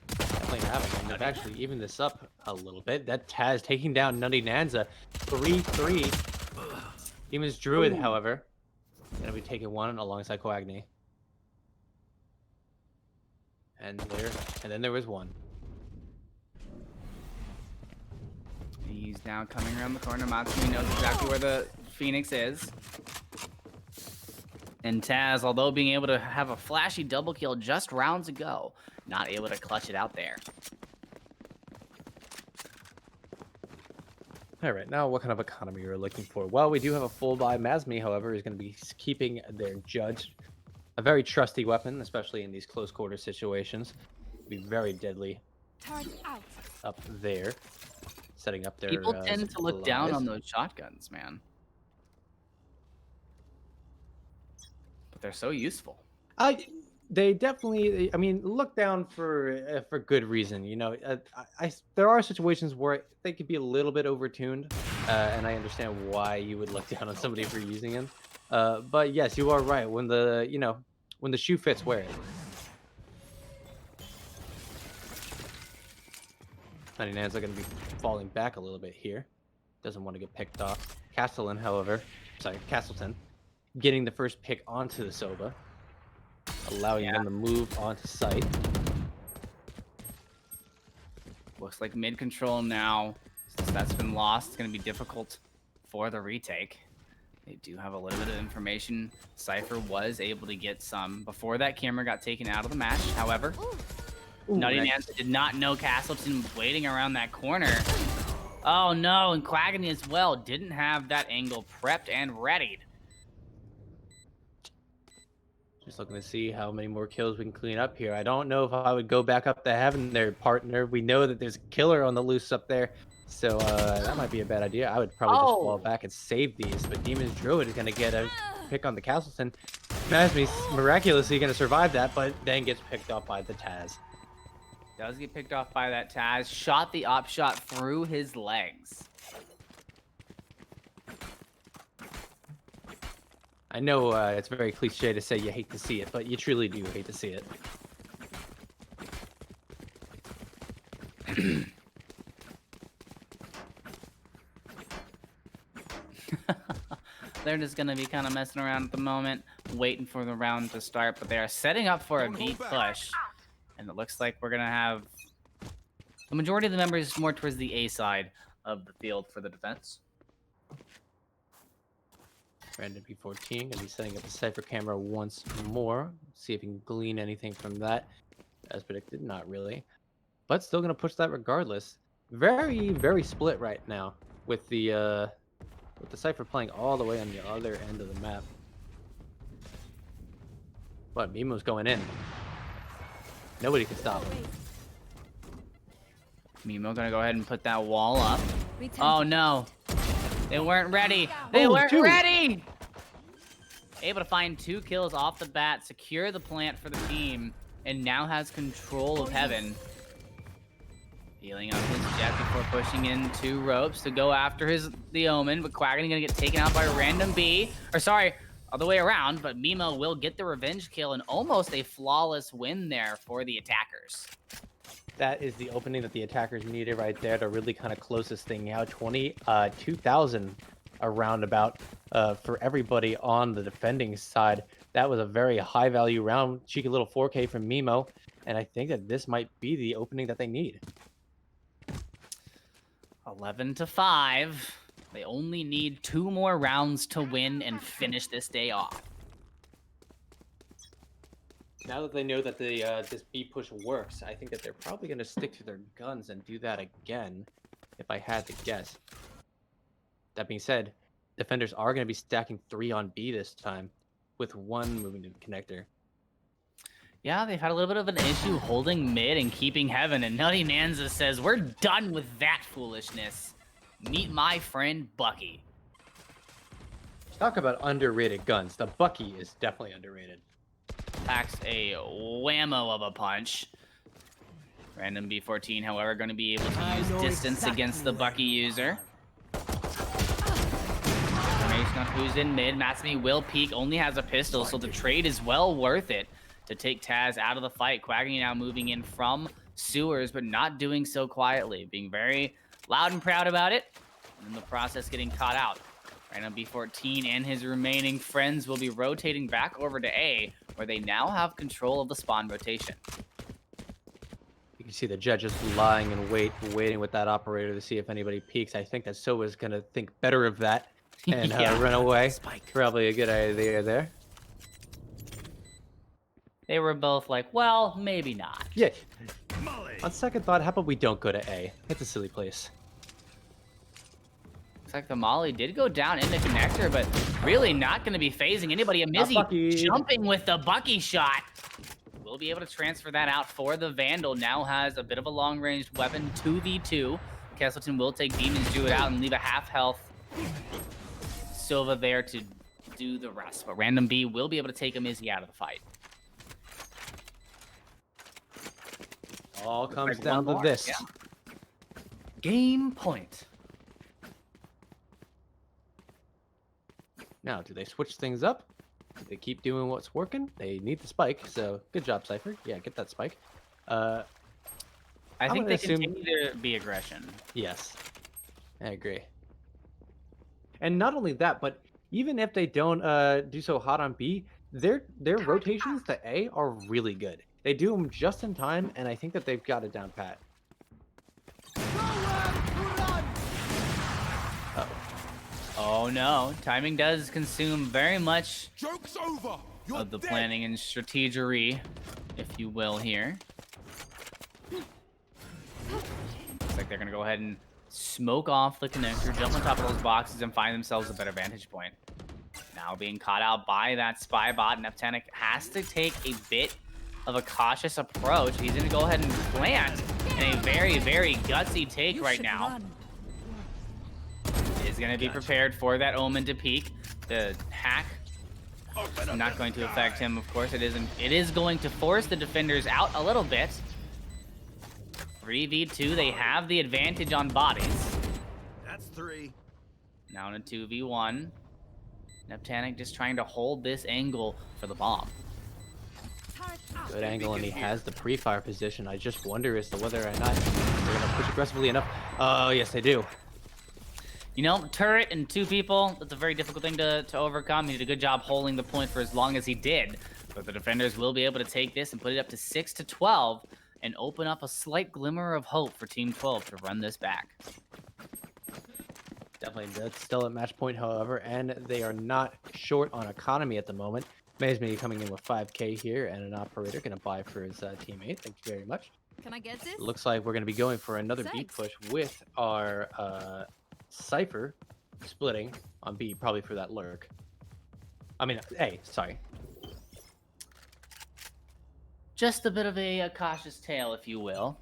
Definitely having, and they've actually evened this up a little bit. That Taz taking down Nutty Nanza, 3-3. Demon's Druid, however, gonna be taking one alongside Coagni. And then there was one. He's now coming around the corner. Matsumi knows exactly where the Phoenix is. And Taz, although being able to have a flashy double kill just rounds ago, not able to clutch it out there. All right, now what kind of economy are we looking for? Well, we do have a full buy. Masmi, however, is going to be keeping their Judge. A very trusty weapon, especially in these close quarter situations. Be very deadly up there. Setting up their People tend to look down on those shotguns, man. But they're so useful. They definitely, I mean, look down for good reason. You know, there are situations where they could be a little bit overtuned, and I understand why you would look down on somebody for using them. But yes, you are right. When the shoe fits, wear it. 99's going to be falling back a little bit here. Doesn't want to get picked off. Castleton, getting the first pick onto the Sova, allowing them to move onto site. Looks like mid control now. Since that's been lost, it's going to be difficult for the retake. They do have a little bit of information. Cypher was able to get some before that camera got taken out of the match. However, Nutty Nancy did not know Castleton was waiting around that corner. Oh no, and Quaggany as well didn't have that angle prepped and readied. Just looking to see how many more kills we can clean up here. I don't know if I would go back up to heaven there, partner. We know that there's a killer on the loose up there. So that might be a bad idea. I would probably just fall back and save these. But Demon's Druid is going to get a pick on the Castleton. Masmi's miraculously going to survive that, but then gets picked off by the Taz. Does get picked off by that Taz. Shot the op shot through his legs. I know it's very cliche to say you hate to see it, but you truly do hate to see it. They're just going to be kind of messing around at the moment, waiting for the round to start, but they are setting up for a B push. And it looks like we're going to have the majority of the members more towards the A side of the field for the defense. Brandon P14 going to be setting up the Cypher camera once more. See if he can glean anything from that. As predicted, not really. But still going to push that regardless. Very, very split right now with the Cypher playing all the way on the other end of the map. But Mimo's going in. Nobody can stop him. Mimo gonna go ahead and put that wall up. Oh no. They weren't ready. They weren't ready! Able to find 2 kills off the bat, secure the plant for the team, and now has control of Heaven. Healing up his jet before pushing in 2 ropes to go after the Omen, but Quaggany gonna get taken out by a random B. Or sorry, other way around, but Mimo will get the revenge kill and almost a flawless win there for the attackers. That is the opening that the attackers needed right there to really kind of close this thing out. 2,000 around about for everybody on the defending side. That was a very high value round. Cheeky little 4K from Mimo. And I think that this might be the opening that they need. 11-5. They only need 2 more rounds to win and finish this day off. Now that they know that this B push works, I think that they're probably going to stick to their guns and do that again, if I had to guess. That being said, defenders are going to be stacking 3 on B this time, with 1 moving to the connector. Yeah, they've had a little bit of an issue holding mid and keeping Heaven, and Nutty Nanza says, we're done with that foolishness. Meet my friend Bucky. Talk about underrated guns. The Bucky is definitely underrated. Packs a whammo of a punch. Random B14, however, going to be able to use distance against the Bucky user. Information on who's in mid. Matsumi will peek, only has a pistol, so the trade is well worth it to take Taz out of the fight. Quaggy now moving in from sewers, but not doing so quietly, being very loud and proud about it, and in the process getting caught out. Random B14 and his remaining friends will be rotating back over to A, where they now have control of the spawn rotation. You can see the Jet just lying in wait, waiting with that operator to see if anybody peeks. I think that Sova's going to think better of that and run away. Probably a good idea there. They were both like, well, maybe not. Yeah. On second thought, how about we don't go to A? It's a silly place. Looks like the Molly did go down in the connector, but really not going to be phasing anybody. Mizzy jumping with the Bucky shot. We'll be able to transfer that out for the Vandal. Now has a bit of a long-ranged weapon, 2v2. Castleton will take Demons, do it out, and leave a half health Silva there to do the rest. But Random B will be able to take a Mizzy out of the fight. All comes down to this. Yeah. Game point. Now, do they switch things up? Do they keep doing what's working? They need the spike, so good job, Cypher. Yeah, get that spike. I think they continue to be aggression. Yes, I agree. And not only that, but even if they don't do so hot on B, their rotations to A are really good. They do them just in time, and I think that they've got it down pat. Oh no, timing does consume very much Joke's over. of the planning and strategery, if you will, here. Looks like they're gonna go ahead and smoke off the connector, jump on top of those boxes, and find themselves a better vantage point. Now being caught out by that spy bot, Neptanic has to take a bit of a cautious approach. He's gonna go ahead and plant in a very, very gutsy take right now. Is going to be prepared for that Omen to peek. The hack is not going to affect him, of course. It is going to force the defenders out a little bit. 3v2, they have the advantage on bodies. That's 3. Now in a 2v1. Neptanic just trying to hold this angle for the bomb. Good angle, and he has the pre-fire position. I just wonder as to whether or not they're going to push aggressively enough. Oh, yes, they do. You know, turret and 2 people, that's a very difficult thing to overcome. He did a good job holding the point for as long as he did. But the defenders will be able to take this and put it up to 6-12 and open up a slight glimmer of hope for Team 12 to run this back. Definitely that's still at match point, however, and they are not short on economy at the moment. Mazme coming in with 5k here, and an operator going to buy for his teammate. Thank you very much. Can I get this? Looks like we're going to be going for another B push with our Cypher splitting on B, probably for that lurk. I mean, A, sorry. Just a bit of a cautious tale, if you will.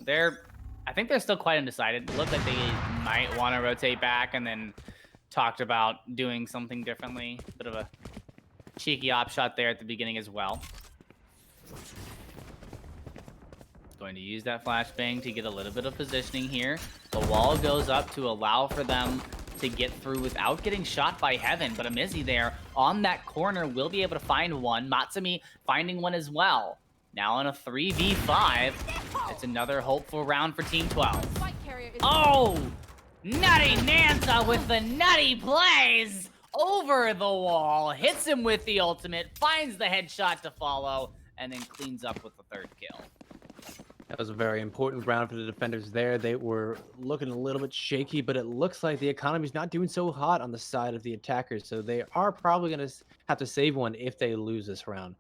I think they're still quite undecided. It looked like they might want to rotate back and then talked about doing something differently. A bit of a cheeky op shot there at the beginning as well. Going to use that flashbang to get a little bit of positioning here. The wall goes up to allow for them to get through without getting shot by Heaven, but a Mizzy there on that corner will be able to find one. Matsumi finding one as well. Now on a 3v5, it's another hopeful round for Team 12. Oh! Nutty Nanta with the nutty plays! Over the wall, hits him with the ultimate, finds the headshot to follow, and then cleans up with the 3rd kill. That was a very important round for the defenders there. They were looking a little bit shaky, but it looks like the economy's not doing so hot on the side of the attackers, so they are probably going to have to save one if they lose this round.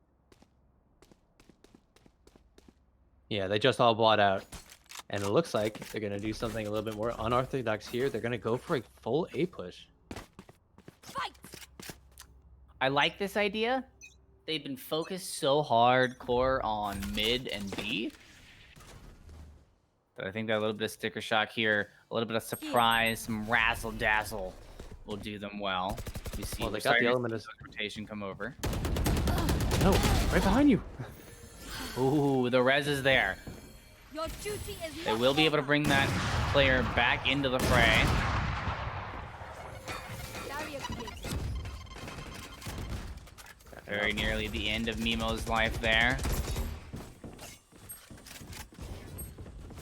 Yeah, they just all bought out. And it looks like they're going to do something a little bit more unorthodox here. They're going to go for a full A push. Fight! I like this idea. They've been focused so hardcore on mid and B. But I think that a little bit of sticker shock here, a little bit of surprise, some razzle dazzle will do them well. You see, well, they got the element of rotation come over. No, right behind you. Ooh, the res is there. Your duty is They not will be able to over. bring that player back into the fray. Barrier created. Very nearly the end of Mimo's life there.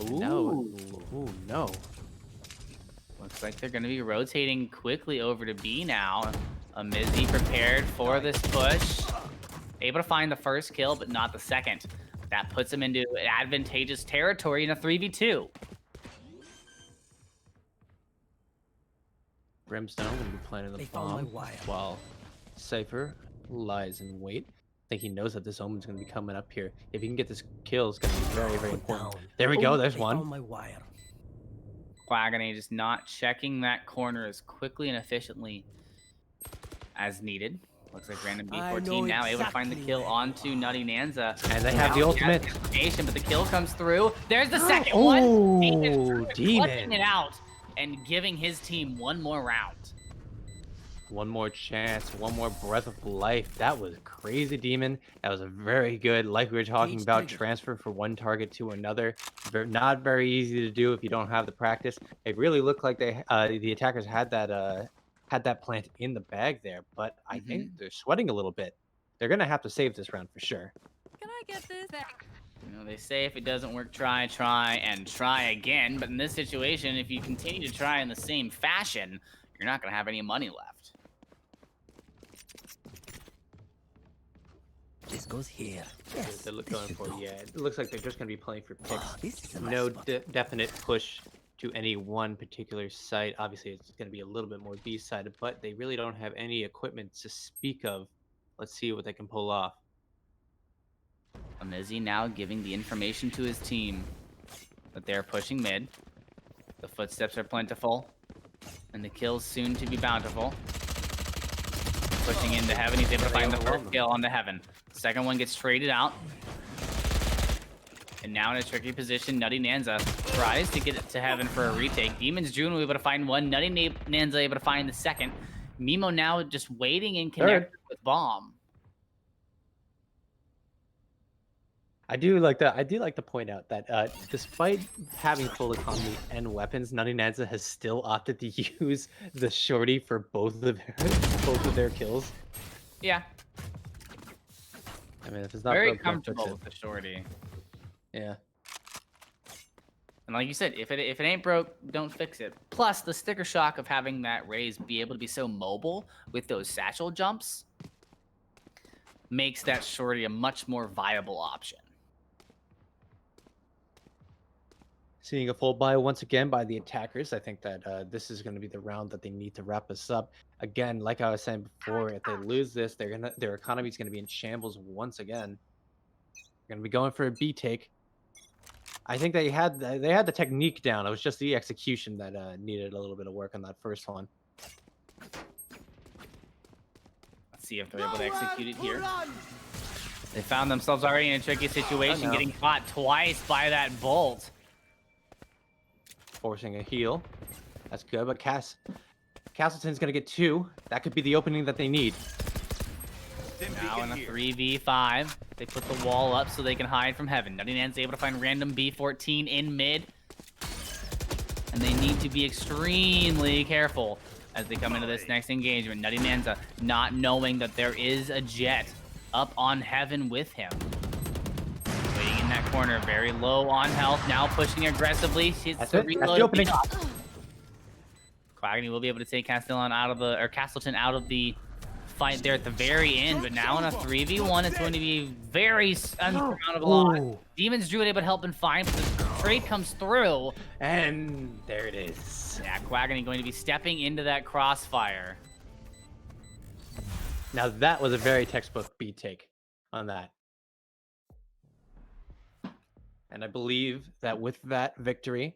Ooh. No. Ooh, no. Looks like they're going to be rotating quickly over to B now. Mizzy prepared for this push. Able to find the first kill, but not the second. That puts him into advantageous territory in a 3v2. Brimstone going to be planting the bomb while Cypher lies in wait. I think he knows that this Omen's going to be coming up here. If he can get this kill, it's going to be very, very important. There we go. There's one. Quagony just not checking that corner as quickly and efficiently as needed. Looks like random B14 now able to find the kill onto Nutty Nanza. And they have the ultimate. But the kill comes through. There's the second one. Demon. Clutching it out and giving his team one more round. One more chance, one more breath of life. That was crazy, Demon. That was a very good, like we were talking about, transfer from one target to another. Not very easy to do if you don't have the practice. It really looked like they, the attackers had that plant in the bag there, but I think they're sweating a little bit. They're gonna have to save this round for sure. Can I get this? You know, they say if it doesn't work, try again. But in this situation, if you continue to try in the same fashion, you're not gonna have any money left. This goes here. Yes, they're going for it looks like they're just going to be playing for picks. No definite push to any one particular site. Obviously, it's going to be a little bit more B-sided, but they really don't have any equipment to speak of. Let's see what they can pull off. Mizzy now giving the information to his team that they're pushing mid. The footsteps are plentiful, and the kills soon to be bountiful. Pushing into Heaven, he's able to find the first kill onto Heaven. Second one gets traded out. And now in a tricky position, Nutty Nanza tries to get it to Heaven for a retake. Demon's June will be able to find one. Nutty Nanza able to find the second. Mimo now just waiting in connect with Bomb. I do like to point out that despite having full economy and weapons, Nutty Nanza has still opted to use the shorty for both of their kills. Yeah. I mean, if it's not very broke, comfortable with the shorty. Yeah. And like you said, if it ain't broke, don't fix it. Plus, the sticker shock of having that Raze be able to be so mobile with those satchel jumps makes that shorty a much more viable option. Seeing a full buy once again by the attackers. I think that this is going to be the round that they need to wrap us up. Again, like I was saying before, if they lose this, their economy is going to be in shambles once again. They're going to be going for a B take. I think they had the technique down. It was just the execution that needed a little bit of work on that first one. Let's see if they're able to execute it here. They found themselves already in a tricky situation, getting caught twice by that bolt. Forcing a heal. That's good, but Castleton's going to get 2. That could be the opening that they need. Now in a 3v5, they put the wall up so they can hide from Heaven. Nutty Nan's able to find random B14 in mid. And they need to be extremely careful as they come into this next engagement. Nutty Nanza not knowing that there is a jet up on Heaven with him. Waiting in that corner, very low on health, now pushing aggressively. That's the opening. Quagony will be able to take Castleton out of the fight there at the very end, but now in a 3v1, it's going to be very unsurmountable odds. Demon's Druid able to help and find, but the trade comes through. And there it is. Yeah, Quagony going to be stepping into that crossfire. Now that was a very textbook B take on that. And I believe that with that victory,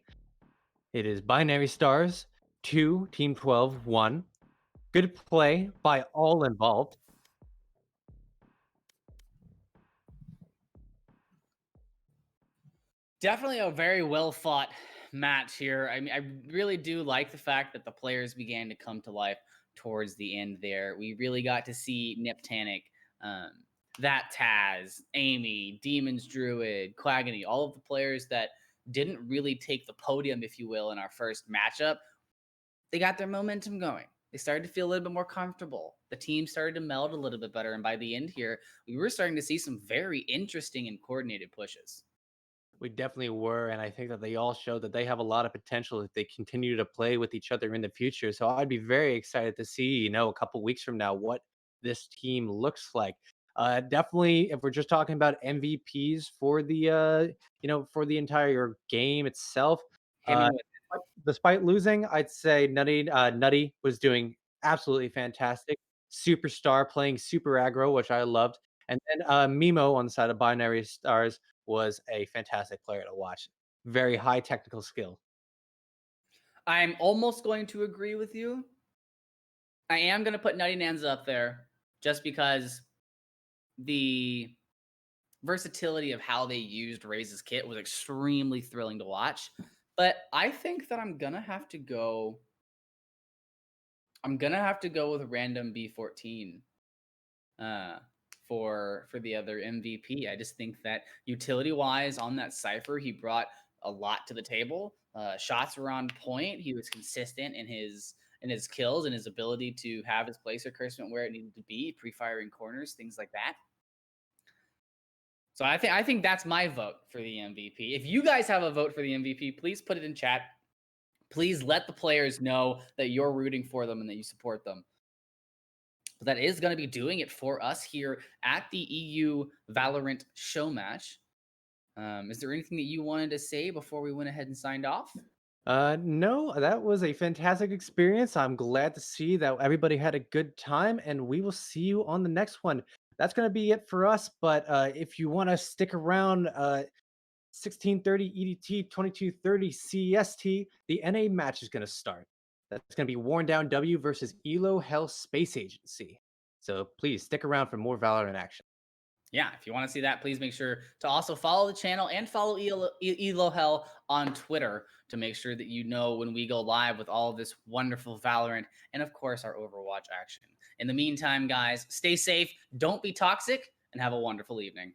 it is Binary Stars 2, Team 12 1. Good play by all involved. Definitely a very well fought match here. I mean, I really do like the fact that the players began to come to life towards the end there. We really got to see Niptanic that Taz, Amy, Demons Druid, Quaggany, all of the players that didn't really take the podium, if you will, in our first matchup, they got their momentum going. They started to feel a little bit more comfortable. The team started to meld a little bit better. And by the end here, we were starting to see some very interesting and coordinated pushes. We definitely were, and I think that they all show that they have a lot of potential if they continue to play with each other in the future. So I'd be very excited to see, a couple weeks from now, what this team looks like. Definitely, if we're just talking about MVPs for for the entire game itself, Hit me uh, with despite losing, I'd say Nutty was doing absolutely fantastic. Superstar playing super aggro, which I loved. And then Mimo on the side of Binary Stars was a fantastic player to watch. Very high technical skill. I'm almost going to agree with you. I am going to put Nutty Nanza up there just because the versatility of how they used Raze's kit was extremely thrilling to watch. But I think that I'm going to have to go with random B14 for the other MVP. I just think that utility-wise on that Cypher, he brought a lot to the table. Shots were on point. He was consistent in his kills and his ability to have his placer cursement where it needed to be, pre-firing corners, things like that. So I think that's my vote for the MVP. If you guys have a vote for the MVP, please put it in chat. Please let the players know that you're rooting for them and that you support them. But that is going to be doing it for us here at the EU Valorant show match. Is there anything that you wanted to say before we went ahead and signed off? No, that was a fantastic experience. I'm glad to see that everybody had a good time, and we will see you on the next one. That's going to be it for us. But if you want to stick around, 16:30 EDT, 22:30 CEST, the NA match is going to start. That's going to be Worn Down W versus Elo Hell Space Agency. So please stick around for more Valorant action. Yeah, if you want to see that, please make sure to also follow the channel and follow Elo Hell on Twitter to make sure that you know when we go live with all of this wonderful Valorant and, of course, our Overwatch action. In the meantime, guys, stay safe, don't be toxic, and have a wonderful evening.